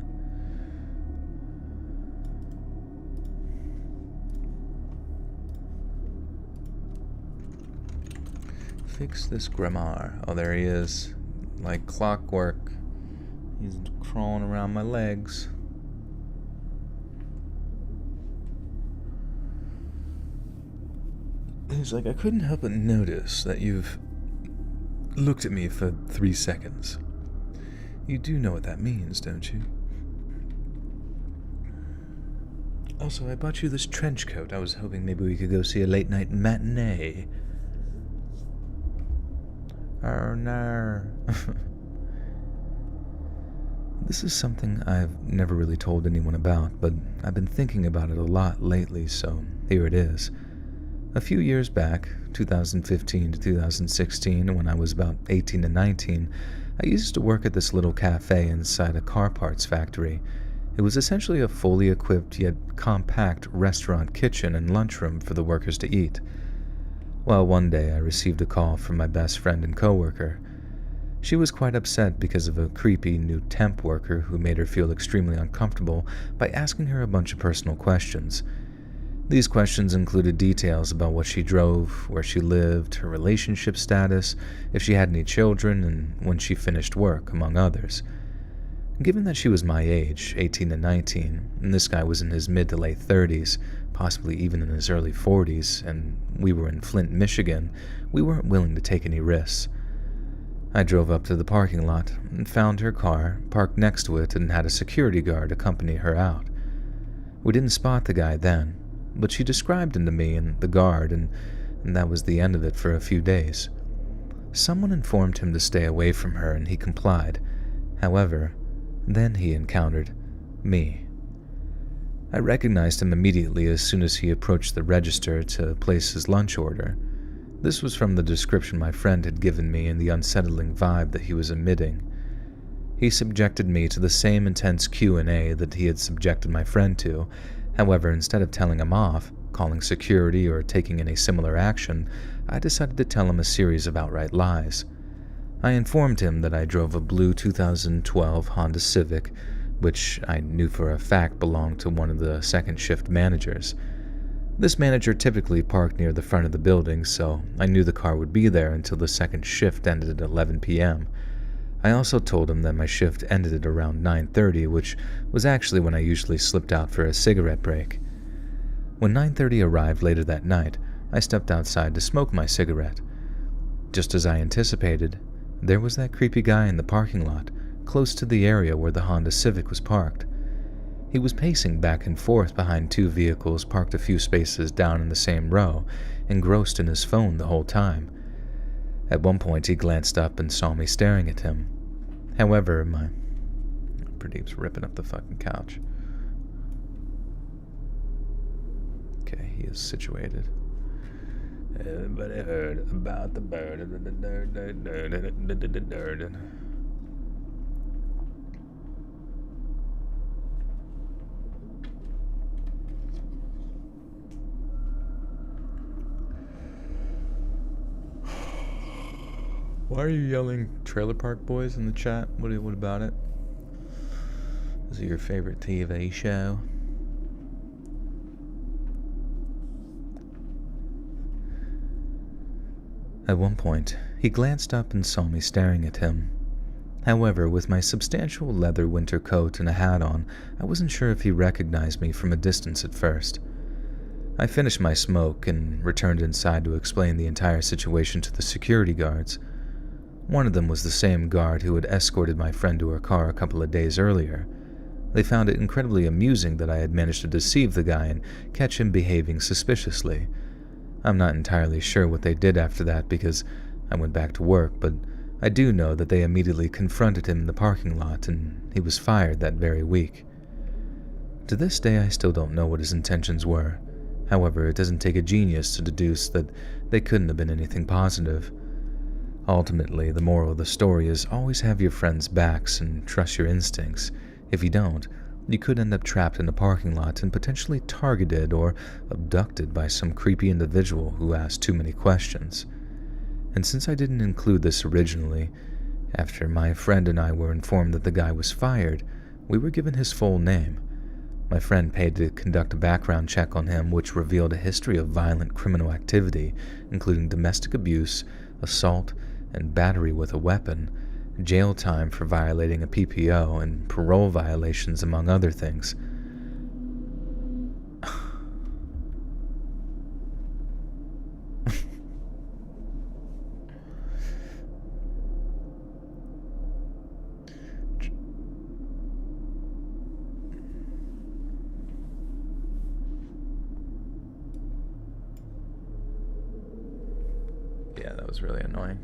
Fix this grammar. Oh, there he is. Like clockwork. He's crawling around my legs. He's like, I couldn't help but notice that you've looked at me for 3 seconds. You do know what that means, don't you? Also, I bought you this trench coat. I was hoping maybe we could go see a late-night matinee. Oh, no. This is something I've never really told anyone about, but I've been thinking about it a lot lately, so here it is. A few years back, 2015 to 2016, when I was about 18 to 19, I used to work at this little cafe inside a car parts factory. It was essentially a fully equipped yet compact restaurant kitchen and lunchroom for the workers to eat. Well, one day I received a call from my best friend and coworker. She was quite upset because of a creepy new temp worker who made her feel extremely uncomfortable by asking her a bunch of personal questions. These questions included details about what she drove, where she lived, her relationship status, if she had any children, and when she finished work, among others. Given that she was my age, 18 to 19, and this guy was in his mid to late 30s, possibly even in his early 40s, and we were in Flint, Michigan, we weren't willing to take any risks. I drove up to the parking lot and found her car, parked next to it, and had a security guard accompany her out. We didn't spot the guy then, but she described him to me and the guard, and that was the end of it for a few days. Someone informed him to stay away from her, and he complied. However, then he encountered me. I recognized him immediately as soon as he approached the register to place his lunch order. This was from the description my friend had given me and the unsettling vibe that he was emitting. He subjected me to the same intense Q&A that he had subjected my friend to. However, instead of telling him off, calling security, or taking any similar action, I decided to tell him a series of outright lies. I informed him that I drove a blue 2012 Honda Civic, which I knew for a fact belonged to one of the second shift managers. This manager typically parked near the front of the building, so I knew the car would be there until the second shift ended at 11 p.m. I also told him that my shift ended at around 9:30, which was actually when I usually slipped out for a cigarette break. When 9:30 arrived later that night, I stepped outside to smoke my cigarette. Just as I anticipated, there was that creepy guy in the parking lot, close to the area where the Honda Civic was parked. He was pacing back and forth behind two vehicles parked a few spaces down in the same row, engrossed in his phone the whole time. At one point, he glanced up and saw me staring at him. However, my Pradeep's ripping up the fucking couch. Okay, he is situated. Everybody heard about the bird. Why are you yelling Trailer Park Boys in the chat? What about it? Is it your favorite TV show? At one point, he glanced up and saw me staring at him. However, with my substantial leather winter coat and a hat on, I wasn't sure if he recognized me from a distance at first. I finished my smoke and returned inside to explain the entire situation to the security guards. One of them was the same guard who had escorted my friend to her car a couple of days earlier. They found it incredibly amusing that I had managed to deceive the guy and catch him behaving suspiciously. I'm not entirely sure what they did after that because I went back to work, but I do know that they immediately confronted him in the parking lot and he was fired that very week. To this day, I still don't know what his intentions were. However, it doesn't take a genius to deduce that they couldn't have been anything positive. Ultimately, the moral of the story is always have your friends' backs and trust your instincts. If you don't, you could end up trapped in a parking lot and potentially targeted or abducted by some creepy individual who asked too many questions. And since I didn't include this originally, after my friend and I were informed that the guy was fired, we were given his full name. My friend paid to conduct a background check on him, which revealed a history of violent criminal activity, including domestic abuse, assault, and battery with a weapon, jail time for violating a PPO, and parole violations, among other things. Yeah, that was really annoying.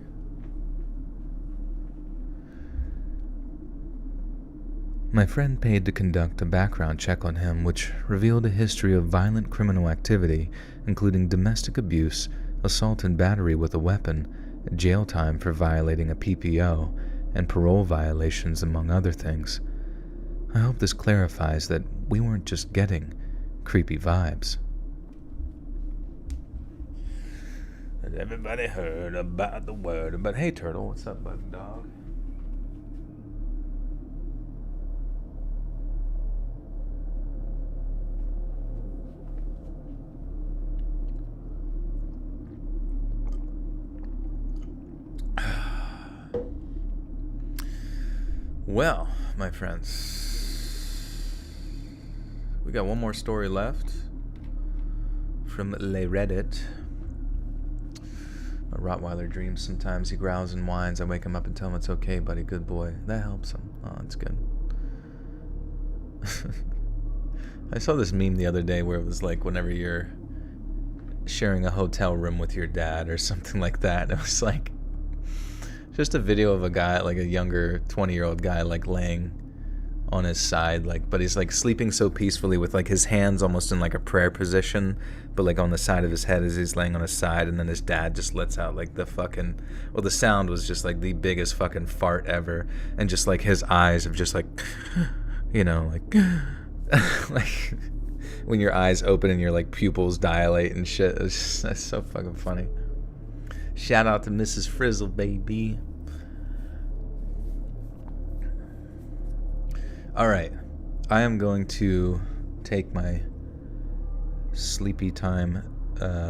My friend paid to conduct a background check on him, which revealed a history of violent criminal activity, including domestic abuse, assault and battery with a weapon, jail time for violating a PPO, and parole violations, among other things. I hope this clarifies that we weren't just getting creepy vibes. And everybody heard about the word. But hey, Turtle, what's up, bug dog? Well, my friends, we got one more story left from Le Reddit. My Rottweiler dreams sometimes. He growls and whines. I wake him up and tell him it's okay, buddy. Good boy. That helps him. Oh, that's good. I saw this meme the other day where it was like whenever you're sharing a hotel room with your dad or something like that. It was like just a video of a guy, like a younger 20-year-old guy, like laying on his side, like, but he's like sleeping so peacefully with like his hands almost in like a prayer position, but like on the side of his head as he's laying on his side, and then his dad just lets out like the fucking, well, the sound was just like the biggest fucking fart ever, and just like his eyes have just like, you know, like like when your eyes open and your like pupils dilate and shit. That's so fucking funny. Shout out to Mrs. Frizzle, baby. Alright, I am going to take my sleepy time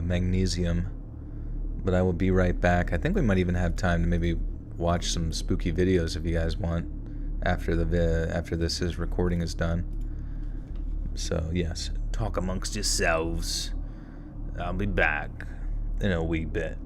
magnesium, but I will be right back. I think we might even have time to maybe watch some spooky videos if you guys want after this recording is done. So yes, talk amongst yourselves. I'll be back in a wee bit.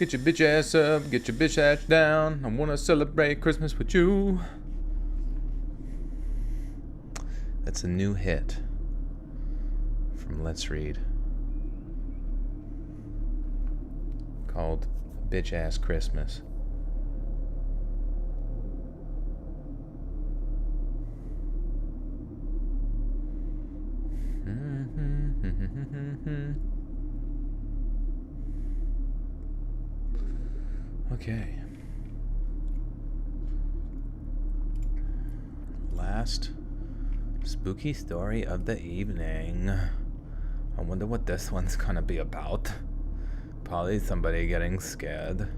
Get your bitch ass up, get your bitch ass down. I wanna celebrate Christmas with you. That's a new hit from Let's Read called Bitch Ass Christmas. Okay. Last spooky story of the evening. I wonder what this one's gonna be about. Probably somebody getting scared.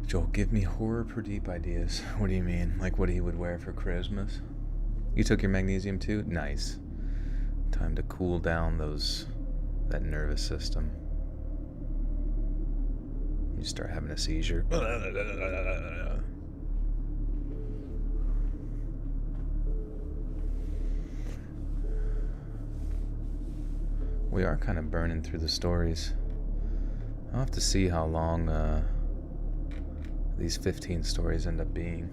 Joel, give me horror per deep ideas. What do you mean? Like what he would wear for Christmas? You took your magnesium too? Nice. Time to cool down that nervous system. You start having a seizure. We are kind of burning through the stories. I'll have to see how long these 15 stories end up being.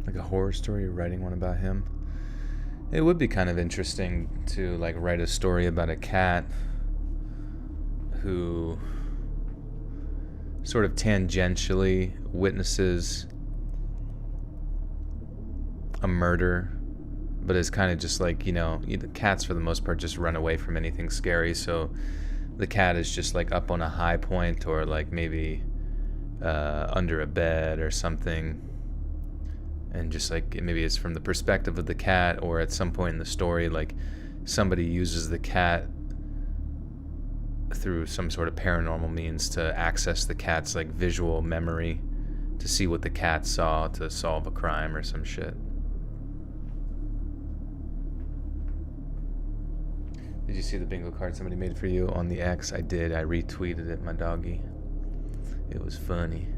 Like a horror story, you're writing one about him. It would be kind of interesting to like write a story about a cat who sort of tangentially witnesses a murder, but is kind of just like, the cats for the most part just run away from anything scary, so the cat is just like up on a high point or like maybe under a bed or something, and just like maybe it's from the perspective of the cat, or at some point in the story like somebody uses the cat through some sort of paranormal means to access the cat's like visual memory to see what the cat saw to solve a crime or some shit. Did you see the bingo card somebody made for you on the X? I did. I retweeted it, my doggy. It was funny.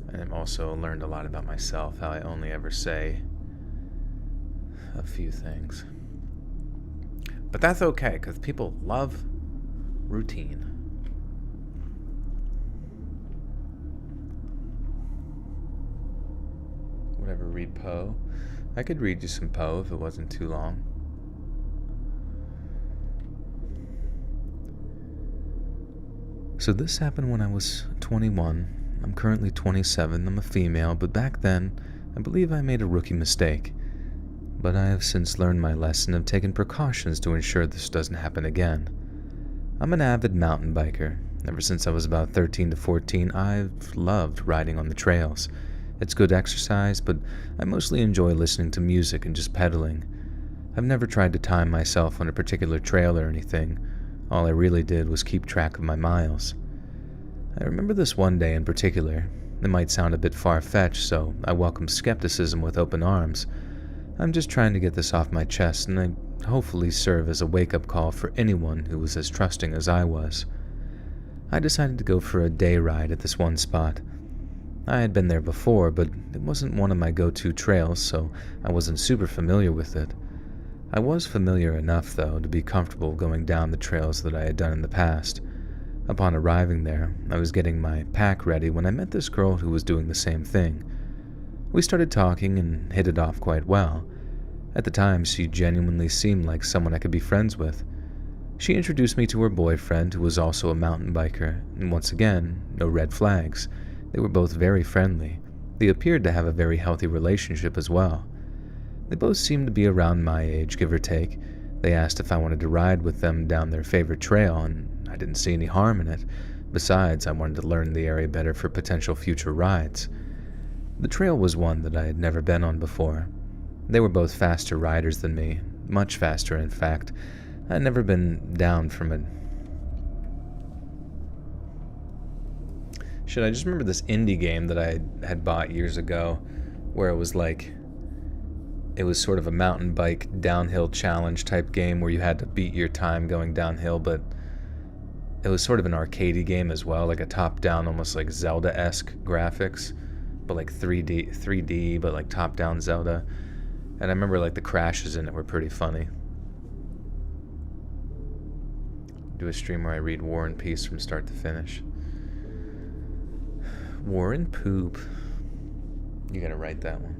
And I also learned a lot about myself, how I only ever say a few things. But that's okay, because people love routine. Whatever, read Poe. I could read you some Poe if it wasn't too long. So this happened when I was 21. I'm currently 27. I'm a female, but back then, I believe I made a rookie mistake. But I have since learned my lesson and have taken precautions to ensure this doesn't happen again. I'm an avid mountain biker. Ever since I was about 13 to 14, I've loved riding on the trails. It's good exercise, but I mostly enjoy listening to music and just pedaling. I've never tried to time myself on a particular trail or anything. All I really did was keep track of my miles. I remember this one day in particular. It might sound a bit far-fetched, so I welcome skepticism with open arms. I'm just trying to get this off my chest, and I hopefully serve as a wake-up call for anyone who was as trusting as I was. I decided to go for a day ride at this one spot. I had been there before, but it wasn't one of my go-to trails, so I wasn't super familiar with it. I was familiar enough, though, to be comfortable going down the trails that I had done in the past. Upon arriving there, I was getting my pack ready when I met this girl who was doing the same thing. We started talking and hit it off quite well. At the time, she genuinely seemed like someone I could be friends with. She introduced me to her boyfriend, who was also a mountain biker, and once again, no red flags. They were both very friendly. They appeared to have a very healthy relationship as well. They both seemed to be around my age, give or take. They asked if I wanted to ride with them down their favorite trail, and I didn't see any harm in it. Besides, I wanted to learn the area better for potential future rides. The trail was one that I had never been on before. They were both faster riders than me, much faster in fact. I had never been down from it. Shit, I just remember this indie game that I had bought years ago where it was like, it was sort of a mountain bike downhill challenge type game where you had to beat your time going downhill, but it was sort of an arcadey game as well, like a top-down, almost like Zelda-esque graphics, but like 3D, but like top-down Zelda. And I remember like the crashes in it were pretty funny. Do a stream where I read War and Peace from start to finish. War and Poop. You gotta write that one.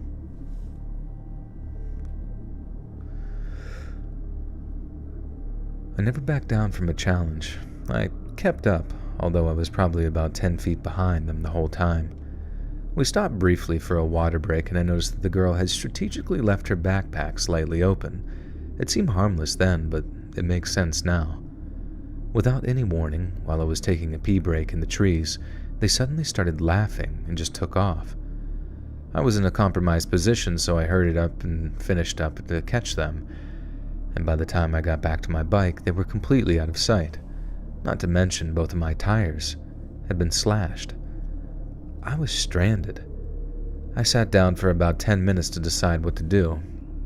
I never backed down from a challenge. I kept up, although I was probably about 10 feet behind them the whole time. We stopped briefly for a water break, and I noticed that the girl had strategically left her backpack slightly open. It seemed harmless then, but it makes sense now. Without any warning, while I was taking a pee break in the trees, they suddenly started laughing and just took off. I was in a compromised position, so I hurried up and finished up to catch them. And by the time I got back to my bike, they were completely out of sight. Not to mention both of my tires had been slashed. I was stranded. I sat down for about 10 minutes to decide what to do.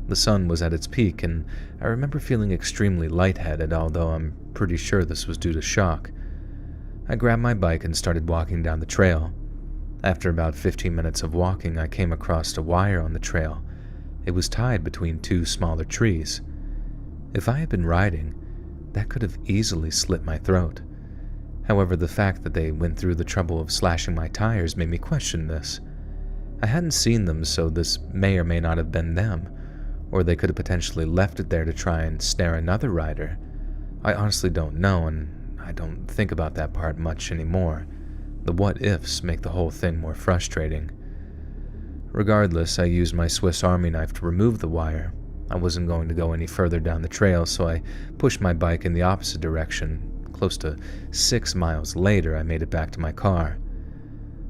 The sun was at its peak, and I remember feeling extremely lightheaded, although I'm pretty sure this was due to shock. I grabbed my bike and started walking down the trail. After about 15 minutes of walking, I came across a wire on the trail. It was tied between two smaller trees. If I had been riding, that could have easily slit my throat. However, the fact that they went through the trouble of slashing my tires made me question this. I hadn't seen them, so this may or may not have been them, or they could have potentially left it there to try and snare another rider. I honestly don't know, and I don't think about that part much anymore. The what-ifs make the whole thing more frustrating. Regardless, I used my Swiss Army knife to remove the wire. I wasn't going to go any further down the trail, so I pushed my bike in the opposite direction. Close to 6 miles later, I made it back to my car.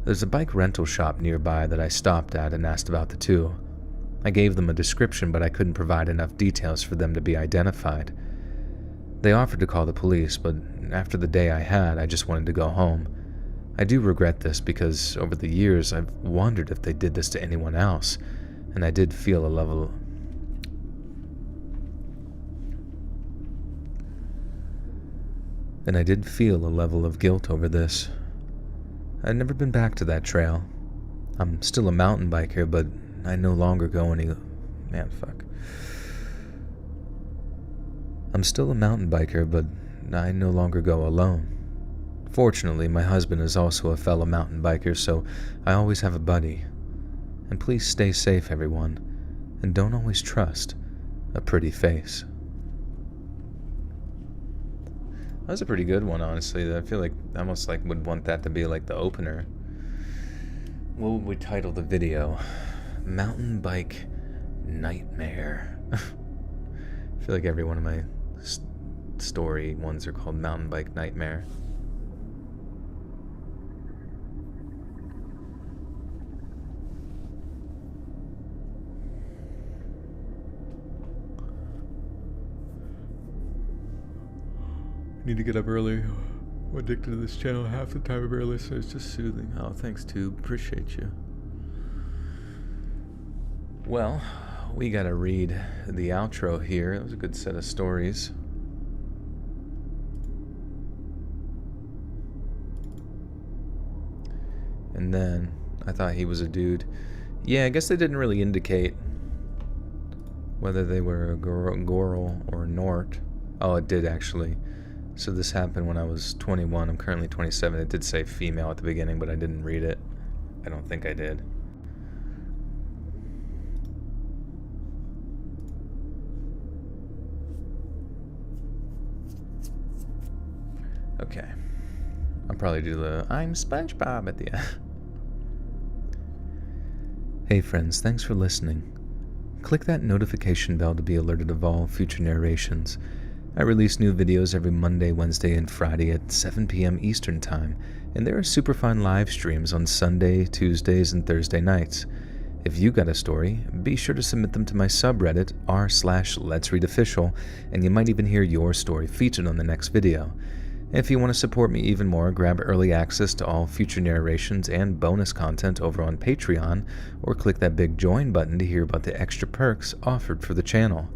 There's a bike rental shop nearby that I stopped at and asked about the two. I gave them a description, but I couldn't provide enough details for them to be identified. They offered to call the police, but after the day I had, I just wanted to go home. I do regret this because over the years I've wondered if they did this to anyone else, and I did feel a level of guilt over this. I'd never been back to that trail. I'm still a mountain biker, but I no longer go I'm still a mountain biker, but I no longer go alone. Fortunately, my husband is also a fellow mountain biker, so I always have a buddy. And please stay safe, everyone, and don't always trust a pretty face. That was a pretty good one, honestly. I feel like I almost would want that to be like the opener. What would we title the video? Mountain Bike Nightmare. I feel like every one of my story ones are called Mountain Bike Nightmare. Need to get up early. I'm addicted to this channel half the time of early, so it's just soothing. Oh, thanks, Tube. Appreciate you. Well, we gotta read the outro here. It was a good set of stories. And then, I thought he was a dude. Yeah, I guess they didn't really indicate whether they were a girl or a Nort. Oh, it did actually. So this happened when I was 21. I'm currently 27. It did say female at the beginning, but I didn't read it. I don't think I did. Okay. I'll probably do the I'm SpongeBob at the end. Hey friends, thanks for listening. Click that notification bell to be alerted of all future narrations. I release new videos every Monday, Wednesday, and Friday at 7 p.m. Eastern Time, and there are super fun live streams on Sunday, Tuesdays, and Thursday nights. If you got a story, be sure to submit them to my subreddit r/letsreadofficial, and you might even hear your story featured on the next video. If you want to support me even more, grab early access to all future narrations and bonus content over on Patreon, or click that big join button to hear about the extra perks offered for the channel.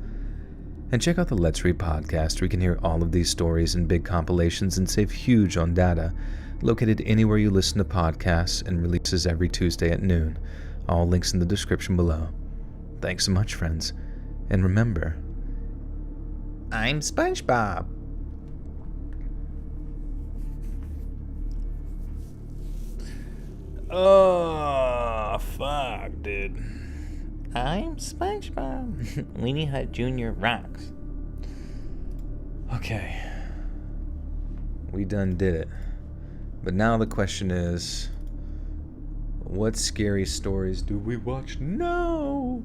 And check out the Let's Read podcast, where you can hear all of these stories in big compilations and save huge on data, located anywhere you listen to podcasts and releases every Tuesday at noon. All links in the description below. Thanks so much, friends. And remember, I'm SpongeBob. Oh, fuck, dude. I'm SpongeBob. Weenie Hut Jr. rocks. okay, we done did it. But now the question is, what scary stories do we watch now?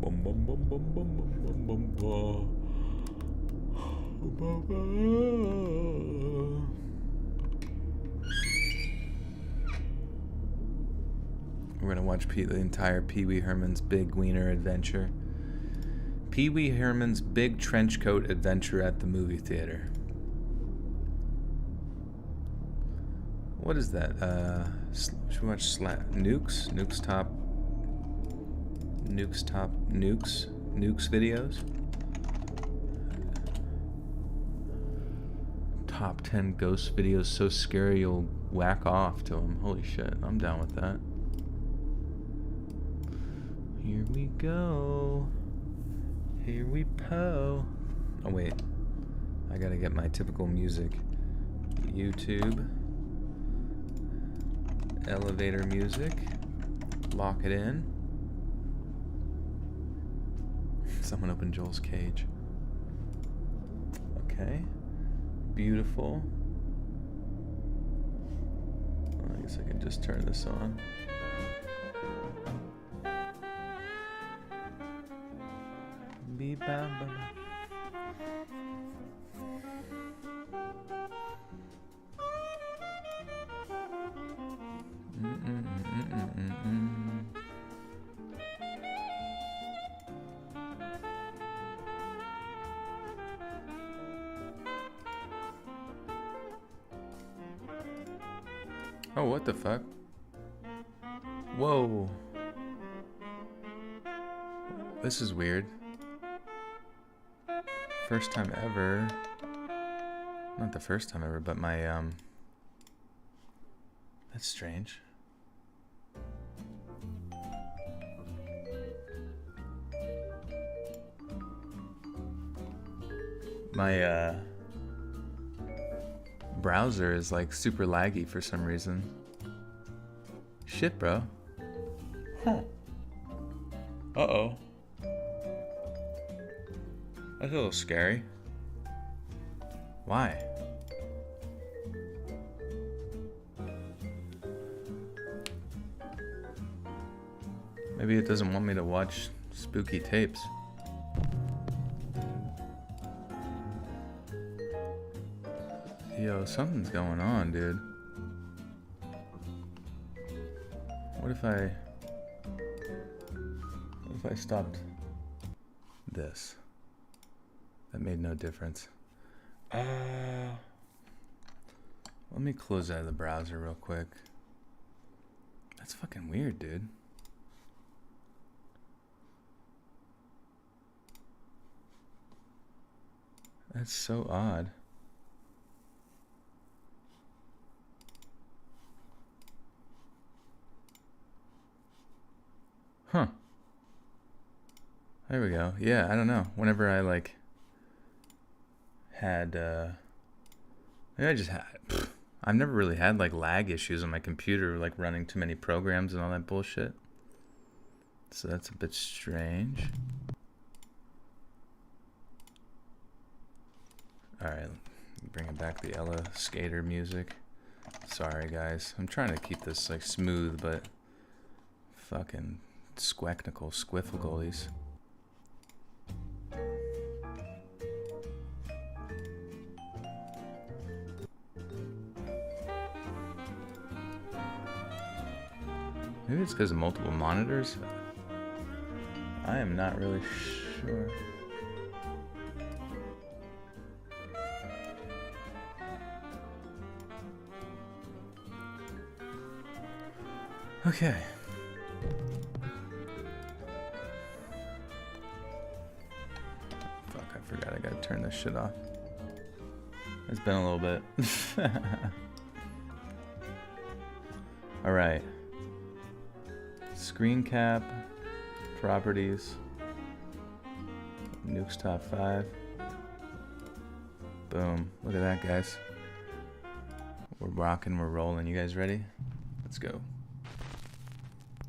Bum, bum, bum, bum, bum, bum, bum, bum. We're gonna watch the entire Pee Wee Herman's Big Wiener Adventure. Pee Wee Herman's Big Trench Coat Adventure at the movie theater. What is that? Should we watch Nukes? Nukes videos? Top 10 ghost videos so scary you'll whack off to them. Holy shit, I'm down with that. Here we go. Here we po. Oh wait, I gotta get my typical music. YouTube. Elevator music. Lock it in. Someone opened Joel's cage. Okay. Beautiful. I guess I can just turn this on. Beep, bam, bam. Oh, what the fuck? Whoa. This is weird. First time ever. Not the first time ever, but my, that's strange. My, browser is like super laggy for some reason. Shit, bro. Huh. Uh-oh. That's a little scary. Why? Maybe it doesn't want me to watch spooky tapes. Yo, something's going on, dude. What if I stopped this? That made no difference. Let me close out of the browser real quick. That's fucking weird, dude. That's so odd. Huh. There we go. Yeah, I don't know. Whenever I like had maybe I just had I've never really had like lag issues on my computer, like running too many programs and all that bullshit. So that's a bit strange. Alright, bringing back the Ella Skater music. Sorry guys, I'm trying to keep this like smooth, but fucking squecknical squifflegolies. Maybe it's because of multiple monitors. I am not really sure. Okay. Fuck, I forgot I gotta turn this shit off. It's been a little bit. Alright. Screen cap. Properties. Nuke's top 5. Boom. Look at that, guys. We're rocking, we're rolling. You guys ready? Let's go.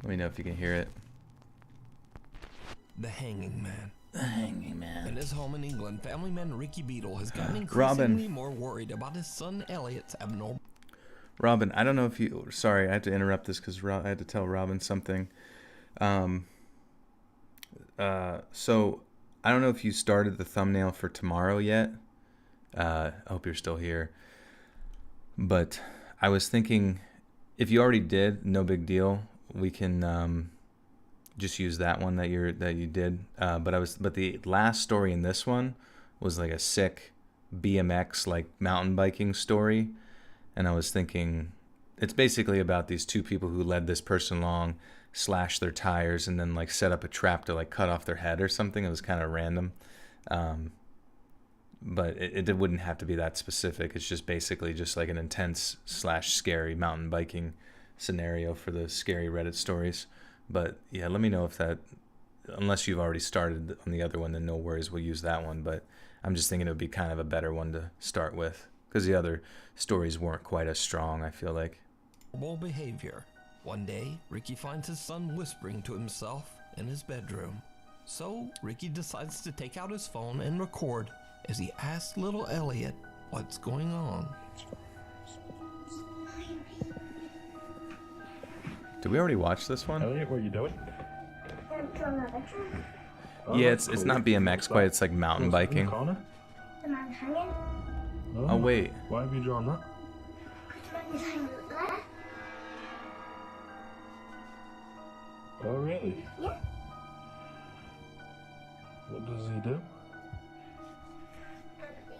Let me know if you can hear it. The Hanging Man. The Hanging Man. In his home in England, family man Ricky Beadle has gotten Robin. increasingly more worried about his son Elliot's abnormal. Robin, I don't know if you... Sorry, I had to interrupt this because I had to tell Robin something. So, I don't know if you started the thumbnail for tomorrow yet. I hope you're still here. But I was thinking, if you already did, no big deal. We can just use that one that you did. But the last story in this one was like a sick BMX like mountain biking story, and I was thinking it's basically about these two people who led this person along, slashed their tires, and then like set up a trap to like cut off their head or something. It was kind of random, but it wouldn't have to be that specific. It's just basically just like an intense / scary mountain biking scenario for the scary Reddit stories. But yeah, let me know if that, unless you've already started on the other one, then no worries, we'll use that one. But I'm just thinking it would be kind of a better one to start with because the other stories weren't quite as strong, I feel like. Behavior. One day, Ricky finds his son whispering to himself in his bedroom. So, Ricky decides to take out his phone and record as he asks little Elliot what's going on. Did we already watch this one? Elliot, what are you doing? Yeah, it's not BMX quite, it's like mountain biking. The man hanging. Oh wait. Why have you drawn that? The man is hanging there. Oh, really? Yeah. What does he do?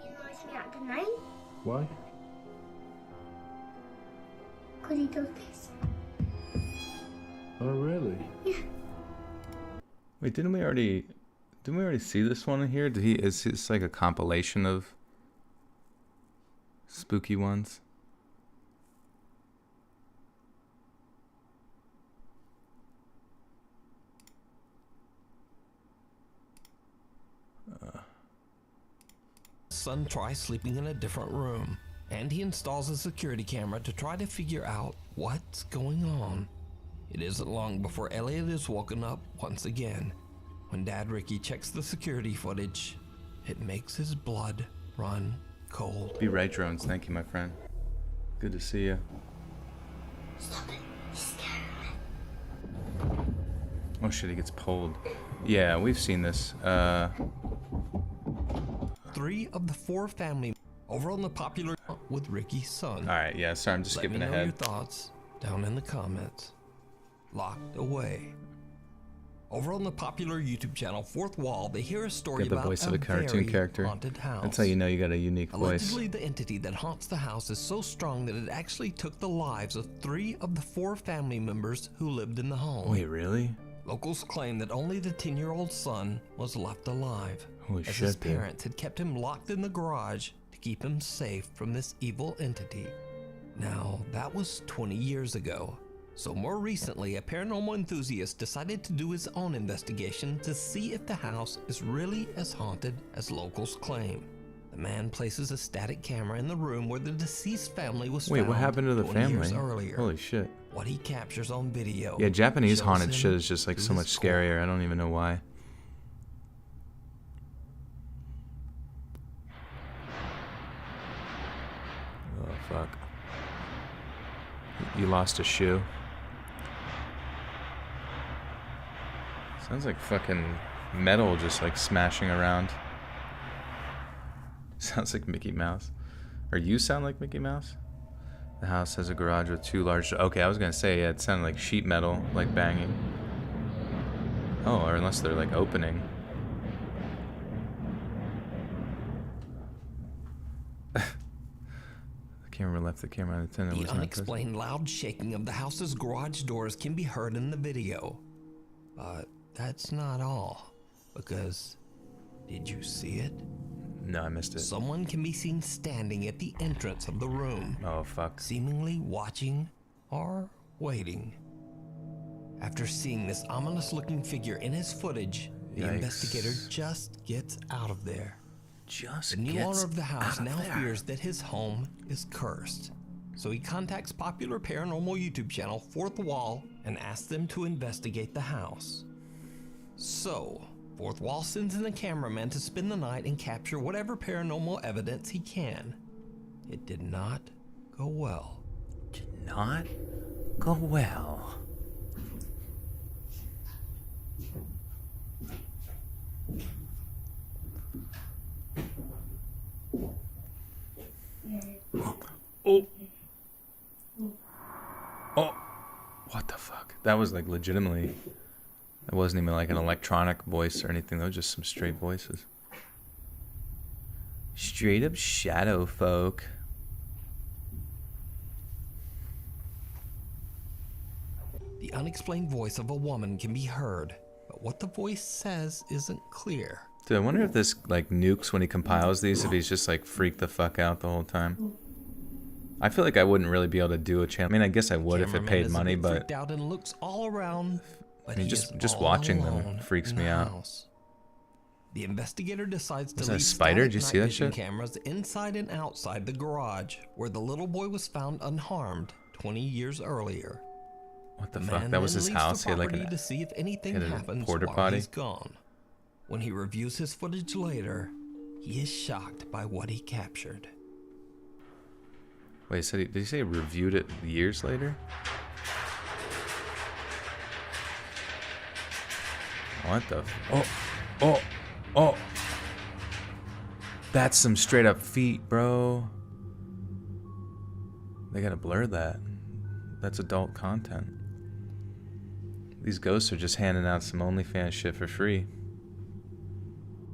He annoys me at the night Why? because he does this. Oh, really? Yeah. Wait, didn't we already see this one in here? Is this like a compilation of spooky ones? Son tries sleeping in a different room, and he installs a security camera to try to figure out what's going on. It isn't long before Elliot is woken up once again. When Dad Ricky checks the security footage, it makes his blood run cold. Be right, drones. Thank you, my friend. Good to see you. Stop it. You're scaring me. Oh shit, he gets pulled. Yeah, we've seen this. 3 of the 4 family over on the popular with Ricky's son. Alright, yeah, sorry, I'm just Let skipping me know ahead. your thoughts down in the comments. Locked Away. Over on the popular YouTube channel Fourth Wall, they hear a story Got the about voice of a cartoon very character. haunted house. That's how you know you got a unique voice. Allegedly, the entity that haunts the house is so strong that it actually took the lives of 3 of the 4 family members who lived in the home. Wait, really? Locals claim that only the 10-year-old son was left alive, Holy as shit, his dude. parents had kept him locked in the garage to keep him safe from this evil entity. Now, that was 20 years ago. So more recently, a paranormal enthusiast decided to do his own investigation to see if the house is really as haunted as locals claim. The man places a static camera in the room where the deceased family was Wait, found what happened to the 20 years family? earlier. Holy shit. What he captures on video. Yeah, Japanese shows haunted him shit is just like to so much his core. scarier. I don't even know why. Oh, fuck. You lost a shoe. Sounds like fucking metal just like smashing around. Sounds like Mickey Mouse. Or you sound like Mickey Mouse? The house has a garage with 2 large... Okay, I was gonna say, yeah, it sounded like sheet metal, like banging. Oh, or unless they're like opening. The camera left the camera unattended. The Was not present. unexplained loud shaking of the house's garage doors can be heard in the video. But that's not all. Because, did you see it? No, I missed it. Someone can be seen standing at the entrance of the room, Oh, fuck. seemingly watching or waiting. After seeing this ominous-looking figure in his footage, the Yikes. investigator just gets out of there. Just The new gets owner of the house out of now there. fears that his home is cursed. So he contacts popular paranormal YouTube channel Fourth Wall and asks them to investigate the house. So, Fourth Wall sends in a cameraman to spend the night and capture whatever paranormal evidence he can. It did not go well. Did not go well. Oh. Oh. What the fuck? That was like legitimately. That wasn't even like an electronic voice or anything. That was just some straight voices. Straight up shadow folk. The unexplained voice of a woman can be heard, but what the voice says isn't clear. Dude, I wonder if this like nukes when he compiles these, if he's just like freaked the fuck out the whole time. I feel like I wouldn't really be able to do a channel. I mean, I guess I would if it Cameraman paid is a money, bit but freaked out and looks all around. But I mean, he just is all watching them alone freaks in me the out. house. The investigator decides to Was that a leave spider? static Did you see night that vision shit? cameras inside and outside the garage where the little boy was found unharmed 20 years earlier. what the The fuck? man That was then his leaves house. the He had like property an to see if anything he had a happens porta while potty? he's gone. When he reviews his footage later, he is shocked by what he captured. Wait, did he say he reviewed it years later? What the? Oh! That's some straight up feet, bro. They gotta blur that. That's adult content. These ghosts are just handing out some OnlyFans shit for free.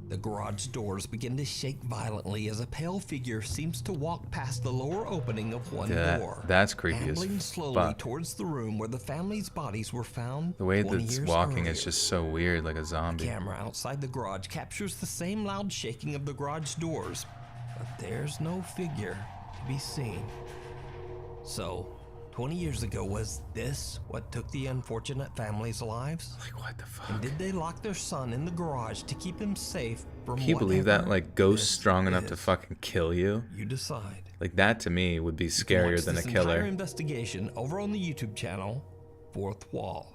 The garage doors begin to shake violently as a pale figure seems to walk past the lower opening of one door. That's creepy as ambling slowly fuck. towards the room where the family's bodies were found. The way 20 that's years walking earlier. is just so weird, like a zombie. Camera outside the garage captures the same loud shaking of the garage doors, but there's no figure to be seen. So, 20 years ago, was this what took the unfortunate family's lives? Like, what the fuck? And did they lock their son in the garage to keep him safe from Can you believe that? whatever Like, ghosts this strong enough to is? fucking kill you? You decide. Like, that to me would be You can scarier watch than a this entire killer. investigation over on the YouTube channel, Fourth Wall.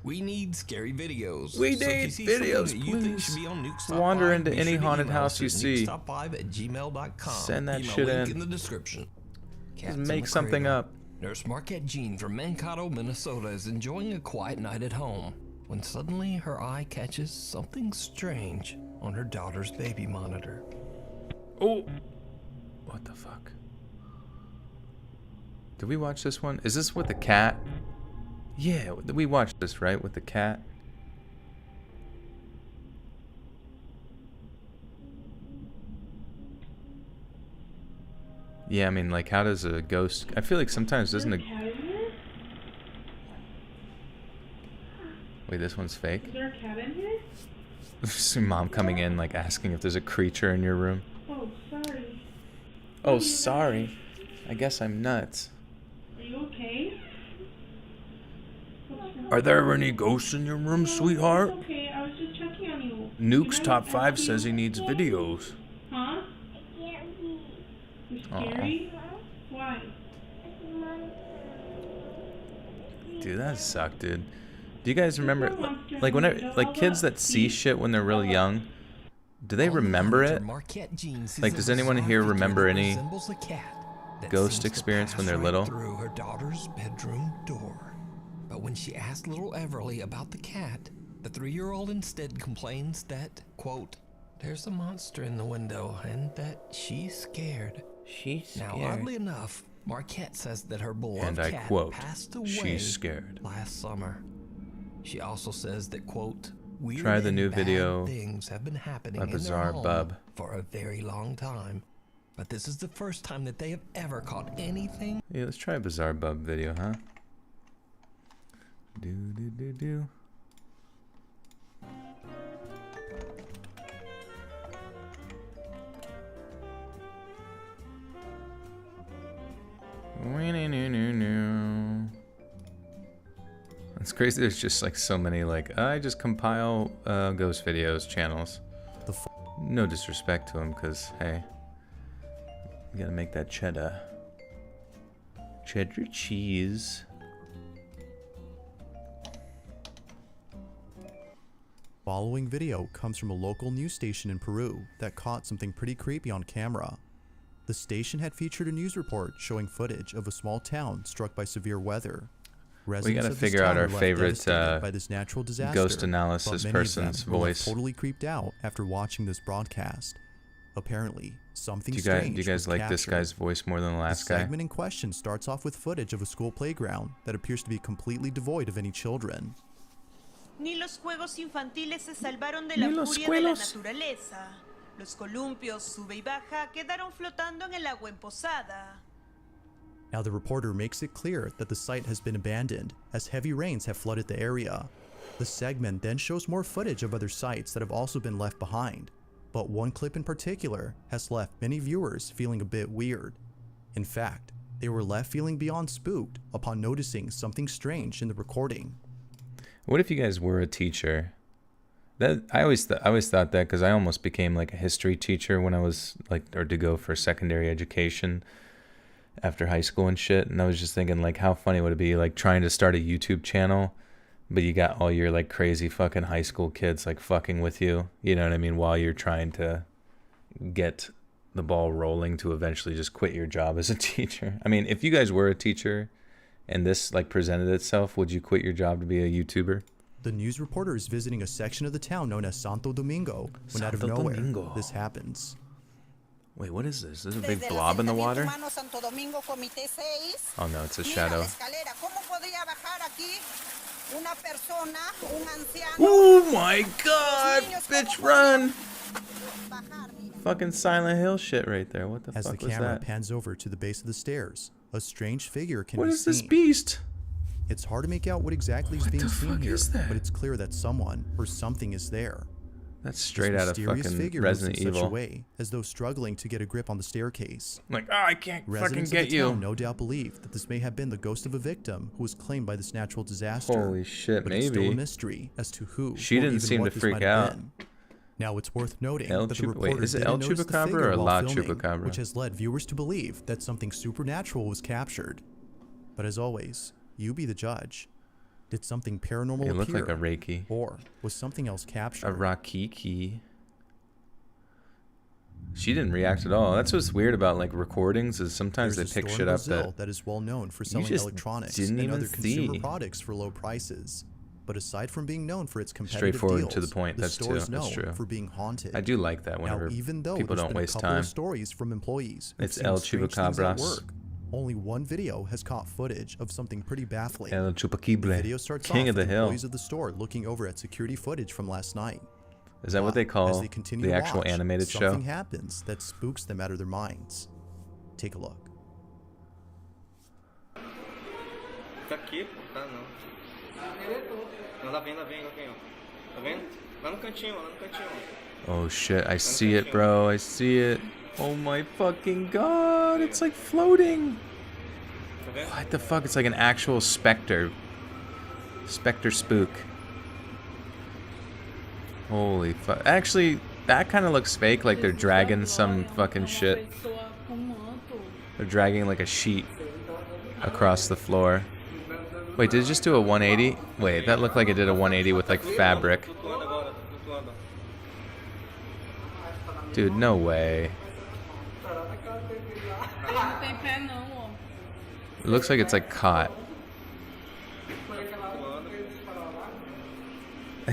We need scary videos. We So if you need see something videos, that you think please. should be on Nuke's Top Wander 5, into be any sure to haunted email house us you at see. nukestop5@gmail.com. Send that Email shit link in. the description. Just Cats in make the something Cradle. up. Nurse Marquette Jean from Mankato, Minnesota is enjoying a quiet night at home when suddenly her eye catches something strange on her daughter's baby monitor. Oh! What the fuck? Did we watch this one? Is this with the cat? Yeah, we watched this, right? With the cat? Yeah, I mean, like, how does a ghost... I feel like sometimes doesn't a... Cat in here? Wait, this one's fake? Is there a cat in here? See mom coming in, like, asking if there's a creature in your room. Oh, sorry. Oh, sorry. I guess I'm nuts. Are you okay? What's wrong? Are there any ghosts in your room, sweetheart? It's okay. I was just checking on you. Nuke's You Top guys 5 actually says he needs okay? videos. Huh? I can't be. You're Aw. scary? Why? Dude, that sucked, dude. Do you guys remember, like, whenever, like, kids that see shit when they're really young, do they On the remember monitor, it? Marquette Jean sees Like, a does anyone bizarre here figure remember that any resembles a cat that ghost seems to experience when pass they're right little? through her daughter's bedroom door. But when she asks little Everly about the cat, the 3-year-old instead complains that, quote, there's a monster in the window and that she's scared. She's Now, oddly enough, Marquette says that her beloved And I cat quote, passed away she's scared. last summer. She also says that, quote, weird Try the and new bad video things have been happening by in their Bizarre home Bub. for a very long time. But this is the first time that they have ever caught anything. Yeah, let's try a Bizarre Bub video, huh? Do do do do. It's crazy. There's just like so many like I just compile ghost videos channels. No disrespect to them, because hey, you gotta make that cheddar cheese. Following video comes from a local news station in Peru that caught something pretty creepy on camera. The station had featured a news report showing footage of a small town struck by severe weather. We gotta of this figure out town our were left favorite devastated by this natural disaster, ghost analysis but many of them person's were left voice. totally creeped out after watching this broadcast. Apparently, something Do you strange guys was like this captured. guy's voice more than the last The guy? segment in question starts off with footage of a school playground that appears to be completely devoid of any children. Ni los juegos infantiles se salvaron de la Ni los furia de la juegos. naturaleza. Los columpios sube y baja quedaron flotando en el agua emposada. Now the reporter makes it clear that the site has been abandoned as heavy rains have flooded the area. The segment then shows more footage of other sites that have also been left behind, but one clip in particular has left many viewers feeling a bit weird. In fact, they were left feeling beyond spooked upon noticing something strange in the recording. What if you guys were a teacher? That I always thought that, because I almost became like a history teacher when I was like, or to go for secondary education after high school and shit. And I was just thinking, like, how funny would it be like trying to start a YouTube channel, but you got all your like crazy fucking high school kids like fucking with you, you know what I mean, while you're trying to get the ball rolling to eventually just quit your job as a teacher. I mean, if you guys were a teacher and this like presented itself, would you quit your job to be a YouTuber? The news reporter is visiting a section of the town known as Santo Domingo when out of Santo nowhere, Domingo. this happens. Wait, what is this? Is this a big blob in the water? Oh no, it's a shadow. Oh my god! Bitch, run! Fucking Silent Hill shit right there. What the As the fuck was camera that? pans over to the base of the stairs, a strange figure can What be is this seen. beast? It's hard to make out what exactly is What being the seen fuck here, is that? but it's clear that someone or something is there. That's This straight out of mysterious fucking figure moves Resident in such a Evil. way as though struggling to get a grip on the staircase. Like, oh, I can't fucking Residents get of the you. town no doubt believe that this may have been the ghost of a victim who was claimed by this natural disaster. Holy shit, but it's still a maybe. mystery as to who. She or didn't even seem what to this freak might have out. been. Now it's worth noting El that the Chupa- wait, reporter is it didn't El notice the Chupacabra figure or while La filming, Chupacabra? which has led viewers to believe that something supernatural was captured. But as always, you be the judge. Did something paranormal It looked appear? like a Reiki. Or was something else captured? A Rakiki. She didn't react at all. That's what's weird about like recordings, is sometimes There's they a pick store shit in up Brazil that is well known for selling just electronics didn't and even other consumer see. products for low prices. But aside from being known for its competitive Straightforward deals, to the point, the that's store is true, that's known true. for being haunted. I do like that whenever Now, even though people there's don't been waste a couple time. of stories from employees who've It's seen El strange things at Chupacabras. work, only one video has caught footage of something pretty baffling. El The Chupaquible, video starts King off of the with Hill. employees of the store looking over at security footage from last night. Is that what they But call as they continue the to actual watch, animated show? something happens that spooks them out of their minds. Take a look. Tá aqui, pô. Tá não. Não, lá vem, ó. Tá vendo? Lá no cantinho, ó. Oh shit, I see it, bro. I see it. Oh my fucking god, it's like floating. Tá vendo? What the fuck? It's like an actual specter. Specter spook. Holy fuck. Actually, that kind of looks fake, like they're dragging some fucking shit. They're dragging like a sheet across the floor. Wait, did it just do a 180? Wait, that looked like it did a 180 with like fabric. Flutuando agora, flutuando. Dude, no way. It looks like it's like caught.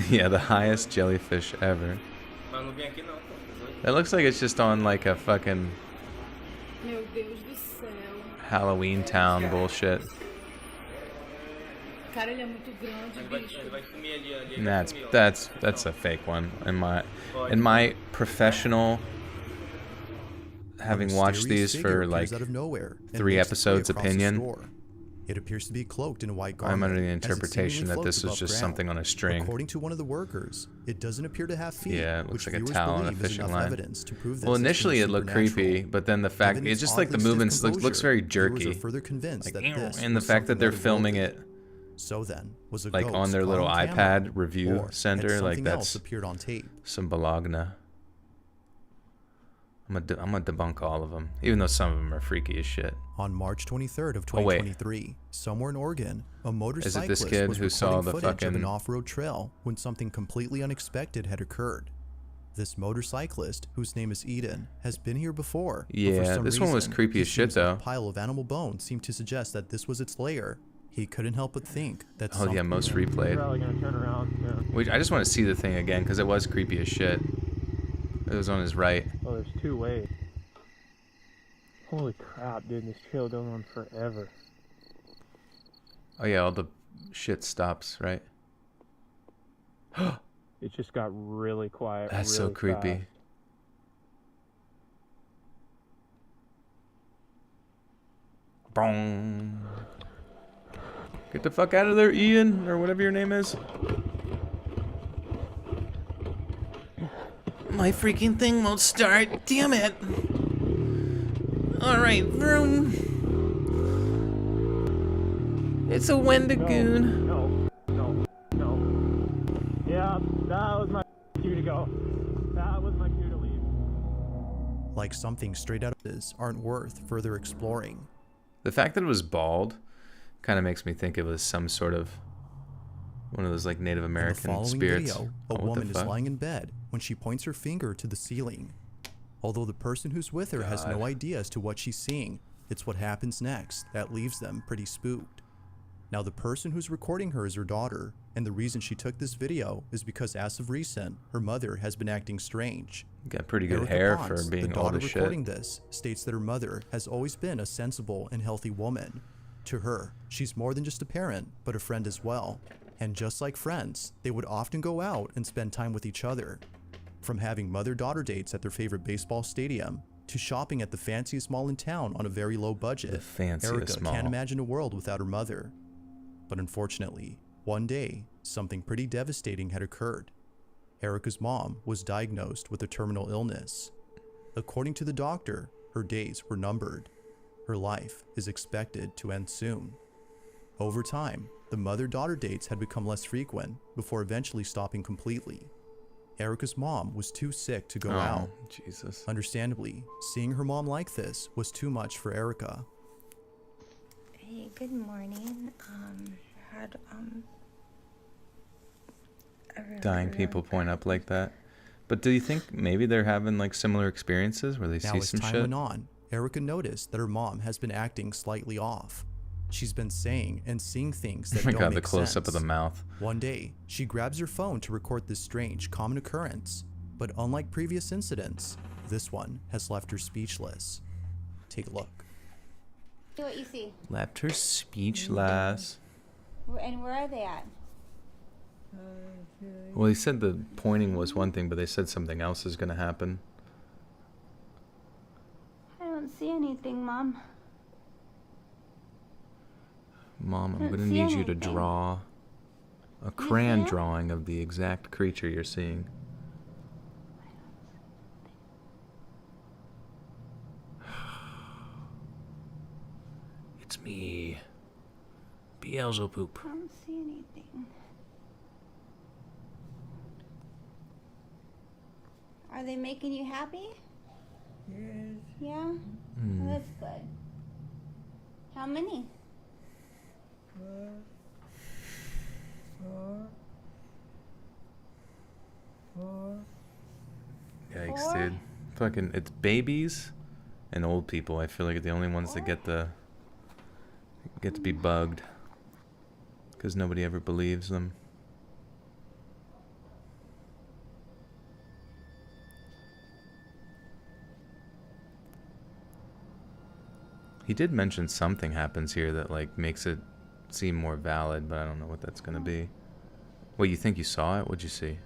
Yeah, the highest jellyfish ever. Mas não vem aqui não, pô. Tá doido? That looks like it's just on like a fucking Meu Deus do céu. Halloween Town bullshit. Cara, ele é muito grande, bicho. Ele vai comer ali, ali. Ele vai That's comer, ó. that's a fake one. In my professional, having watched mysterious these figure for like appears out of nowhere and 3 makes its way episodes across the opinion, store. It appears to be cloaked in a white I'm garment. under the as it interpretation seemingly that this floats was above just ground. something on a string. According to one of the workers, it doesn't appear to have feet, Yeah, it looks which like a viewers towel on a believe is fishing enough line. evidence to prove this Well, as being initially it looked supernatural. creepy, but then the fact Given it's its just like the oddly stiff movements looks composure, very viewers jerky. are further convinced Like, that this and the was fact that something they're filming otherworldly. it So then, was a like ghost on their caught little on camera, iPad review or had center, like something else that's appeared on tape. some balagna. I'm gonna debunk all of them, even though some of them are freaky as shit. On March 23rd of Oh, wait. 2023, somewhere in Oregon, a motorcyclist this kid was who saw recording the footage of fucking- an off-road trail when something completely unexpected had occurred. This motorcyclist, whose name is Eden, has been here before. but for Yeah, some this one was reason, creepy he as shit seems like though. A pile of animal bones seemed to suggest that this was its lair. He couldn't help but think that Oh yeah, most replayed. Probably gonna turn around. Yeah. Which I just want to see the thing again because it was creepy as shit. It was on his right. Oh, there's 2 ways. Holy crap, dude, this trail goes on forever. Oh yeah, all the shit stops, right? It just got really quiet. That's so really creepy. fast. Bong. Get the fuck out of there, Ian, or whatever your name is. My freaking thing won't start. Damn it. Alright, vroom. It's a Wendigoon. No. Yeah, that was my cue to go. That was my cue to leave. like something straight out of this aren't worth further exploring. The fact that it was bald kind of makes me think it was some sort of one of those like Native American In the following spirits. video, Oh, a what the woman is fuck? lying in bed when she points her finger to the ceiling. Although the person who's with her has no God. idea as to what she's seeing, it's what happens next that leaves them pretty spooked. Now the person who's recording her is her daughter, and the reason she took this video is because as of recent, her mother has been acting strange. Got pretty good Erica hair Ponce, for being the old daughter as shit. recording this, states that her mother has always been a sensible and healthy woman. To her, she's more than just a parent, but a friend as well. And just like friends, they would often go out and spend time with each other. From having mother-daughter dates at their favorite baseball stadium, to shopping at the fanciest mall in town on a very low budget, The fanciest Erica mall. can't imagine a world without her mother. But unfortunately, one day, something pretty devastating had occurred. Erica's mom was diagnosed with a terminal illness. According to the doctor, her days were numbered. Her life is expected to end soon. Over time, the mother-daughter dates had become less frequent before eventually stopping completely. Erica's mom was too sick to go out. Jesus. Understandably, seeing her mom like this was too much for Erica. Hey, good morning. Had a really, Dying really people bad- point up like that. But do you think maybe they're having like similar experiences where they Now see as some time shit? went on, Erica noticed that her mom has been acting slightly off. She's been saying and seeing things that Oh my don't god, the make close up of sense. the mouth. One day, she grabs her phone to record this strange, common occurrence. But unlike previous incidents, this one has left her speechless. Take a look. See what you see. Left her speechless. And where are they at? Well, he said the pointing was one thing, but they said something else is gonna happen. I don't see anything, Mom. Mom, I'm Don't gonna see need you to anything. draw a crayon it? drawing of the exact creature you're seeing. It's me, Beelzebub. I don't see anything. Are they making you happy? Yes. Yeah? Hmm. Well, that's good. How many? Yikes, Four? dude. Fucking, it's babies and old people. I feel like are the only ones that get to be bugged, because nobody ever believes them. He did mention something happens here that like makes it seem more valid, but I don't know what that's gonna be. Wait, you think you saw it? What'd you see?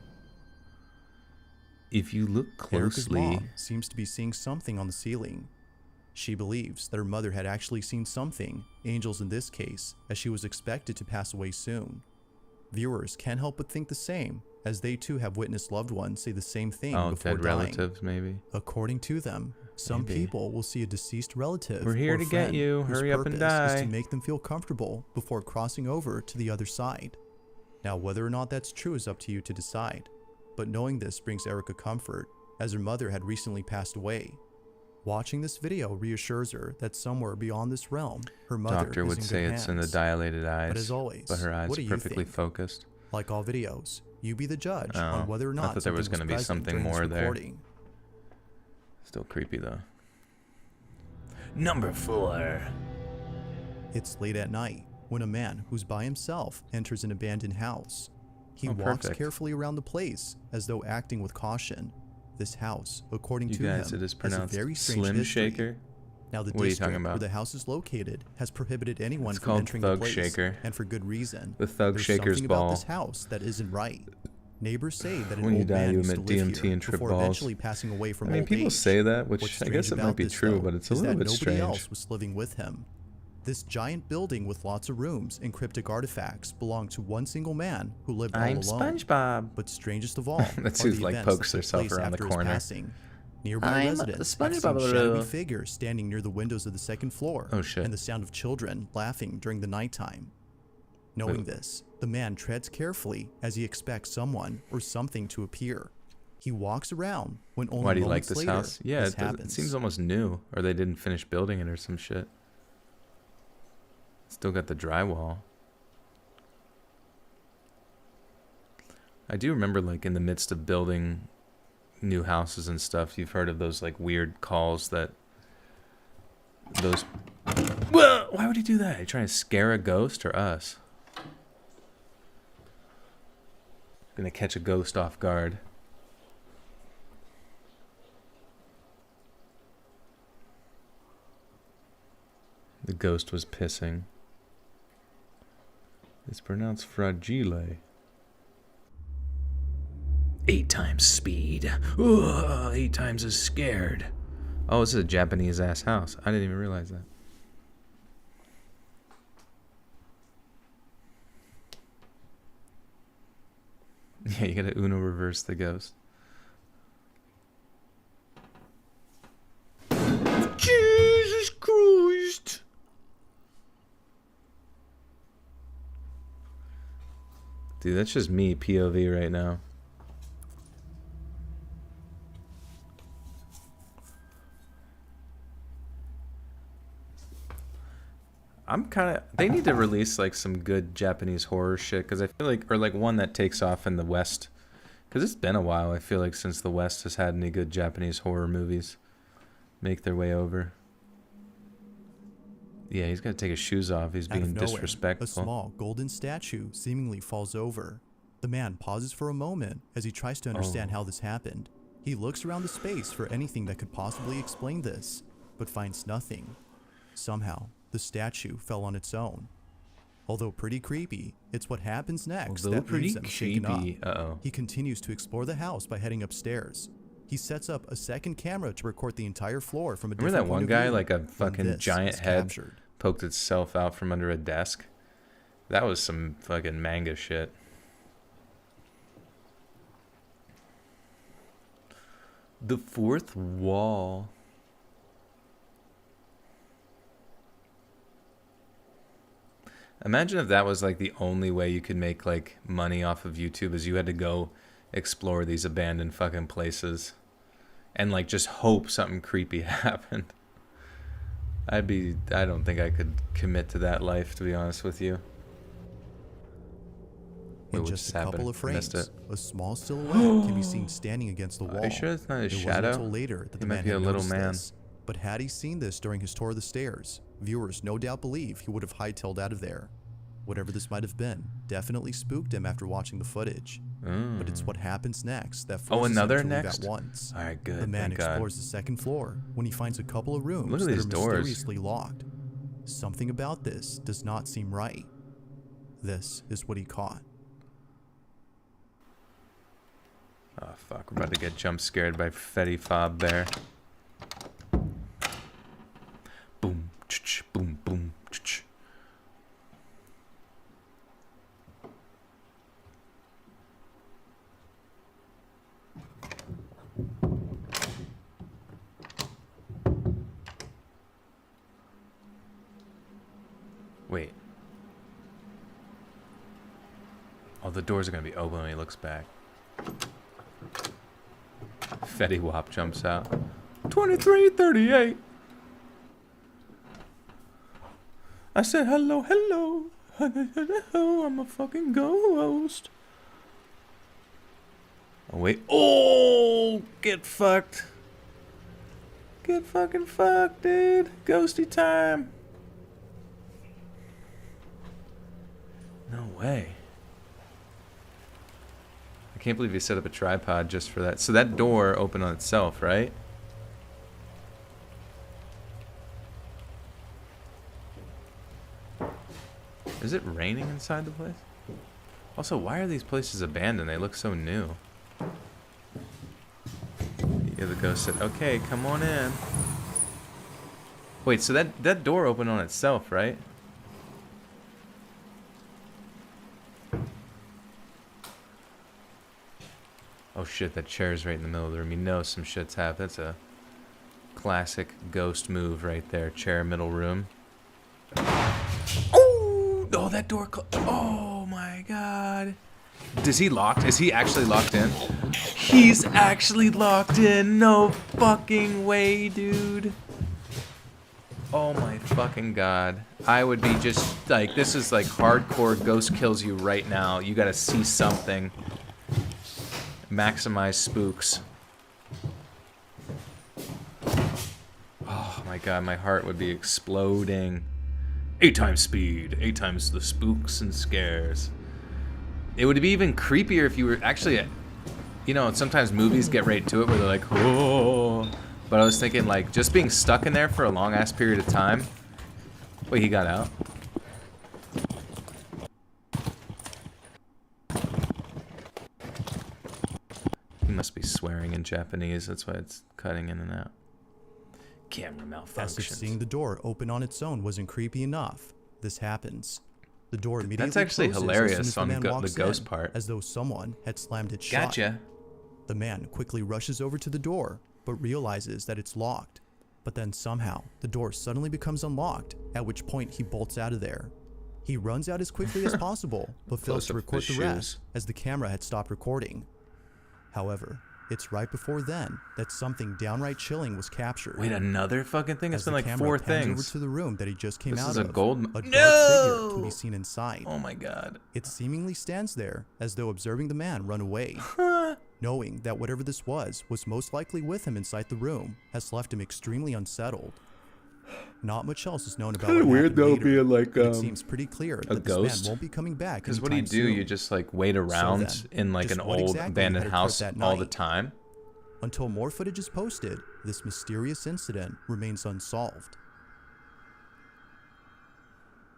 If you look Erica's closely... mom seems to be seeing something on the ceiling. She believes that her mother had actually seen something, angels in this case, as she was expected to pass away soon. Viewers can't help but think the same, as they too have witnessed loved ones say the same thing before dead dying. relatives, maybe? According to them, some Maybe. people will see a deceased relative We're here or to get friend you. whose Hurry up and purpose is die. to make them feel comfortable before crossing over to the other side. Now, whether or not that's true is up to you to decide, but knowing this brings Erica comfort, as her mother had recently passed away. Watching this video reassures her that somewhere beyond this realm, her mother Doctor is would in say good it's in the hands. dilated eyes, But as always, but her eyes what are do you perfectly think? focused. Like all videos, you be the judge Oh, on whether or I not thought there was something gonna be present something during this more there. recording. Still creepy though. Number 4. It's late at night when a man who's by himself enters an abandoned house. He walks perfect. carefully around the place as though acting with caution. This house, according You to guys, him, it is has a pronounced very strange Slim history. Shaker. Now, the What are you district talking where about? the house is located has prohibited anyone It's from called entering Thug the place, Shaker. and for good reason. The Thug There's Shaker's something ball. about this house that isn't right. Neighbors say that an When you old die, man you used to emit live DMT here and trip before balls. eventually passing away from I mean, old people age. say that, which What's I guess strange it might about be this, true, though, but it's a is little that bit nobody strange. else was living with him. This giant building with lots of rooms and cryptic artifacts belonged to one single man who lived all I'm alone. SpongeBob. But strangest of all, That's are who's, the like, events pokes that took herself place around the after his corner. passing. Nearby I'm residents the have seen SpongeBob. shadowy figures standing near the windows of the second floor, Oh, shit. and the sound of children laughing during the nighttime. Knowing Wait. this, the man treads carefully as he expects someone or something to appear. He walks around when only Why do you like moments this later, house? Yeah, this it happens. seems almost new, or they didn't finish building it or some shit. Still got the drywall. I do remember, like, in the midst of building new houses and stuff, you've heard of those, like, weird calls that those... Whoa! Why would he do that? Are you trying to scare a ghost or us? Gonna catch a ghost off guard. The ghost was pissing. It's pronounced fragile. 8 times speed. Ugh, 8 times as scared. Oh, this is a Japanese ass house. I didn't even realize that. Yeah, you gotta Uno reverse the ghost. Jesus Christ! Dude, that's just me POV right now. I'm kind of... They need to release, like, some good Japanese horror shit, because I feel like... Or, like, one that takes off in the West. Because it's been a while, I feel like, since the West has had any good Japanese horror movies make their way over. Yeah, he's got to take his shoes off. He's Out of being nowhere, disrespectful. a small golden statue seemingly falls over. The man pauses for a moment as he tries to understand how this happened. He looks around the space for anything that could possibly explain this, but finds nothing. Somehow, the statue fell on its own. Although pretty creepy, it's what happens next Although that leaves pretty him shaken up. creepy. Uh-oh. He continues to explore the house by heading upstairs. He sets up a second camera to record the entire floor from a Remember different that one point of guy, view like a when fucking this giant is head, captured. poked itself out from under a desk? That was some fucking manga shit. The fourth wall. Imagine if that was like the only way you could make like money off of YouTube, is you had to go explore these abandoned fucking places and like just hope something creepy happened. I don't think I could commit to that life, to be honest with you. Wait, In what just a happened? couple of I missed frames, it. a small silhouette can be seen standing against the wall. Are you sure it's not a It shadow? wasn't until later that He the might man be had a little noticed man. this. But had he seen this during his tour of the stairs, viewers no doubt believe he would have hightailed out of there. Whatever this might have been, definitely spooked him after watching the footage. But it's what happens next that forces another him to next? leave at once. All right, good. The man thank God. explores the second floor when he finds a couple of rooms Look at that these are doors. mysteriously locked. Something about this does not seem right. This is what he caught. Oh fuck, we're about to get jump scared by Fetty Fob Bear. Boom, ch boom, boom, ch. Wait. Oh, the doors are gonna be open when he looks back. Fetty Wap jumps out. 2338. I said hello, hello. I'm a fucking ghost. Oh wait. Oh, get fucked. Get fucking fucked, dude. Ghosty time. No way. I can't believe you set up a tripod just for that. So that door opened on itself, right? Is it raining inside the place? Also, why are these places abandoned? They look so new. Yeah, the ghost said, okay, come on in. Wait, so that door opened on itself, right? Oh shit, that chair's right in the middle of the room. You know some shit's happened. That's a classic ghost move right there. Chair, middle room. Oh, oh, that door oh my god. Is he locked? Is he actually locked in? He's actually locked in. No fucking way, dude. Oh my fucking god. I would be just like, this is like hardcore ghost kills you right now. You gotta see something. Maximize spooks. Oh my god, my heart would be exploding. 8 times speed, 8 times the spooks and scares. It would be even creepier if you were actually, you know, sometimes movies get right to it where they're like, oh. But I was thinking like just being stuck in there for a long ass period of time. Wait, he got out? He must be swearing in Japanese, that's why it's cutting in and out. Camera As if malfunctions. seeing the door open on its own wasn't creepy enough, this happens. The door immediately That's actually closes hilarious as soon on as the man the walks ghost in, part. as though someone had slammed it shut. Gotcha. The man quickly rushes over to the door, but realizes that it's locked. But then somehow, the door suddenly becomes unlocked, at which point he bolts out of there. He runs out as quickly as possible, but fails to Close up record the the rest, as the camera had stopped recording. However, it's right before then that something downright chilling was captured. Wait, another fucking thing? It's As been the like camera 4 pans over things. to the room that he just came This out is a of. gold... A dark No! figure can be seen inside. Oh my god. It seemingly stands there, as though observing the man run away. Knowing that whatever this was most likely with him inside the room, has left him extremely unsettled. Not much else is known about Kinda what weird happened though, later, being like, but it seems pretty clear a that ghost. this man won't be coming back. Because what do you do? Soon. You just like wait around So then, in like just an what old exactly abandoned had occurred house that all the night? time? Until more footage is posted, this mysterious incident remains unsolved.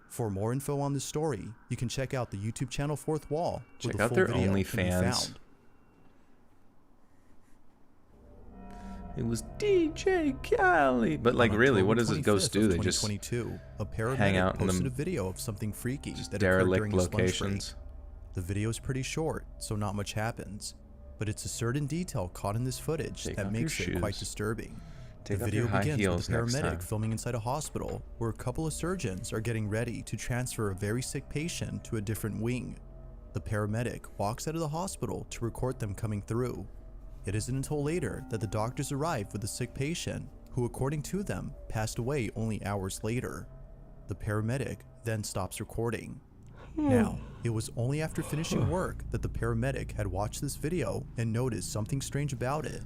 For more info on this story, you can check out the YouTube channel Fourth Wall, where Check the out full their video can be OnlyFans. found. It was DJ Khaled. But like On really, October what does this ghost 25th do? of They just 2022, a paramedic hang out in posted the a video of something freaky that occurred derelict during his lunch break. locations. The video is pretty short, so not much happens, but it's a certain detail caught in this footage Take that off makes your it quite shoes. disturbing. Take The off video your high begins heels with a next paramedic time. filming inside a hospital where a couple of surgeons are getting ready to transfer a very sick patient to a different wing. The paramedic walks out of the hospital to record them coming through. It isn't until later that the doctors arrive with the sick patient, who according to them, passed away only hours later. The paramedic then stops recording. Now, it was only after finishing work that the paramedic had watched this video and noticed something strange about it.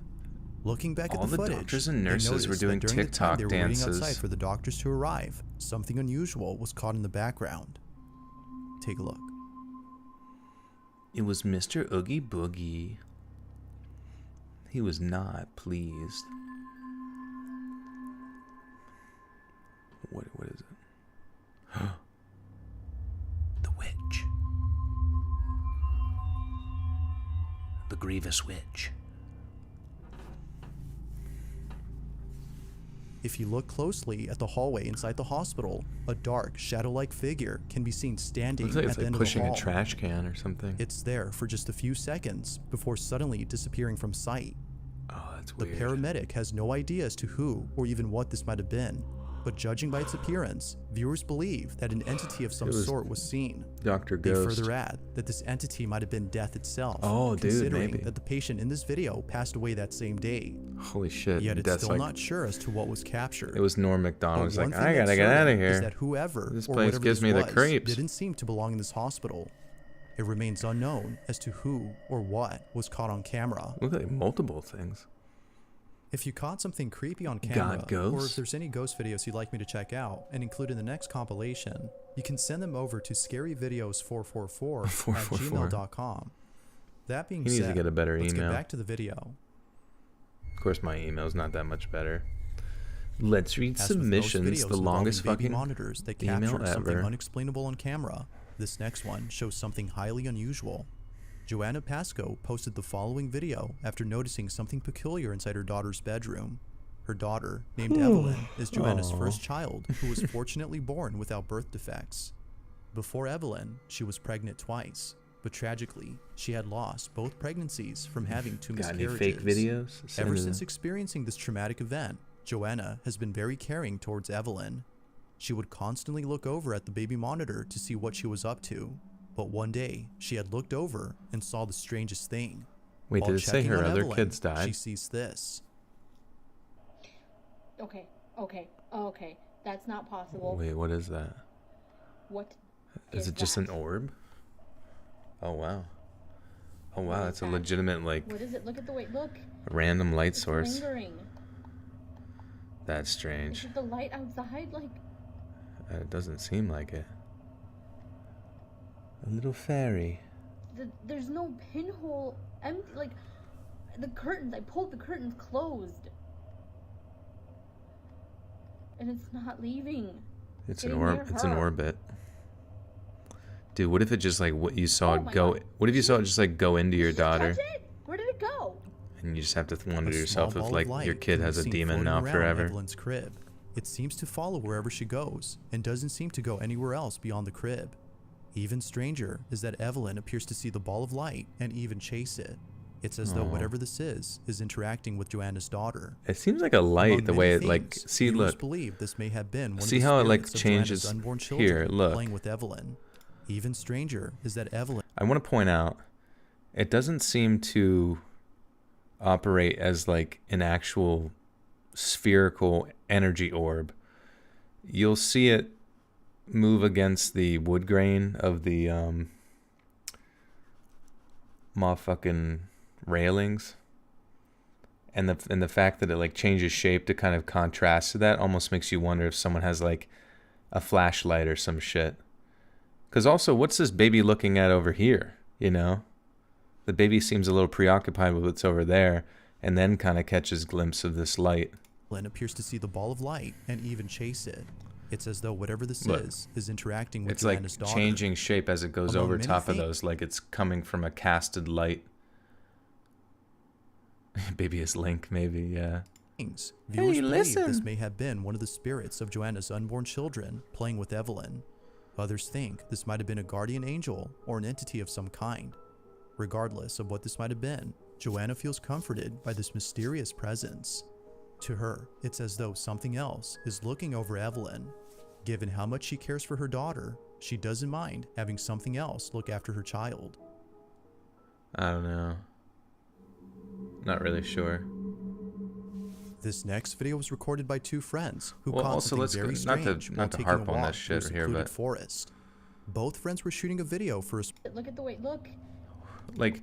Looking back All at the the footage, doctors and they nurses were noticed doing that during the time TikTok they were waiting dances. outside for the doctors to arrive, something unusual was caught in the background. Take a look. It was Mr. Oogie Boogie. He was not pleased. What is it? The witch. grievous witch. If you look closely at the hallway inside the hospital, a dark, shadow-like figure can be seen standing Looks like at it's the like end pushing of the a hall. trash can or something. It's there for just a few seconds before suddenly disappearing from sight. Oh, that's The weird. paramedic has no idea as to who or even what this might have been, but judging by its appearance, viewers believe that an entity of some It was sort was seen. Dr. They Ghost. further add that this entity might have been death itself, Oh, dude, considering maybe. that the patient in this video passed away that same day. Holy shit. Yet it's That's still like, not sure as to what was captured. it was Norm Macdonald. But Was one like, thing I that's gotta get out of certain is here. that whoever This or place whatever gives this me the was creeps. didn't seem to belong in this hospital. It remains unknown as to who or what was caught on camera. Look like multiple things. If you caught something creepy on camera, or if ghosts? there's any ghost videos you'd like me to check out and include in the next compilation, you can send them over to scaryvideos444 at 444. gmail.com. That being He needs to said, get a better let's email. get back to the video. Of course, my email's not that much better. Let's read As with most submissions. videos The involving longest baby fucking monitors that email captured something ever. unexplainable on camera, this next one shows something highly unusual. Joanna Pascoe posted the following video after noticing something peculiar inside her daughter's bedroom. Her daughter, named Evelyn, is Joanna's Aw. first child, who was fortunately born without birth defects. Before Evelyn, she was pregnant twice, but tragically, she had lost both pregnancies from having two Got any miscarriages. fake videos? Send Ever it in. since experiencing this traumatic event, Joanna has been very caring towards Evelyn. She would constantly look over at the baby monitor to see what she was up to, but one day, she had looked over and saw the strangest thing. Wait, While did it say checking her on other Evelyn, kids died? She sees this. Okay. That's not possible. Wait, what is that? What Is it just that? an orb? Oh, wow. Oh, wow, What that's is a that? legitimate, like, What is it? Look at the way. Look. random light It's source. lingering. That's Is strange. it the light outside? Like, It doesn't seem like it. A little fairy. there's no pinhole. Empty. Like, the curtains. I pulled the curtains closed. And it's not leaving. It's Getting an orb. near It's an her. orbit. Dude, what if it just like what you saw Oh it my go? God. What if you saw it just like go into your Did you touch daughter, it? Where did it go? and you just have to wonder A to yourself small if ball like of light your kid can be has a seen demon floating now around forever? Evelyn's crib. It seems to follow wherever she goes and doesn't seem to go anywhere else beyond the crib. Even stranger is that Evelyn appears to see the ball of light and even chase it. It's as though Aw. whatever this is interacting with Joanna's daughter. It seems like a light Among the many way it like. things, See, viewers look. believe this may have been one See of the how it, like, spirits of changes Joanna's unborn children here, look. playing with Evelyn. Even stranger is that Evelyn I want to point out, it doesn't seem to operate as like an actual spherical energy orb. You'll see it move against the wood grain of the motherfucking railings, and the fact that it like changes shape to kind of contrast to that almost makes you wonder if someone has like a flashlight or some shit. Because also, what's this baby looking at over here? You know, the baby seems a little preoccupied with what's over there, and then kind of catches a glimpse of this light. appears to see the ball of light and even chase it. It's as though whatever this Look, is interacting with It's like Joanna's daughter. changing shape as it goes Among over many top of things- those, like it's coming from a casted light. Baby is Link, maybe, yeah. Viewers Hey, believe listen. this may have been one of the spirits of Joanna's unborn children playing with Evelyn. Others think this might have been a guardian angel or an entity of some kind. Regardless of what this might have been, Joanna feels comforted by this mysterious presence. To her, it's as though something else is looking over Evelyn. Given how much she cares for her daughter, she doesn't mind having something else look after her child. I don't know. Not really sure. This next video was recorded by two friends who Well, caught also, something let's go- very not strange to- while not to taking harp a on walk this shit through a here, secluded but- forest. Both friends were shooting a video for a Look at the way. Look. Like,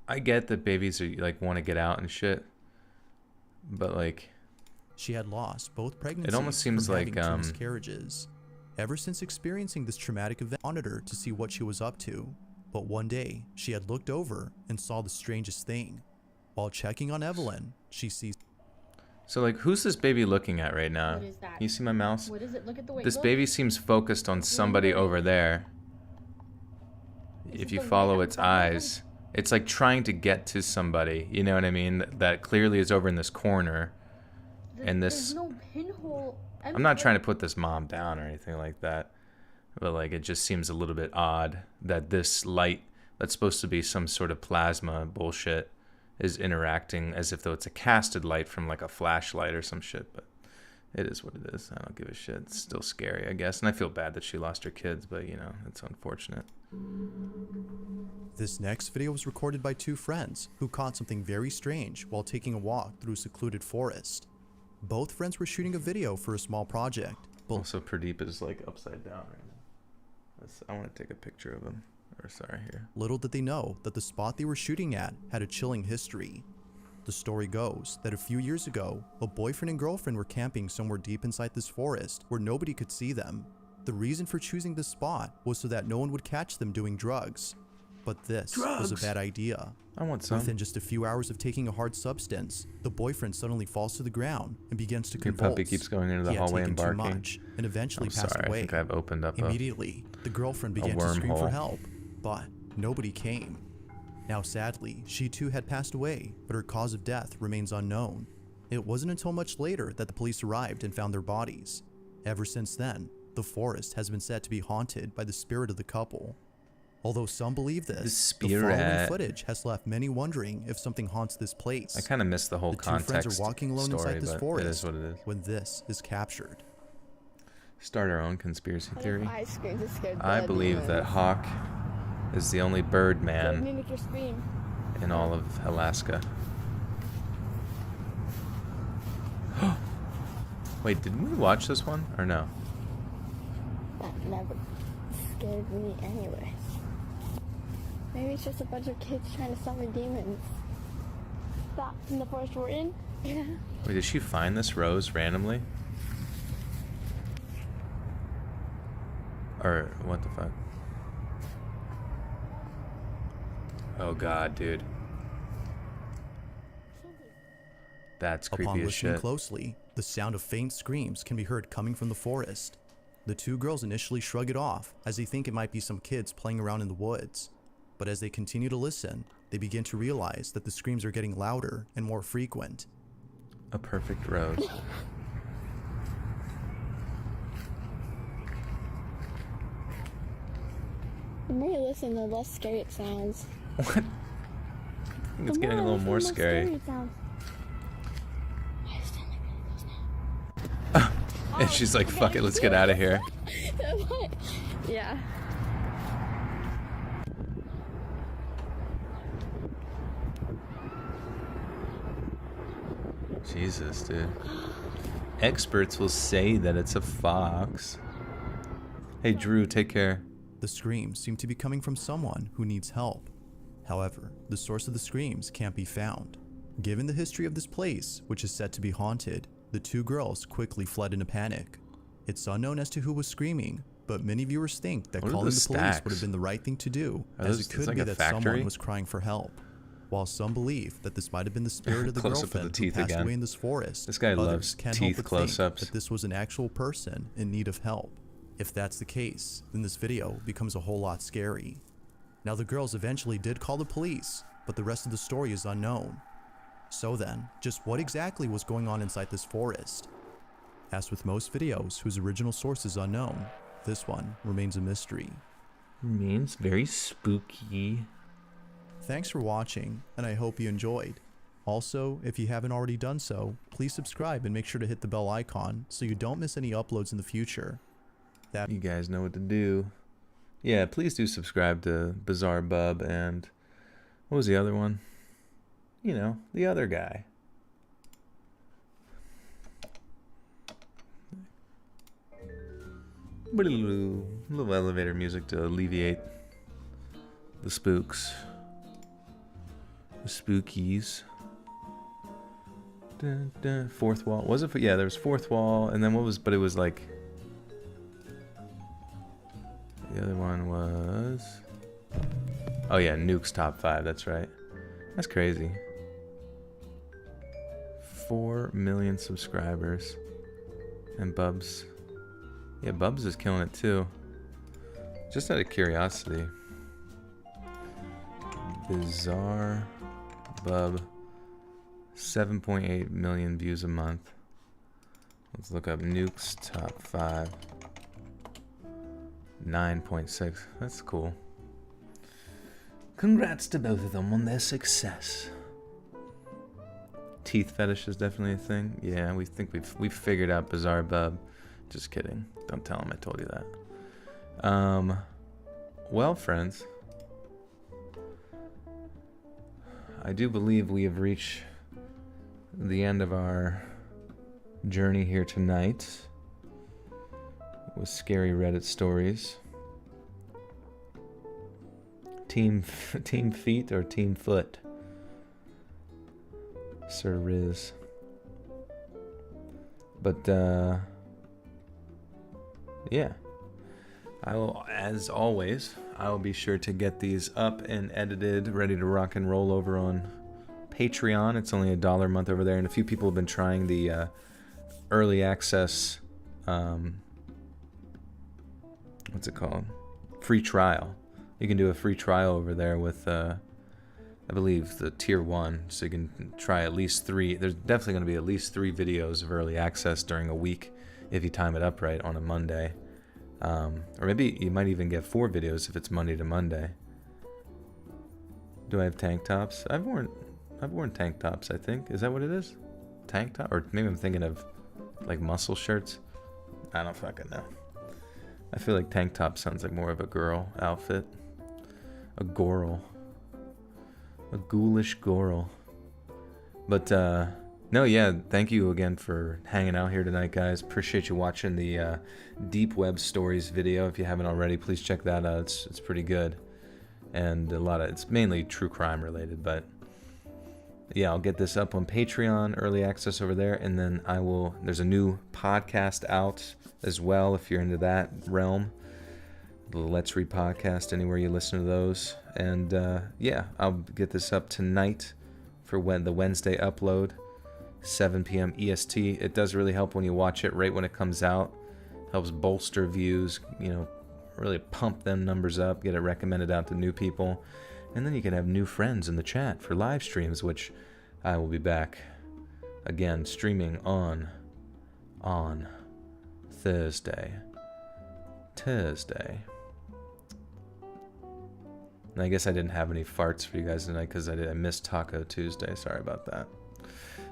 I get that babies are like want to get out and shit, but like, She had lost both pregnancies almost seems from like, having two miscarriages. Ever since experiencing this traumatic event, monitor to see what she was up to. But one day, she had looked over and saw the strangest thing. While checking on Evelyn, she sees so like, who's this baby looking at right now? What is that? You see my mouse? What is it? Look at the way. This look. baby seems focused on somebody over there. Is If it you the light follow its outside? eyes, It's like trying to get to somebody, you know what I mean? That clearly is over in this corner. And this... There's no pinhole. I'm not trying to put this mom down or anything like that. But like, it just seems a little bit odd that this light that's supposed to be some sort of plasma bullshit is interacting as if though it's a casted light from like a flashlight or some shit. But it is what it is. I don't give a shit. It's still scary, I guess. And I feel bad that she lost her kids, but you know, it's unfortunate. This next video was recorded by two friends who caught something very strange while taking a walk through a secluded forest. Both friends were shooting a video for a small project. Also, Pradeep is like upside down right now. I want to take a picture of him. Or sorry, here. Little did they know that the spot they were shooting at had a chilling history. The story goes that a few years ago, a boyfriend and girlfriend were camping somewhere deep inside this forest where nobody could see them. The reason for choosing this spot was so that no one would catch them doing drugs. But this was a bad idea. I want some. Within just a few hours of taking a hard substance, the boyfriend suddenly falls to the ground and begins to convulse. Your puppy keeps going into the hallway and barking. Too much and eventually passed sorry, away. I think I've opened up Immediately, the girlfriend began to scream for wormhole. help, but nobody came. Now sadly, she too had passed away, but her cause of death remains unknown. It wasn't until much later that the police arrived and found their bodies. Ever since then, the forest has been said to be haunted by the spirit of the couple. Although some believe this, the following footage has left many wondering if something haunts this place. I kind of missed the whole context The two friends are walking alone story, inside this but forest it is what it is. when this is captured. Start our own conspiracy theory. I screamed to scare I believe that Hawk is the only bird man mimic your scream. in all of Alaska. Wait, didn't we watch this one or no? That never scared me anyway. Maybe it's just a bunch of kids trying to summon demons. That in the forest we're in? Yeah. Wait, did she find this rose randomly? Or what the fuck? Oh god, dude. That's creepy Upon as listening shit. closely, the sound of faint screams can be heard coming from the forest. The two girls initially shrug it off as they think it might be some kids playing around in the woods. But as they continue to listen, they begin to realize that the screams are getting louder and more frequent. A perfect rose. The more you listen, the less scary it sounds. What? I think it's getting a little more scary. And she's like, fuck it, let's get out of here. Yeah. Jesus, dude. Experts will say that it's a fox. Hey, Drew, take care. The screams seem to be coming from someone who needs help. However, the source of the screams can't be found. Given the history of this place, which is said to be haunted, the two girls quickly fled in a panic. It's unknown as to who was screaming, but many viewers think that calling the police would have been the right thing to do, as it could be that someone was crying for help. While some believe that this might have been the spirit of the girlfriend who passed away in this forest, this guy loves teeth close-ups. That this was an actual person in need of help. If that's the case, then this video becomes a whole lot scary. Now the girls eventually did call the police, but the rest of the story is unknown. So then, just what exactly was going on inside this forest? As with most videos whose original source is unknown, this one remains a mystery. Remains very spooky. Thanks for watching, and I hope you enjoyed. Also, if you haven't already done so, please subscribe and make sure to hit the bell icon so you don't miss any uploads in the future. You guys know what to do. Yeah, please do subscribe to Bizarre Bub and what was the other one? You know, the other guy. A little elevator music to alleviate the spooks. The spookies. Dun, dun. Fourth wall. Was it? Yeah, there was fourth wall, and then what was? But it was like. The other one was. Oh yeah, Nuke's top 5. That's right. That's crazy. 4 million subscribers, and Bubs. Yeah, Bubs is killing it too. Just out of curiosity. Bizarre Bub. 7.8 million views a month. Let's look up Nuke's top 5. 9.6. That's cool. Congrats to both of them on their success. Teeth fetish is definitely a thing. Yeah, we think we've figured out Bizarre Bub. Just kidding. Don't tell him I told you that. Well, friends, I do believe we have reached the end of our journey here tonight with scary Reddit stories. Team feet or team foot? Sir Riz. But yeah, I will, as always, I will be sure to get these up and edited, ready to rock and roll over on Patreon. It's only $1 a month over there, and a few people have been trying the early access, what's it called? Free trial. You can do a free trial over there with, I believe, the tier 1, so you can try at least 3. There's definitely going to be at least 3 videos of early access during a week if you time it up right on a Monday. Or maybe you might even get 4 videos if it's Monday to Monday. Do I have tank tops? I've worn tank tops, I think. Is that what it is? Tank top? Or maybe I'm thinking of like muscle shirts. I don't fucking know. I feel like tank top sounds like more of a girl outfit. A girl. A ghoulish girl. But no, yeah, thank you again for hanging out here tonight, guys. Appreciate you watching the Deep Web Stories video. If you haven't already, please check that out. It's pretty good. And it's mainly true crime related, but yeah, I'll get this up on Patreon, early access over there, and then there's a new podcast out as well if you're into that realm. The Let's Read podcast, anywhere you listen to those. And yeah, I'll get this up tonight for the Wednesday upload, 7 p.m. EST. It does really help when you watch it right when it comes out. Helps bolster views, really pump them numbers up, get it recommended out to new people. And then you can have new friends in the chat for live streams, which I will be back again streaming on Thursday. And I guess I didn't have any farts for you guys tonight because I missed Taco Tuesday. Sorry about that.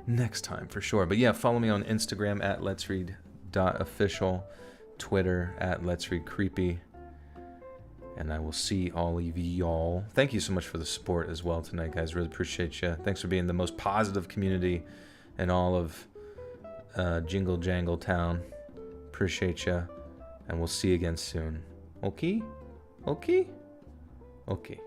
Next time for sure. But yeah, follow me on Instagram at letsread.official, Twitter at letsreadcreepy. And I will see all of y'all. Thank you so much for the support as well tonight, guys. Really appreciate you. Thanks for being the most positive community in all of Jingle Jangle Town. Appreciate you. And we'll see you again soon. Okay? Okay? Okay.